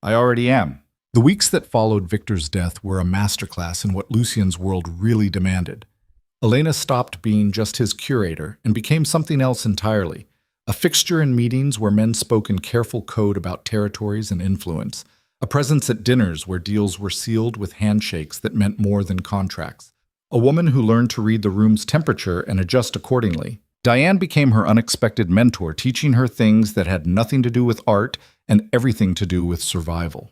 I already am. The weeks that followed Victor's death were a masterclass in what Lucian's world really demanded. Elena stopped being just his curator and became something else entirely. A fixture in meetings where men spoke in careful code about territories and influence. A presence at dinners where deals were sealed with handshakes that meant more than contracts. A woman who learned to read the room's temperature and adjust accordingly. Diane became her unexpected mentor, teaching her things that had nothing to do with art and everything to do with survival.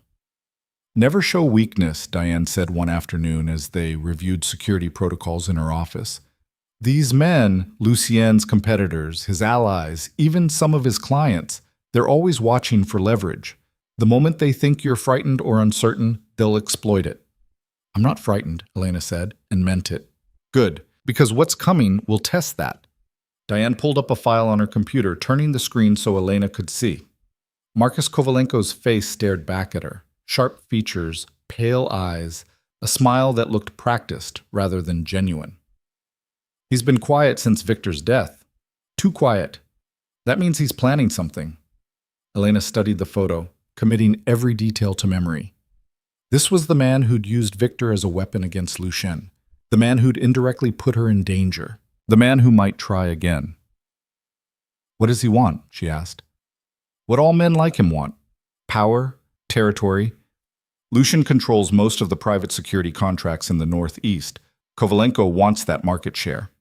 Never show weakness, Diane said one afternoon as they reviewed security protocols in her office. These men, Lucien's competitors, his allies, even some of his clients, they're always watching for leverage. The moment they think you're frightened or uncertain, they'll exploit it. I'm not frightened, Elena said, and meant it. Good, because what's coming will test that. Diane pulled up a file on her computer, turning the screen so Elena could see. Marcus Kovalenko's face stared back at her. Sharp features, pale eyes, a smile that looked practiced rather than genuine. He's been quiet since Victor's death. Too quiet. That means he's planning something. Elena studied the photo, committing every detail to memory. This was the man who'd used Victor as a weapon against Lucian. The man who'd indirectly put her in danger. The man who might try again. What does he want? She asked. What all men like him want. Power, territory. Lucian controls most of the private security contracts in the Northeast. Kovalenko wants that market share.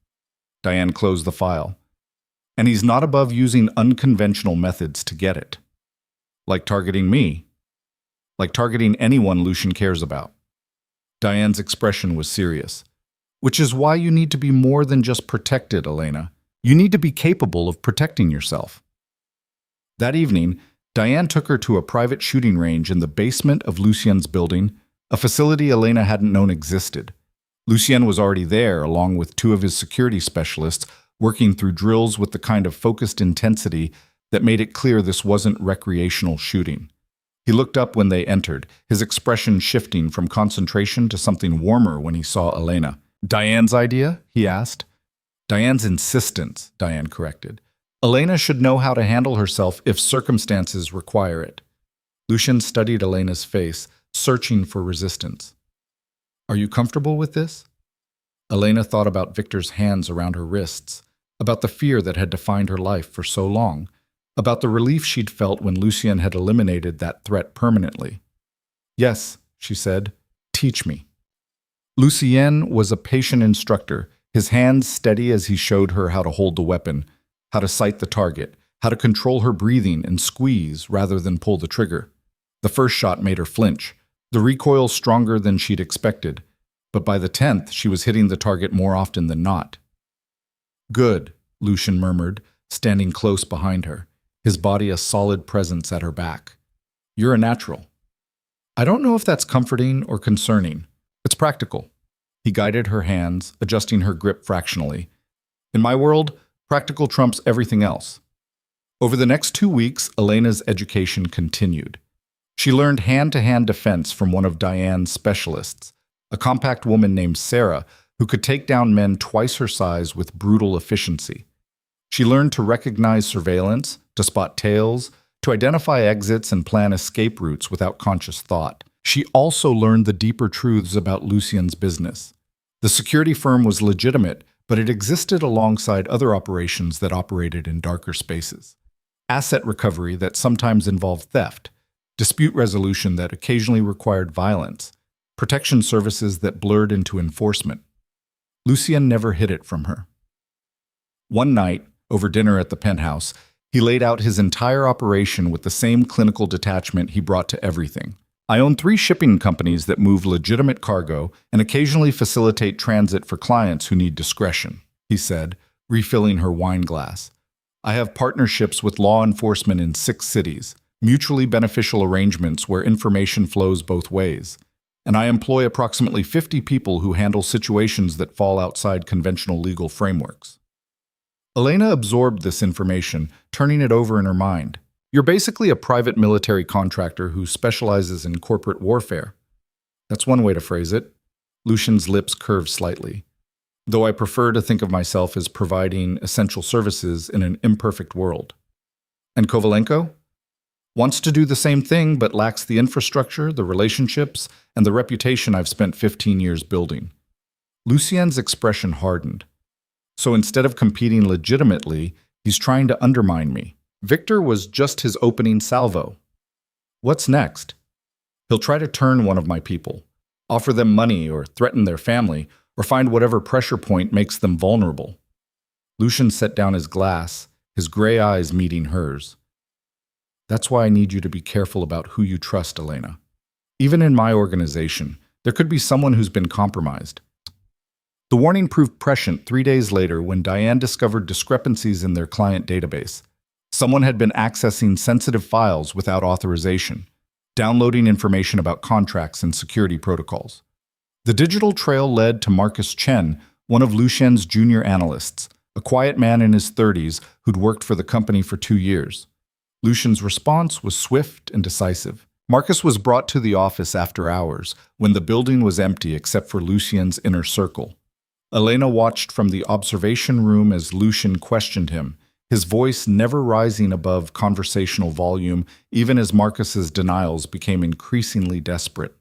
Diane closed the file. And he's not above using unconventional methods to get it. Like targeting me. Like targeting anyone Lucian cares about. Diane's expression was serious. Which is why you need to be more than just protected, Elena. You need to be capable of protecting yourself. That evening, Diane took her to a private shooting range in the basement of Lucien's building, a facility Elena hadn't known existed. Lucien was already there, along with two of his security specialists, working through drills with the kind of focused intensity that made it clear this wasn't recreational shooting. He looked up when they entered, his expression shifting from concentration to something warmer when he saw Elena. Diane's idea? He asked. Diane's insistence, Diane corrected. Elena should know how to handle herself if circumstances require it. Lucian studied Elena's face, searching for resistance. Are you comfortable with this? Elena thought about Victor's hands around her wrists, about the fear that had defined her life for so long, about the relief she'd felt when Lucian had eliminated that threat permanently. Yes, she said, teach me. Lucien was a patient instructor, his hands steady as he showed her how to hold the weapon, how to sight the target, how to control her breathing and squeeze rather than pull the trigger. The first shot made her flinch, the recoil stronger than she'd expected, but by the 10th, she was hitting the target more often than not. "Good," Lucian murmured, standing close behind her, his body a solid presence at her back. "You're a natural." I don't know if that's comforting or concerning. It's practical. He guided her hands, adjusting her grip fractionally. In my world, practical trumps everything else. Over the next 2 weeks, Elena's education continued. She learned hand-to-hand defense from one of Diane's specialists, a compact woman named Sarah who could take down men twice her size with brutal efficiency. She learned to recognize surveillance, to spot tails, to identify exits and plan escape routes without conscious thought. She also learned the deeper truths about Lucien's business. The security firm was legitimate, but it existed alongside other operations that operated in darker spaces. Asset recovery that sometimes involved theft, dispute resolution that occasionally required violence, protection services that blurred into enforcement. Lucien never hid it from her. One night, over dinner at the penthouse, he laid out his entire operation with the same clinical detachment he brought to everything. "I own 3 shipping companies that move legitimate cargo and occasionally facilitate transit for clients who need discretion," he said, refilling her wine glass. "I have partnerships with law enforcement in 6 cities, mutually beneficial arrangements where information flows both ways. And I employ approximately 50 people who handle situations that fall outside conventional legal frameworks." Elena absorbed this information, turning it over in her mind. "You're basically a private military contractor who specializes in corporate warfare." That's one way to phrase it. Lucian's lips curved slightly. "Though I prefer to think of myself as providing essential services in an imperfect world." "And Kovalenko?" "Wants to do the same thing, but lacks the infrastructure, the relationships, and the reputation I've spent 15 years building." Lucien's expression hardened. "So instead of competing legitimately, he's trying to undermine me. Victor was just his opening salvo. What's next? He'll try to turn one of my people, offer them money or threaten their family, or find whatever pressure point makes them vulnerable." Lucian set down his glass, his gray eyes meeting hers. "That's why I need you to be careful about who you trust, Elena. Even in my organization, there could be someone who's been compromised." The warning proved prescient 3 days later when Diane discovered discrepancies in their client database. Someone had been accessing sensitive files without authorization, downloading information about contracts and security protocols. The digital trail led to Marcus Chen, one of Lucien's junior analysts, a quiet man in his 30s who'd worked for the company for 2 years. Lucian's response was swift and decisive. Marcus was brought to the office after hours, when the building was empty except for Lucien's inner circle. Elena watched from the observation room as Lucian questioned him, his voice never rising above conversational volume, even as Marcus's denials became increasingly desperate.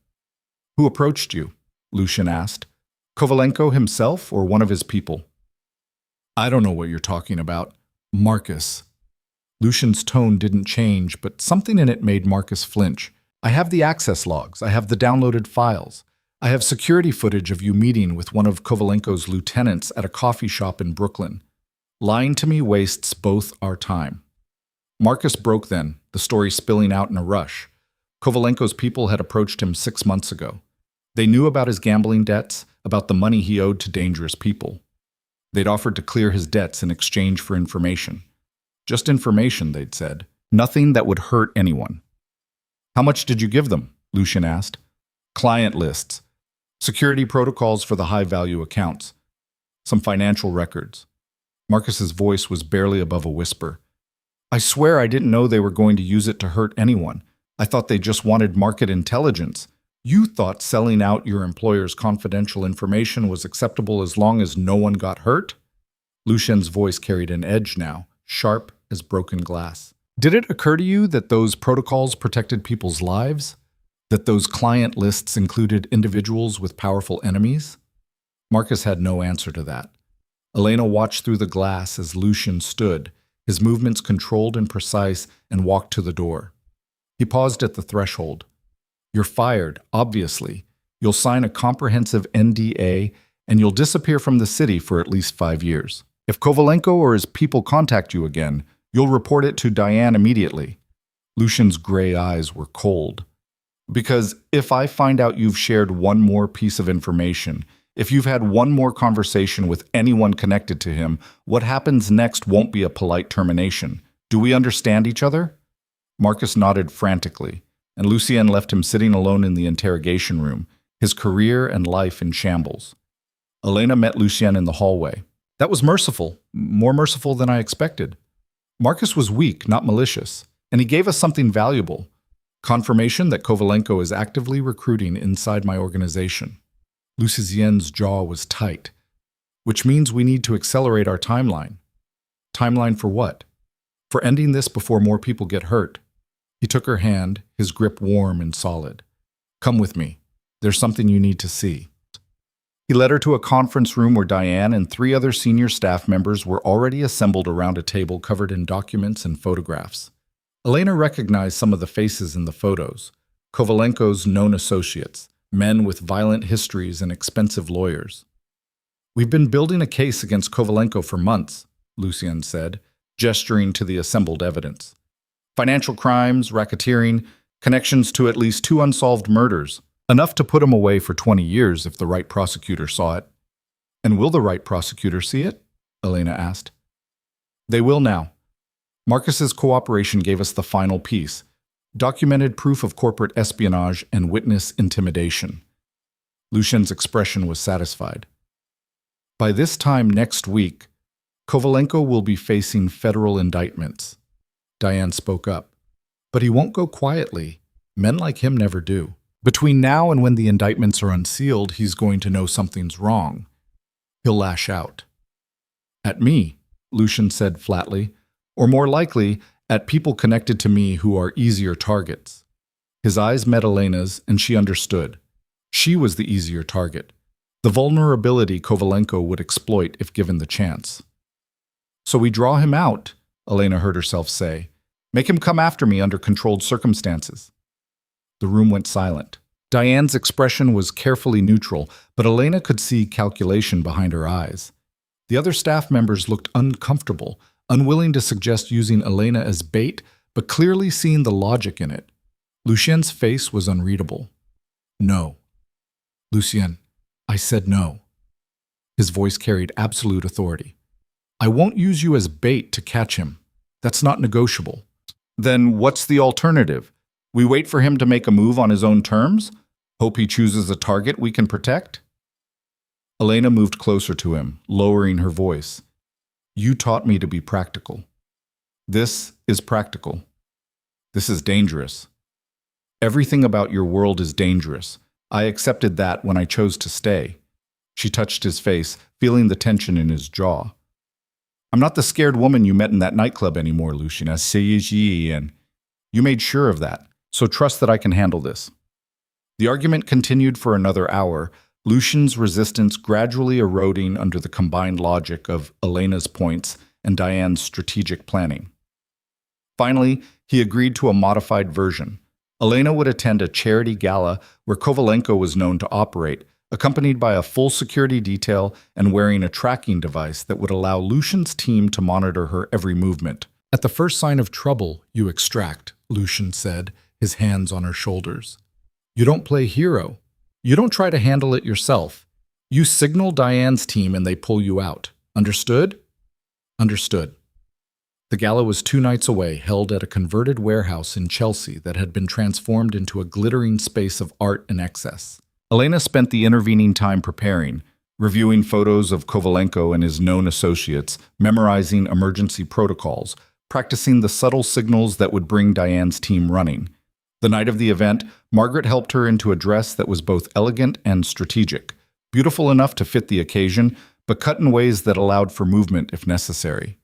"Who approached you?" Lucian asked. "Kovalenko himself or one of his people?" "I don't know what you're talking about. Marcus." Lucian's tone didn't change, but something in it made Marcus flinch. "I have the access logs. I have the downloaded files. I have security footage of you meeting with one of Kovalenko's lieutenants at a coffee shop in Brooklyn. Lying to me wastes both our time." Marcus broke then, the story spilling out in a rush. Kovalenko's people had approached him 6 months ago. They knew about his gambling debts, about the money he owed to dangerous people. They'd offered to clear his debts in exchange for information. Just information, they'd said. Nothing that would hurt anyone. "How much did you give them?" Lucian asked. "Client lists. Security protocols for the high-value accounts. Some financial records." Marcus's voice was barely above a whisper. "I swear I didn't know they were going to use it to hurt anyone. I thought they just wanted market intelligence. You thought selling out your employer's confidential information was acceptable as long as no one got hurt?" Lucian's voice carried an edge now, sharp as broken glass. "Did it occur to you that those protocols protected people's lives? That those client lists included individuals with powerful enemies?" Marcus had no answer to that. Elena watched through the glass as Lucian stood, his movements controlled and precise, and walked to the door. He paused at the threshold. "You're fired, obviously. You'll sign a comprehensive NDA, and you'll disappear from the city for at least 5 years. If Kovalenko or his people contact you again, you'll report it to Diane immediately." Lucian's gray eyes were cold. "Because if I find out you've shared one more piece of information, if you've had one more conversation with anyone connected to him, what happens next won't be a polite termination. Do we understand each other?" Marcus nodded frantically, and Lucien left him sitting alone in the interrogation room, his career and life in shambles. Elena met Lucien in the hallway. "That was merciful, more merciful than I expected. Marcus was weak, not malicious, and he gave us something valuable. Confirmation that Kovalenko is actively recruiting inside my organization." Lucien's jaw was tight. "Which means we need to accelerate our timeline." "Timeline for what?" "For ending this before more people get hurt." He took her hand, his grip warm and solid. "Come with me. There's something you need to see." He led her to a conference room where Diane and 3 other senior staff members were already assembled around a table covered in documents and photographs. Elena recognized some of the faces in the photos: Kovalenko's known associates, men with violent histories and expensive lawyers. "We've been building a case against Kovalenko for months," Lucien said, gesturing to the assembled evidence. "Financial crimes, racketeering, connections to at least 2 unsolved murders. Enough to put him away for 20 years if the right prosecutor saw it." "And will the right prosecutor see it?" Elena asked. "They will now. Marcus's cooperation gave us the final piece: documented proof of corporate espionage and witness intimidation." Lucien's expression was satisfied. "By this time next week, Kovalenko will be facing federal indictments." Diane spoke up. "But he won't go quietly. Men like him never do. Between now and when the indictments are unsealed, he's going to know something's wrong. He'll lash out." "At me," Lucien said flatly, "or more likely, at people connected to me who are easier targets." His eyes met Elena's, and she understood. She was the easier target, the vulnerability Kovalenko would exploit if given the chance. "So we draw him out," Elena heard herself say. "Make him come after me under controlled circumstances." The room went silent. Diane's expression was carefully neutral, but Elena could see calculation behind her eyes. The other staff members looked uncomfortable, unwilling to suggest using Elena as bait, but clearly seeing the logic in it. Lucien's face was unreadable. "No. Lucien, I said no." His voice carried absolute authority. "I won't use you as bait to catch him. That's not negotiable." "Then what's the alternative? We wait for him to make a move on his own terms? Hope he chooses a target we can protect?" Elena moved closer to him, lowering her voice. "You taught me to be practical. This is practical. This is dangerous. Everything about your world is dangerous. I accepted that when I chose to stay." She touched his face, feeling the tension in his jaw. "I'm not the scared woman you met in that nightclub anymore, Lucien. And you made sure of that, so trust that I can handle this." The argument continued for another hour, Lucien's resistance gradually eroding under the combined logic of Elena's points and Diane's strategic planning. Finally, he agreed to a modified version. Elena would attend a charity gala where Kovalenko was known to operate, accompanied by a full security detail and wearing a tracking device that would allow Lucien's team to monitor her every movement. "At the first sign of trouble, you extract," Lucien said, his hands on her shoulders. "You don't play hero. You don't try to handle it yourself. You signal Diane's team and they pull you out. Understood?" "Understood." The gala was 2 nights away, held at a converted warehouse in Chelsea that had been transformed into a glittering space of art and excess. Elena spent the intervening time preparing, reviewing photos of Kovalenko and his known associates, memorizing emergency protocols, practicing the subtle signals that would bring Diane's team running. The night of the event, Margaret helped her into a dress that was both elegant and strategic, beautiful enough to fit the occasion, but cut in ways that allowed for movement if necessary.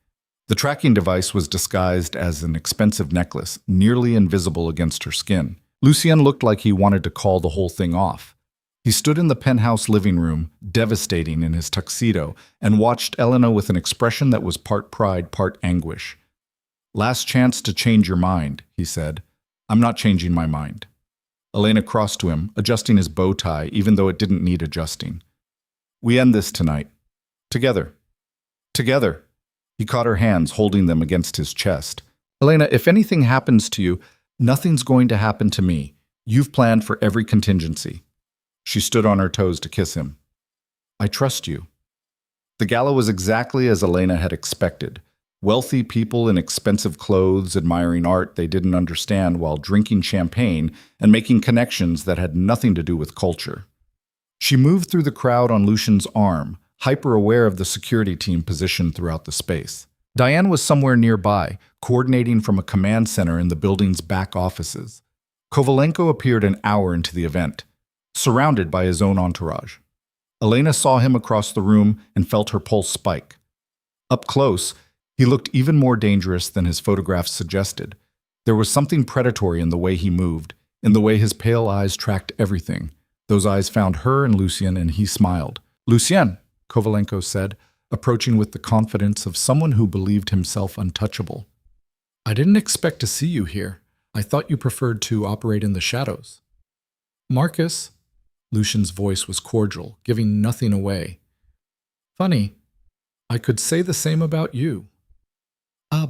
The tracking device was disguised as an expensive necklace, nearly invisible against her skin. Lucien looked like he wanted to call the whole thing off. He stood in the penthouse living room, devastating in his tuxedo, and watched Elena with an expression that was part pride, part anguish. "Last chance to change your mind," he said. "I'm not changing my mind." Elena crossed to him, adjusting his bow tie, even though it didn't need adjusting. We end this tonight. Together. Together. He caught her hands, holding them against his chest. Elena, if anything happens to you, nothing's going to happen to me. You've planned for every contingency. She stood on her toes to kiss him. I trust you. The gala was exactly as Elena had expected. Wealthy people in expensive clothes admiring art they didn't understand while drinking champagne and making connections that had nothing to do with culture. She moved through the crowd on Lucian's arm, hyper-aware of the security team positioned throughout the space. Diane was somewhere nearby, coordinating from a command center in the building's back offices. Kovalenko appeared an hour into the event, surrounded by his own entourage. Elena saw him across the room and felt her pulse spike. Up close, he looked even more dangerous than his photographs suggested. There was something predatory in the way he moved, in the way his pale eyes tracked everything. Those eyes found her and Lucien, and he smiled. Lucien, Kovalenko said, approaching with the confidence of someone who believed himself untouchable. I didn't expect to see you here. I thought you preferred to operate in the shadows. Marcus, Lucian's voice was cordial, giving nothing away. Funny, I could say the same about you.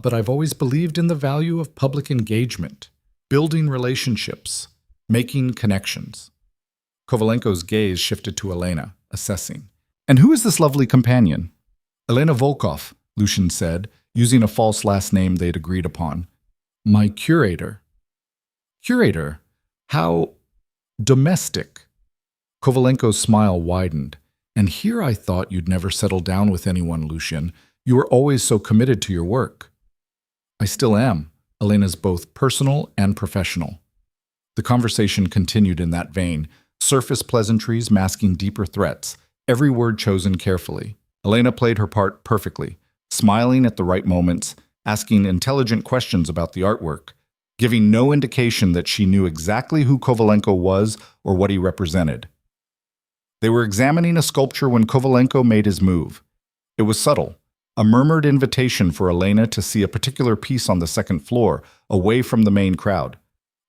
But I've always believed in the value of public engagement, building relationships, making connections. Kovalenko's gaze shifted to Elena, assessing. And who is this lovely companion? Elena Volkov, Lucian said, using a false last name they'd agreed upon. My curator. Curator? How domestic. Kovalenko's smile widened. And here I thought you'd never settle down with anyone, Lucian. You were always so committed to your work. I still am. Elena's both personal and professional. The conversation continued in that vein, surface pleasantries masking deeper threats, every word chosen carefully. Elena played her part perfectly, smiling at the right moments, asking intelligent questions about the artwork, giving no indication that she knew exactly who Kovalenko was or what he represented. They were examining a sculpture when Kovalenko made his move. It was subtle, a murmured invitation for Elena to see a particular piece on the second floor, away from the main crowd.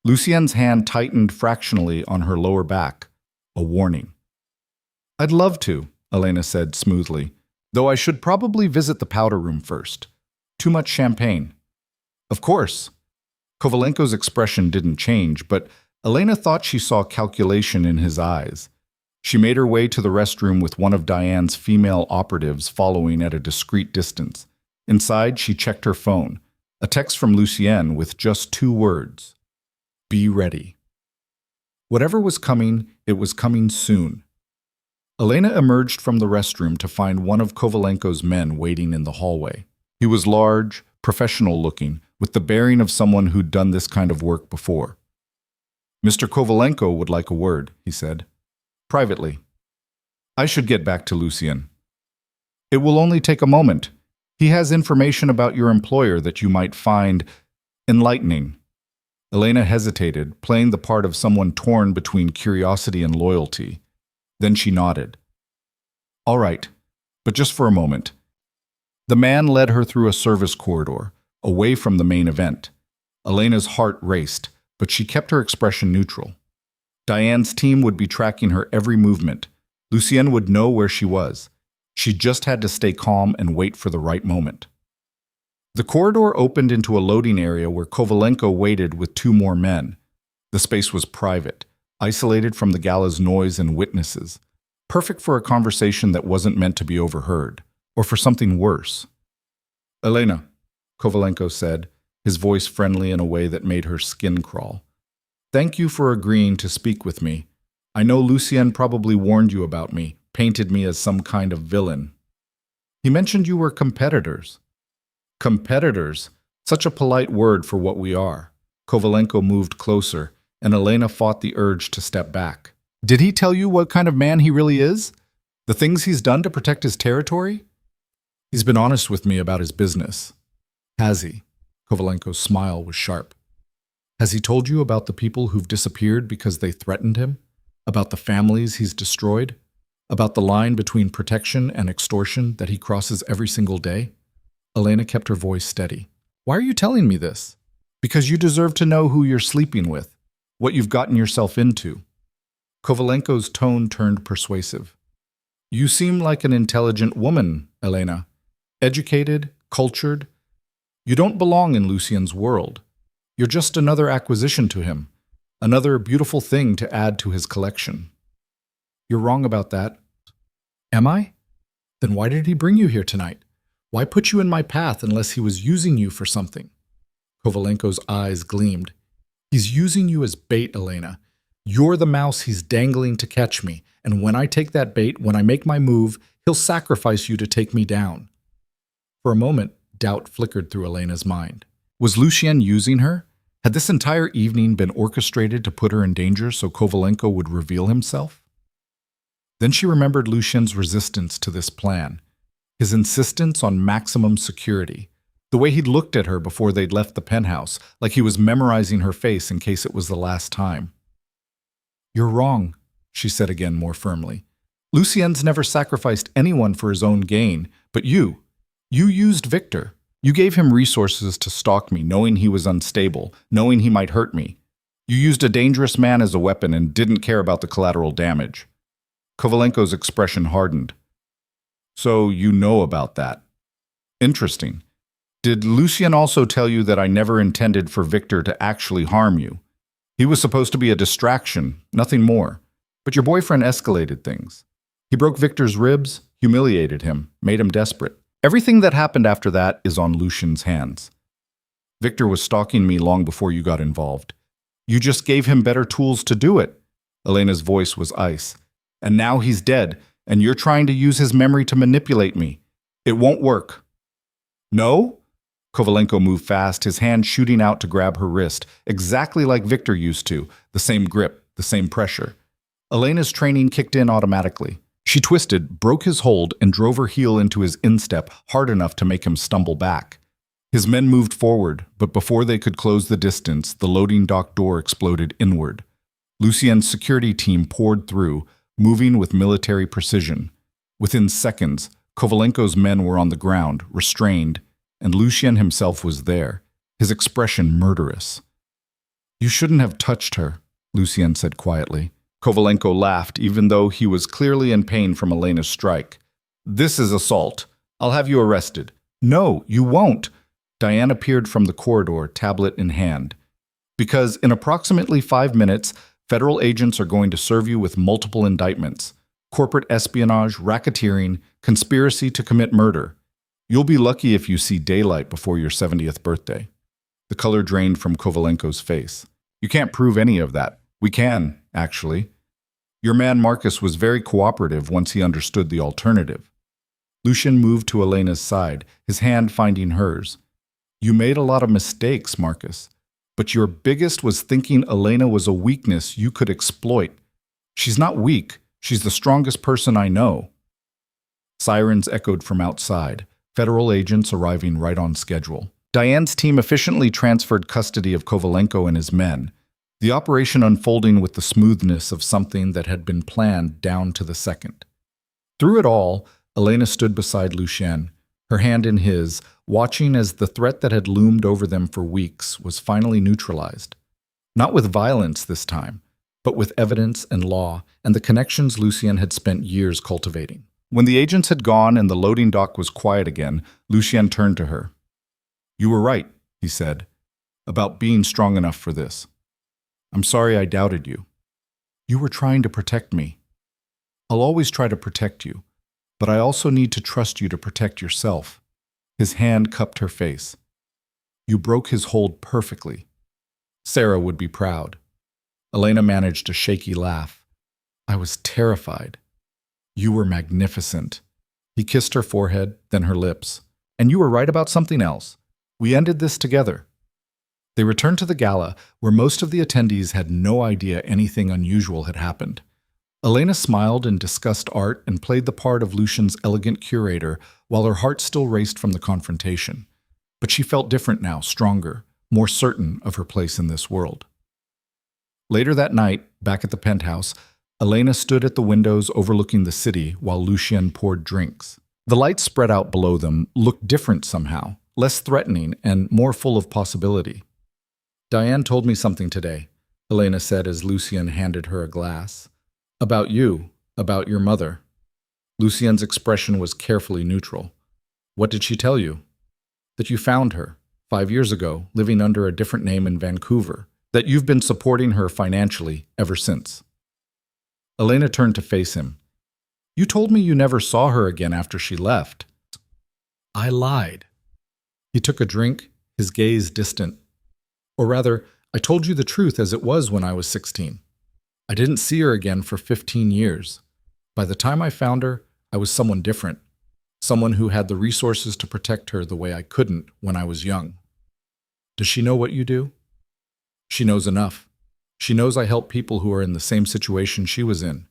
Lucien's hand tightened fractionally on her lower back, a warning. I'd love to, Elena said smoothly, though I should probably visit the powder room first. Too much champagne. Of course. Kovalenko's expression didn't change, but Elena thought she saw calculation in his eyes. She made her way to the restroom with one of Diane's female operatives following at a discreet distance. Inside, she checked her phone, a text from Lucien with just 2 words. Be ready. Whatever was coming, it was coming soon. Elena emerged from the restroom to find one of Kovalenko's men waiting in the hallway. He was large, professional-looking, with the bearing of someone who'd done this kind of work before. Mr. Kovalenko would like a word, he said. Privately. I should get back to Lucien. It will only take a moment. He has information about your employer that you might find enlightening. Elena hesitated, playing the part of someone torn between curiosity and loyalty. Then she nodded. All right, but just for a moment. The man led her through a service corridor, away from the main event. Elena's heart raced, but she kept her expression neutral. Diane's team would be tracking her every movement. Lucien would know where she was. She just had to stay calm and wait for the right moment. The corridor opened into a loading area where Kovalenko waited with 2 more men. The space was private, isolated from the gala's noise and witnesses, perfect for a conversation that wasn't meant to be overheard, or for something worse. Elena, Kovalenko said, his voice friendly in a way that made her skin crawl. Thank you for agreeing to speak with me. I know Lucien probably warned you about me, painted me as some kind of villain. He mentioned you were competitors. Competitors, such a polite word for what we are. Kovalenko moved closer, and Elena fought the urge to step back. Did he tell you what kind of man he really is? The things he's done to protect his territory? He's been honest with me about his business. Has he? Kovalenko's smile was sharp. Has he told you about the people who've disappeared because they threatened him? About the families he's destroyed? About the line between protection and extortion that he crosses every single day? Elena kept her voice steady. Why are you telling me this? Because you deserve to know who you're sleeping with, what you've gotten yourself into. Kovalenko's tone turned persuasive. You seem like an intelligent woman, Elena. Educated, cultured. You don't belong in Lucien's world. You're just another acquisition to him, another beautiful thing to add to his collection. You're wrong about that. Am I? Then why did he bring you here tonight? Why put you in my path unless he was using you for something? Kovalenko's eyes gleamed. He's using you as bait, Elena. You're the mouse he's dangling to catch me, and when I take that bait, when I make my move, he'll sacrifice you to take me down. For a moment, doubt flickered through Elena's mind. Was Lucien using her? Had this entire evening been orchestrated to put her in danger so Kovalenko would reveal himself? Then she remembered Lucien's resistance to this plan, his insistence on maximum security, the way he'd looked at her before they'd left the penthouse, like he was memorizing her face in case it was the last time. You're wrong, she said again more firmly. Lucien's never sacrificed anyone for his own gain, but you used Victor. You gave him resources to stalk me, knowing he was unstable, knowing he might hurt me. You used a dangerous man as a weapon and didn't care about the collateral damage. Kovalenko's expression hardened. So you know about that. Interesting. Did Lucien also tell you that I never intended for Victor to actually harm you? He was supposed to be a distraction, nothing more. But your boyfriend escalated things. He broke Victor's ribs, humiliated him, made him desperate. Everything that happened after that is on Lucien's hands. Victor was stalking me long before you got involved. You just gave him better tools to do it. Elena's voice was ice. And now he's dead, and you're trying to use his memory to manipulate me. It won't work. No? Kovalenko moved fast, his hand shooting out to grab her wrist, exactly like Victor used to, the same grip, the same pressure. Elena's training kicked in automatically. She twisted, broke his hold, and drove her heel into his instep hard enough to make him stumble back. His men moved forward, but before they could close the distance, the loading dock door exploded inward. Lucien's security team poured through, moving with military precision. Within seconds, Kovalenko's men were on the ground, restrained, and Lucien himself was there, his expression murderous. You shouldn't have touched her, Lucien said quietly. Kovalenko laughed, even though he was clearly in pain from Elena's strike. This is assault. I'll have you arrested. No, you won't. Diane appeared from the corridor, tablet in hand. Because in approximately 5 minutes, federal agents are going to serve you with multiple indictments: corporate espionage, racketeering, conspiracy to commit murder. You'll be lucky if you see daylight before your 70th birthday. The color drained from Kovalenko's face. You can't prove any of that. We can, actually. Your man Marcus was very cooperative once he understood the alternative. Lucien moved to Elena's side, his hand finding hers. You made a lot of mistakes, Marcus. But your biggest was thinking Elena was a weakness you could exploit. She's not weak. She's the strongest person I know. Sirens echoed from outside, federal agents arriving right on schedule. Diane's team efficiently transferred custody of Kovalenko and his men, the operation unfolding with the smoothness of something that had been planned down to the second. Through it all, Elena stood beside Lucien, her hand in his, watching as the threat that had loomed over them for weeks was finally neutralized. Not with violence this time, but with evidence and law and the connections Lucien had spent years cultivating. When the agents had gone and the loading dock was quiet again, Lucien turned to her. You were right, he said, about being strong enough for this. I'm sorry I doubted you. You were trying to protect me. I'll always try to protect you, but I also need to trust you to protect yourself. His hand cupped her face. You broke his hold perfectly. Sarah would be proud. Elena managed a shaky laugh. I was terrified. You were magnificent. He kissed her forehead, then her lips. And you were right about something else. We ended this together. They returned to the gala, where most of the attendees had no idea anything unusual had happened. Elena smiled and discussed art and played the part of Lucien's elegant curator, while her heart still raced from the confrontation. But she felt different now, stronger, more certain of her place in this world. Later that night, back at the penthouse, Elena stood at the windows overlooking the city while Lucien poured drinks. The lights spread out below them looked different somehow, less threatening and more full of possibility. Diane told me something today, Elena said as Lucien handed her a glass. About you, about your mother. Lucien's expression was carefully neutral. What did she tell you? That you found her, 5 years ago, living under a different name in Vancouver. That you've been supporting her financially ever since. Elena turned to face him. You told me you never saw her again after she left. I lied. He took a drink, his gaze distant. Or rather, I told you the truth as it was when I was 16. I didn't see her again for 15 years. By the time I found her, I was someone different. Someone who had the resources to protect her the way I couldn't when I was young. Does she know what you do? She knows enough. She knows I help people who are in the same situation she was in.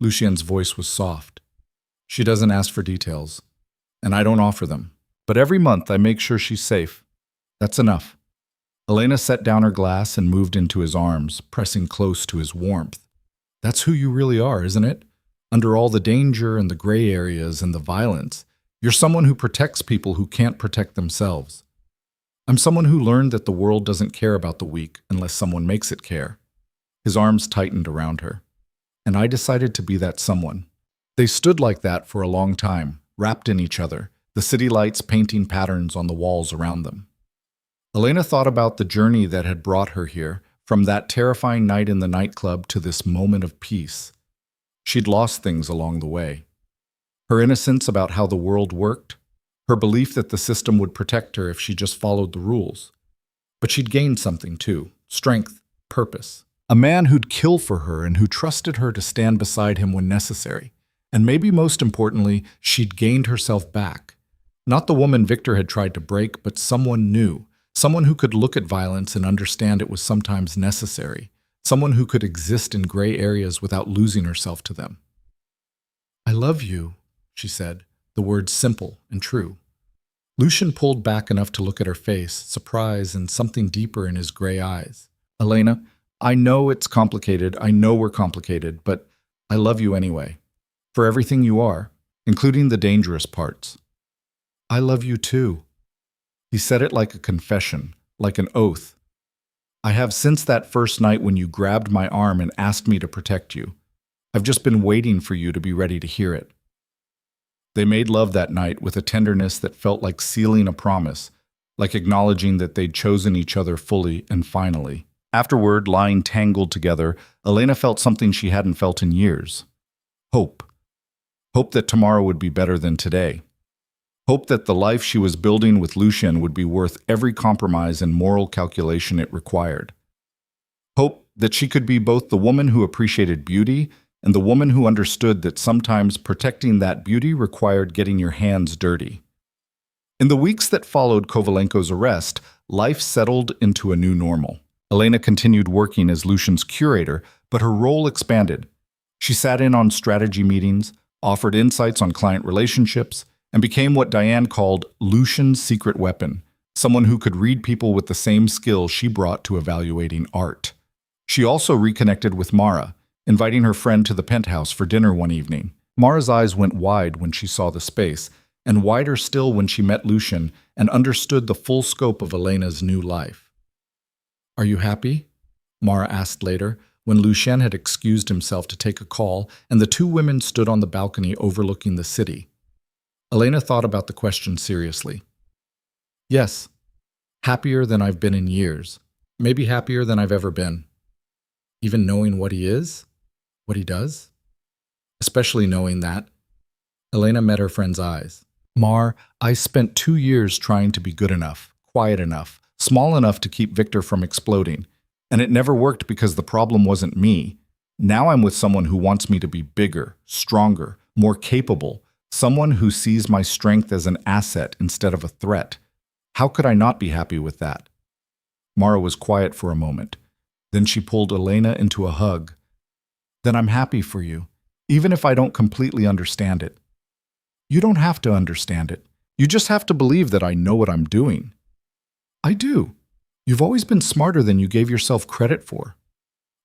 Lucien's voice was soft. She doesn't ask for details, and I don't offer them. But every month I make sure she's safe. That's enough. Elena set down her glass and moved into his arms, pressing close to his warmth. That's who you really are, isn't it? Under all the danger and the gray areas and the violence, you're someone who protects people who can't protect themselves. I'm someone who learned that the world doesn't care about the weak unless someone makes it care. His arms tightened around her, and I decided to be that someone. They stood like that for a long time, wrapped in each other, the city lights painting patterns on the walls around them. Elena thought about the journey that had brought her here, from that terrifying night in the nightclub to this moment of peace. She'd lost things along the way. Her innocence about how the world worked, her belief that the system would protect her if she just followed the rules. But she'd gained something too, strength, purpose. A man who'd kill for her and who trusted her to stand beside him when necessary. And maybe most importantly, she'd gained herself back. Not the woman Victor had tried to break, but someone new. Someone who could look at violence and understand it was sometimes necessary. Someone who could exist in gray areas without losing herself to them. I love you, she said, the words simple and true. Lucien pulled back enough to look at her face, surprise and something deeper in his gray eyes. Elena, I know it's complicated, I know we're complicated, but I love you anyway. For everything you are, including the dangerous parts. I love you too. He said it like a confession, like an oath. I have since that first night when you grabbed my arm and asked me to protect you. I've just been waiting for you to be ready to hear it. They made love that night with a tenderness that felt like sealing a promise, like acknowledging that they'd chosen each other fully and finally. Afterward, lying tangled together, Elena felt something she hadn't felt in years. Hope. Hope that tomorrow would be better than today. Hope that the life she was building with Lucien would be worth every compromise and moral calculation it required. Hope that she could be both the woman who appreciated beauty and the woman who understood that sometimes protecting that beauty required getting your hands dirty. In the weeks that followed Kovalenko's arrest, life settled into a new normal. Elena continued working as Lucien's curator, but her role expanded. She sat in on strategy meetings, offered insights on client relationships, and became what Diane called Lucien's secret weapon, someone who could read people with the same skill she brought to evaluating art. She also reconnected with Mara, inviting her friend to the penthouse for dinner one evening. Mara's eyes went wide when she saw the space, and wider still when she met Lucien and understood the full scope of Elena's new life. Are you happy? Mara asked later, when Lucien had excused himself to take a call and the two women stood on the balcony overlooking the city. Elena thought about the question seriously. Yes, happier than I've been in years, maybe happier than I've ever been. Even knowing what he is, what he does, especially knowing that. Elena met her friend's eyes. Mar, I spent 2 years trying to be good enough, quiet enough, small enough to keep Victor from exploding, and it never worked because the problem wasn't me. Now I'm with someone who wants me to be bigger, stronger, more capable, someone who sees my strength as an asset instead of a threat. How could I not be happy with that? Mara was quiet for a moment. Then she pulled Elena into a hug. Then I'm happy for you, even if I don't completely understand it. You don't have to understand it. You just have to believe that I know what I'm doing. I do. You've always been smarter than you gave yourself credit for.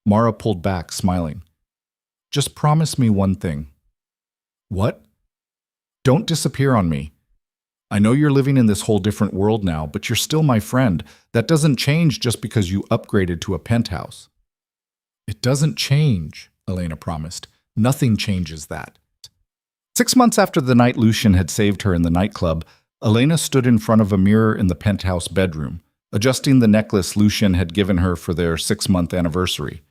Mara pulled back, smiling. Just promise me one thing. What? Don't disappear on me. I know you're living in this whole different world now, but you're still my friend. That doesn't change just because you upgraded to a penthouse. It doesn't change, Elena promised. Nothing changes that. 6 months after the night Lucian had saved her in the nightclub, Elena stood in front of a mirror in the penthouse bedroom, adjusting the necklace Lucian had given her for their 6-month anniversary.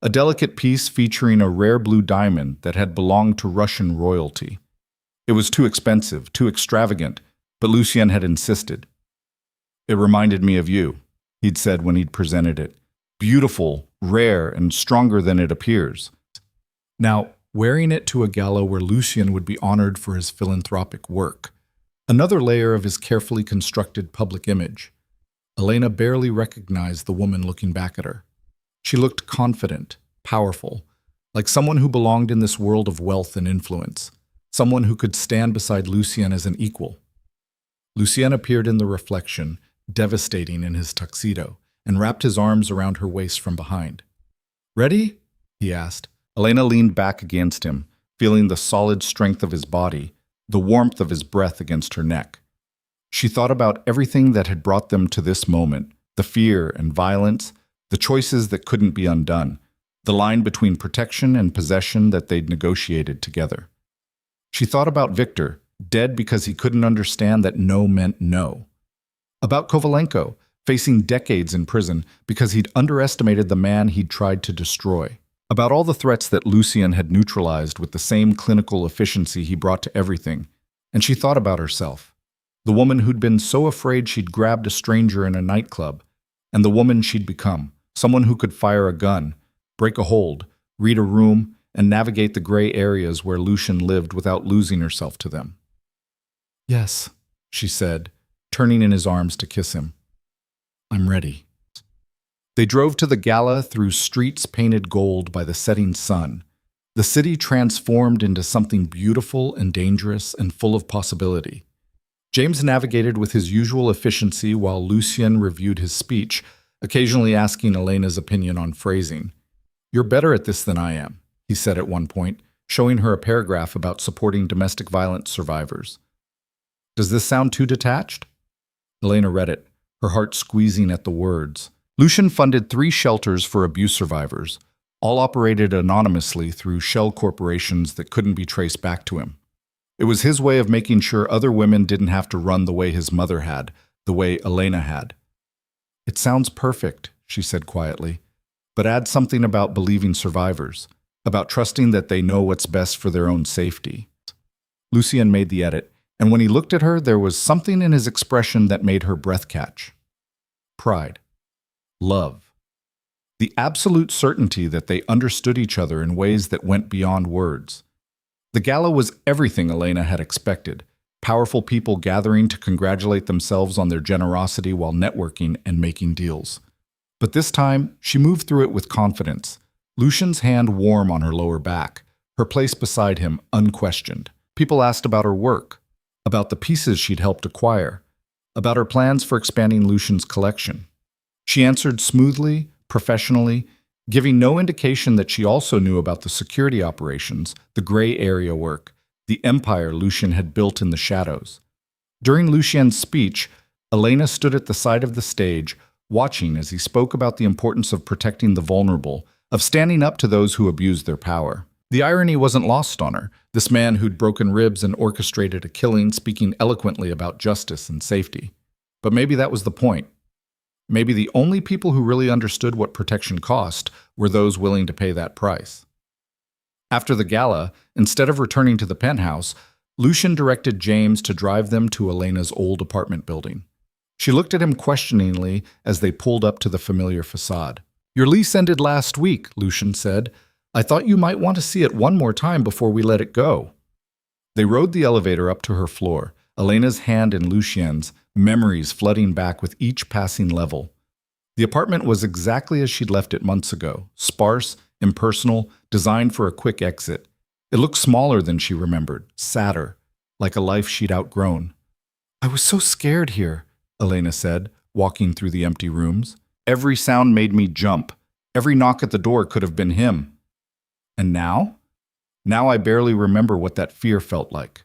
A delicate piece featuring a rare blue diamond that had belonged to Russian royalty. It was too expensive, too extravagant, but Lucian had insisted. "It reminded me of you," he'd said when he'd presented it. "Beautiful, rare, and stronger than it appears." Now, wearing it to a gala where Lucian would be honored for his philanthropic work, another layer of his carefully constructed public image, Elena barely recognized the woman looking back at her. She looked confident, powerful, like someone who belonged in this world of wealth and influence, someone who could stand beside Lucian as an equal. Lucian appeared in the reflection, devastating in his tuxedo, and wrapped his arms around her waist from behind. "Ready?" he asked. Elena leaned back against him, feeling the solid strength of his body, the warmth of his breath against her neck. She thought about everything that had brought them to this moment, the fear and violence, the choices that couldn't be undone, the line between protection and possession that they'd negotiated together. She thought about Victor, dead because he couldn't understand that no meant no. About Kovalenko, facing decades in prison because he'd underestimated the man he'd tried to destroy. About all the threats that Lucian had neutralized with the same clinical efficiency he brought to everything. And she thought about herself, the woman who'd been so afraid she'd grabbed a stranger in a nightclub, and the woman she'd become, someone who could fire a gun, break a hold, read a room, and navigate the gray areas where Lucian lived without losing herself to them. "Yes," she said, turning in his arms to kiss him. "I'm ready." They drove to the gala through streets painted gold by the setting sun, the city transformed into something beautiful and dangerous and full of possibility. James navigated with his usual efficiency while Lucian reviewed his speech, occasionally asking Elena's opinion on phrasing. "You're better at this than I am," he said at one point, showing her a paragraph about supporting domestic violence survivors. "Does this sound too detached?" Elena read it, her heart squeezing at the words. Lucian funded 3 shelters for abuse survivors, all operated anonymously through shell corporations that couldn't be traced back to him. It was his way of making sure other women didn't have to run the way his mother had, the way Elena had. "It sounds perfect," she said quietly, "but add something about believing survivors, about trusting that they know what's best for their own safety." Lucian made the edit, and when he looked at her, there was something in his expression that made her breath catch. Pride. Love. The absolute certainty that they understood each other in ways that went beyond words. The gala was everything Elena had expected, powerful people gathering to congratulate themselves on their generosity while networking and making deals. But this time, she moved through it with confidence, Lucian's hand warm on her lower back, her place beside him unquestioned. People asked about her work, about the pieces she'd helped acquire, about her plans for expanding Lucian's collection. She answered smoothly, professionally, giving no indication that she also knew about the security operations, the gray area work, the empire Lucian had built in the shadows. During Lucian's speech, Elena stood at the side of the stage, watching as he spoke about the importance of protecting the vulnerable, of standing up to those who abused their power. The irony wasn't lost on her, this man who'd broken ribs and orchestrated a killing speaking eloquently about justice and safety. But maybe that was the point. Maybe the only people who really understood what protection cost were those willing to pay that price. After the gala, instead of returning to the penthouse, Lucian directed James to drive them to Elena's old apartment building. She looked at him questioningly as they pulled up to the familiar facade. "Your lease ended last week," Lucian said. "I thought you might want to see it one more time before we let it go." They rode the elevator up to her floor, Elena's hand in Lucian's, memories flooding back with each passing level. The apartment was exactly as she'd left it months ago, sparse, impersonal, designed for a quick exit. It looked smaller than she remembered, sadder, like a life she'd outgrown. "I was so scared here," Elena said, walking through the empty rooms. "Every sound made me jump. Every knock at the door could have been him. And now? Now I barely remember what that fear felt like."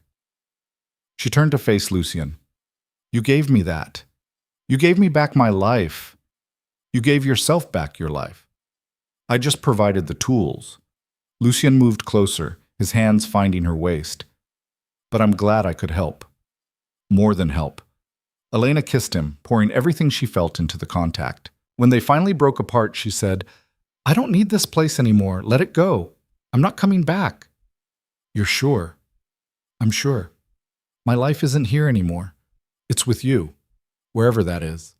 She turned to face Lucian. "You gave me that. You gave me back my life. You gave yourself back your life. I just provided the tools." Lucian moved closer, his hands finding her waist. but I'm glad I could help. More than help. Elena kissed him, pouring everything she felt into the contact. When they finally broke apart, she said, "I don't need this place anymore. Let it go. I'm not coming back." "You're sure?" "I'm sure. My life isn't here anymore. It's with you, wherever that is."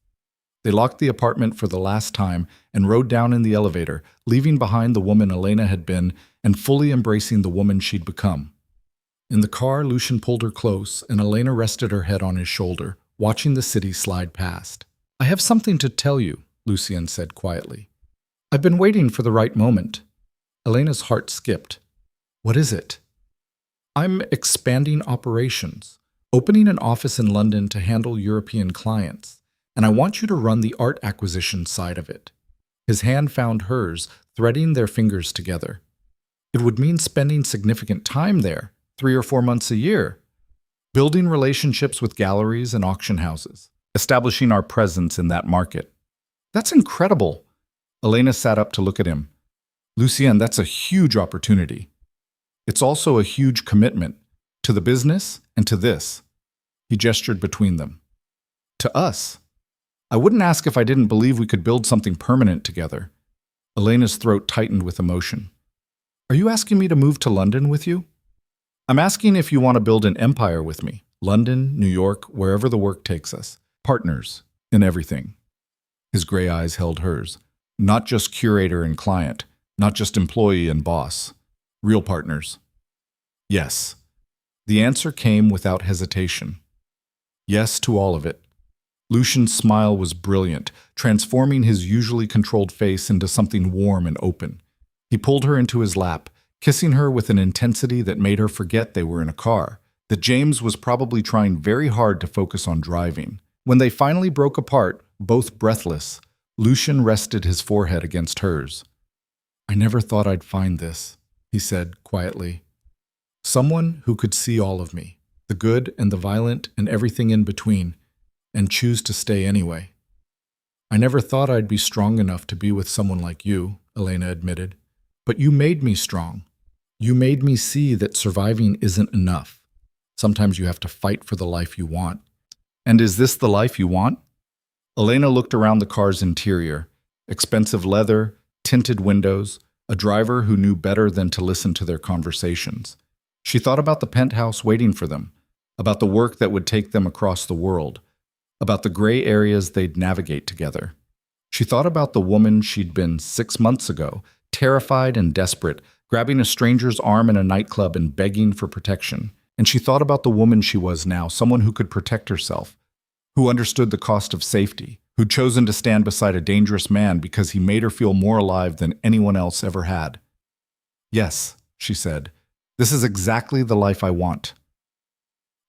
They locked the apartment for the last time and rode down in the elevator, leaving behind the woman Elena had been and fully embracing the woman she'd become. In the car, Lucian pulled her close, and Elena rested her head on his shoulder, watching the city slide past. "I have something to tell you," Lucian said quietly. "I've been waiting for the right moment." Elena's heart skipped. "What is it?" "I'm expanding operations, opening an office in London to handle European clients, and I want you to run the art acquisition side of it." His hand found hers, threading their fingers together. "It would mean spending significant time there, 3 or 4 months a year, building relationships with galleries and auction houses, establishing our presence in that market." "That's incredible." Elena sat up to look at him. "Lucien, that's a huge opportunity. It's also a huge commitment to the business and to this." He gestured between them. "To us. I wouldn't ask if I didn't believe we could build something permanent together." Elena's throat tightened with emotion. "Are you asking me to move to London with you?" "I'm asking if you want to build an empire with me. London, New York, wherever the work takes us. Partners in everything." His gray eyes held hers. Not just curator and client, not just employee and boss. Real partners. "Yes." The answer came without hesitation. Yes to all of it. Lucian's smile was brilliant, transforming his usually controlled face into something warm and open. He pulled her into his lap, kissing her with an intensity that made her forget they were in a car, that James was probably trying very hard to focus on driving. When they finally broke apart, both breathless, Lucian rested his forehead against hers. "I never thought I'd find this," he said quietly. "Someone who could see all of me, the good and the violent and everything in between, and choose to stay anyway." "I never thought I'd be strong enough to be with someone like you," Elena admitted. "But you made me strong. You made me see that surviving isn't enough. Sometimes you have to fight for the life you want." "And is this the life you want?" Elena looked around the car's interior. Expensive leather, tinted windows, a driver who knew better than to listen to their conversations. She thought about the penthouse waiting for them, about the work that would take them across the world, about the gray areas they'd navigate together. She thought about the woman she'd been 6 months ago, terrified and desperate, grabbing a stranger's arm in a nightclub and begging for protection. And she thought about the woman she was now, someone who could protect herself, who understood the cost of safety, who'd chosen to stand beside a dangerous man because he made her feel more alive than anyone else ever had. "Yes," she said, "this is exactly the life I want."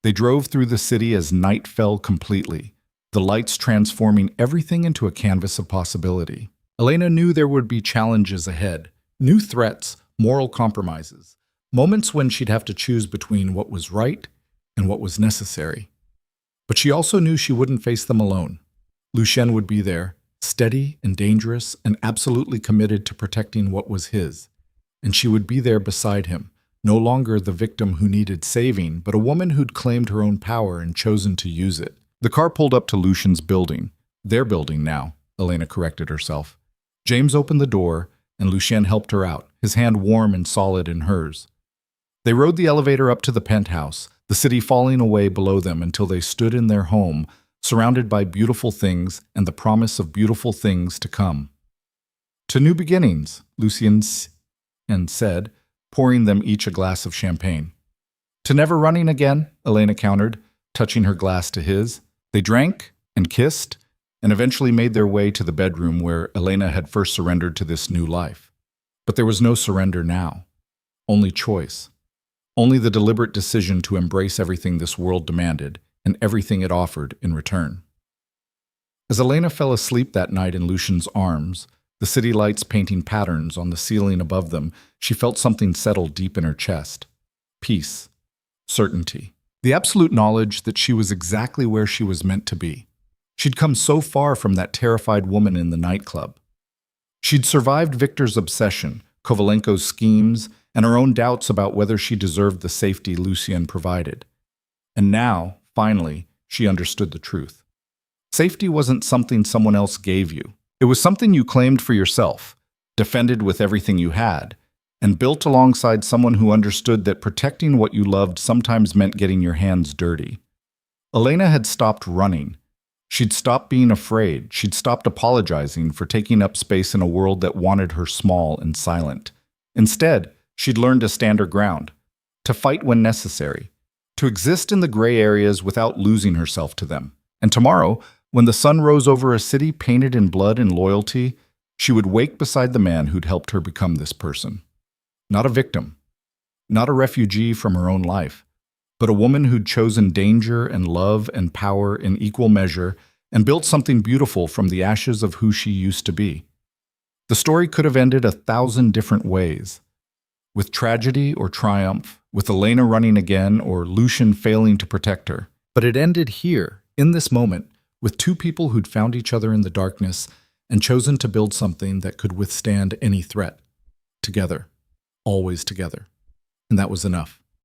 They drove through the city as night fell completely, the lights transforming everything into a canvas of possibility. Elena knew there would be challenges ahead, new threats, moral compromises, moments when she'd have to choose between what was right and what was necessary. But she also knew she wouldn't face them alone. Lucien would be there, steady and dangerous and absolutely committed to protecting what was his. And she would be there beside him, no longer the victim who needed saving, but a woman who'd claimed her own power and chosen to use it. The car pulled up to Lucian's building. Their building now, Elena corrected herself. James opened the door, and Lucien helped her out, his hand warm and solid in hers. They rode the elevator up to the penthouse, the city falling away below them until they stood in their home, surrounded by beautiful things and the promise of beautiful things to come. "To new beginnings," Lucien said, pouring them each a glass of champagne. "To never running again," Elena countered, touching her glass to his. They drank and kissed, and eventually made their way to the bedroom where Elena had first surrendered to this new life. But there was no surrender now, only choice. Only the deliberate decision to embrace everything this world demanded and everything it offered in return. As Elena fell asleep that night in Lucian's arms, the city lights painting patterns on the ceiling above them, she felt something settle deep in her chest. Peace. Certainty. The absolute knowledge that she was exactly where she was meant to be. She'd come so far from that terrified woman in the nightclub. She'd survived Victor's obsession, Kovalenko's schemes, and her own doubts about whether she deserved the safety Lucien provided. And now, finally, she understood the truth. Safety wasn't something someone else gave you. It was something you claimed for yourself, defended with everything you had, and built alongside someone who understood that protecting what you loved sometimes meant getting your hands dirty. Elena had stopped running. She'd stopped being afraid. She'd stopped apologizing for taking up space in a world that wanted her small and silent. Instead, she'd learned to stand her ground, to fight when necessary, to exist in the gray areas without losing herself to them. And tomorrow, when the sun rose over a city painted in blood and loyalty, she would wake beside the man who'd helped her become this person. Not a victim, not a refugee from her own life, but a woman who'd chosen danger and love and power in equal measure and built something beautiful from the ashes of who she used to be. The story could have ended 1,000 different ways, with tragedy or triumph, with Elena running again or Lucian failing to protect her. But it ended here, in this moment, with two people who'd found each other in the darkness and chosen to build something that could withstand any threat. Together. Always together. And that was enough.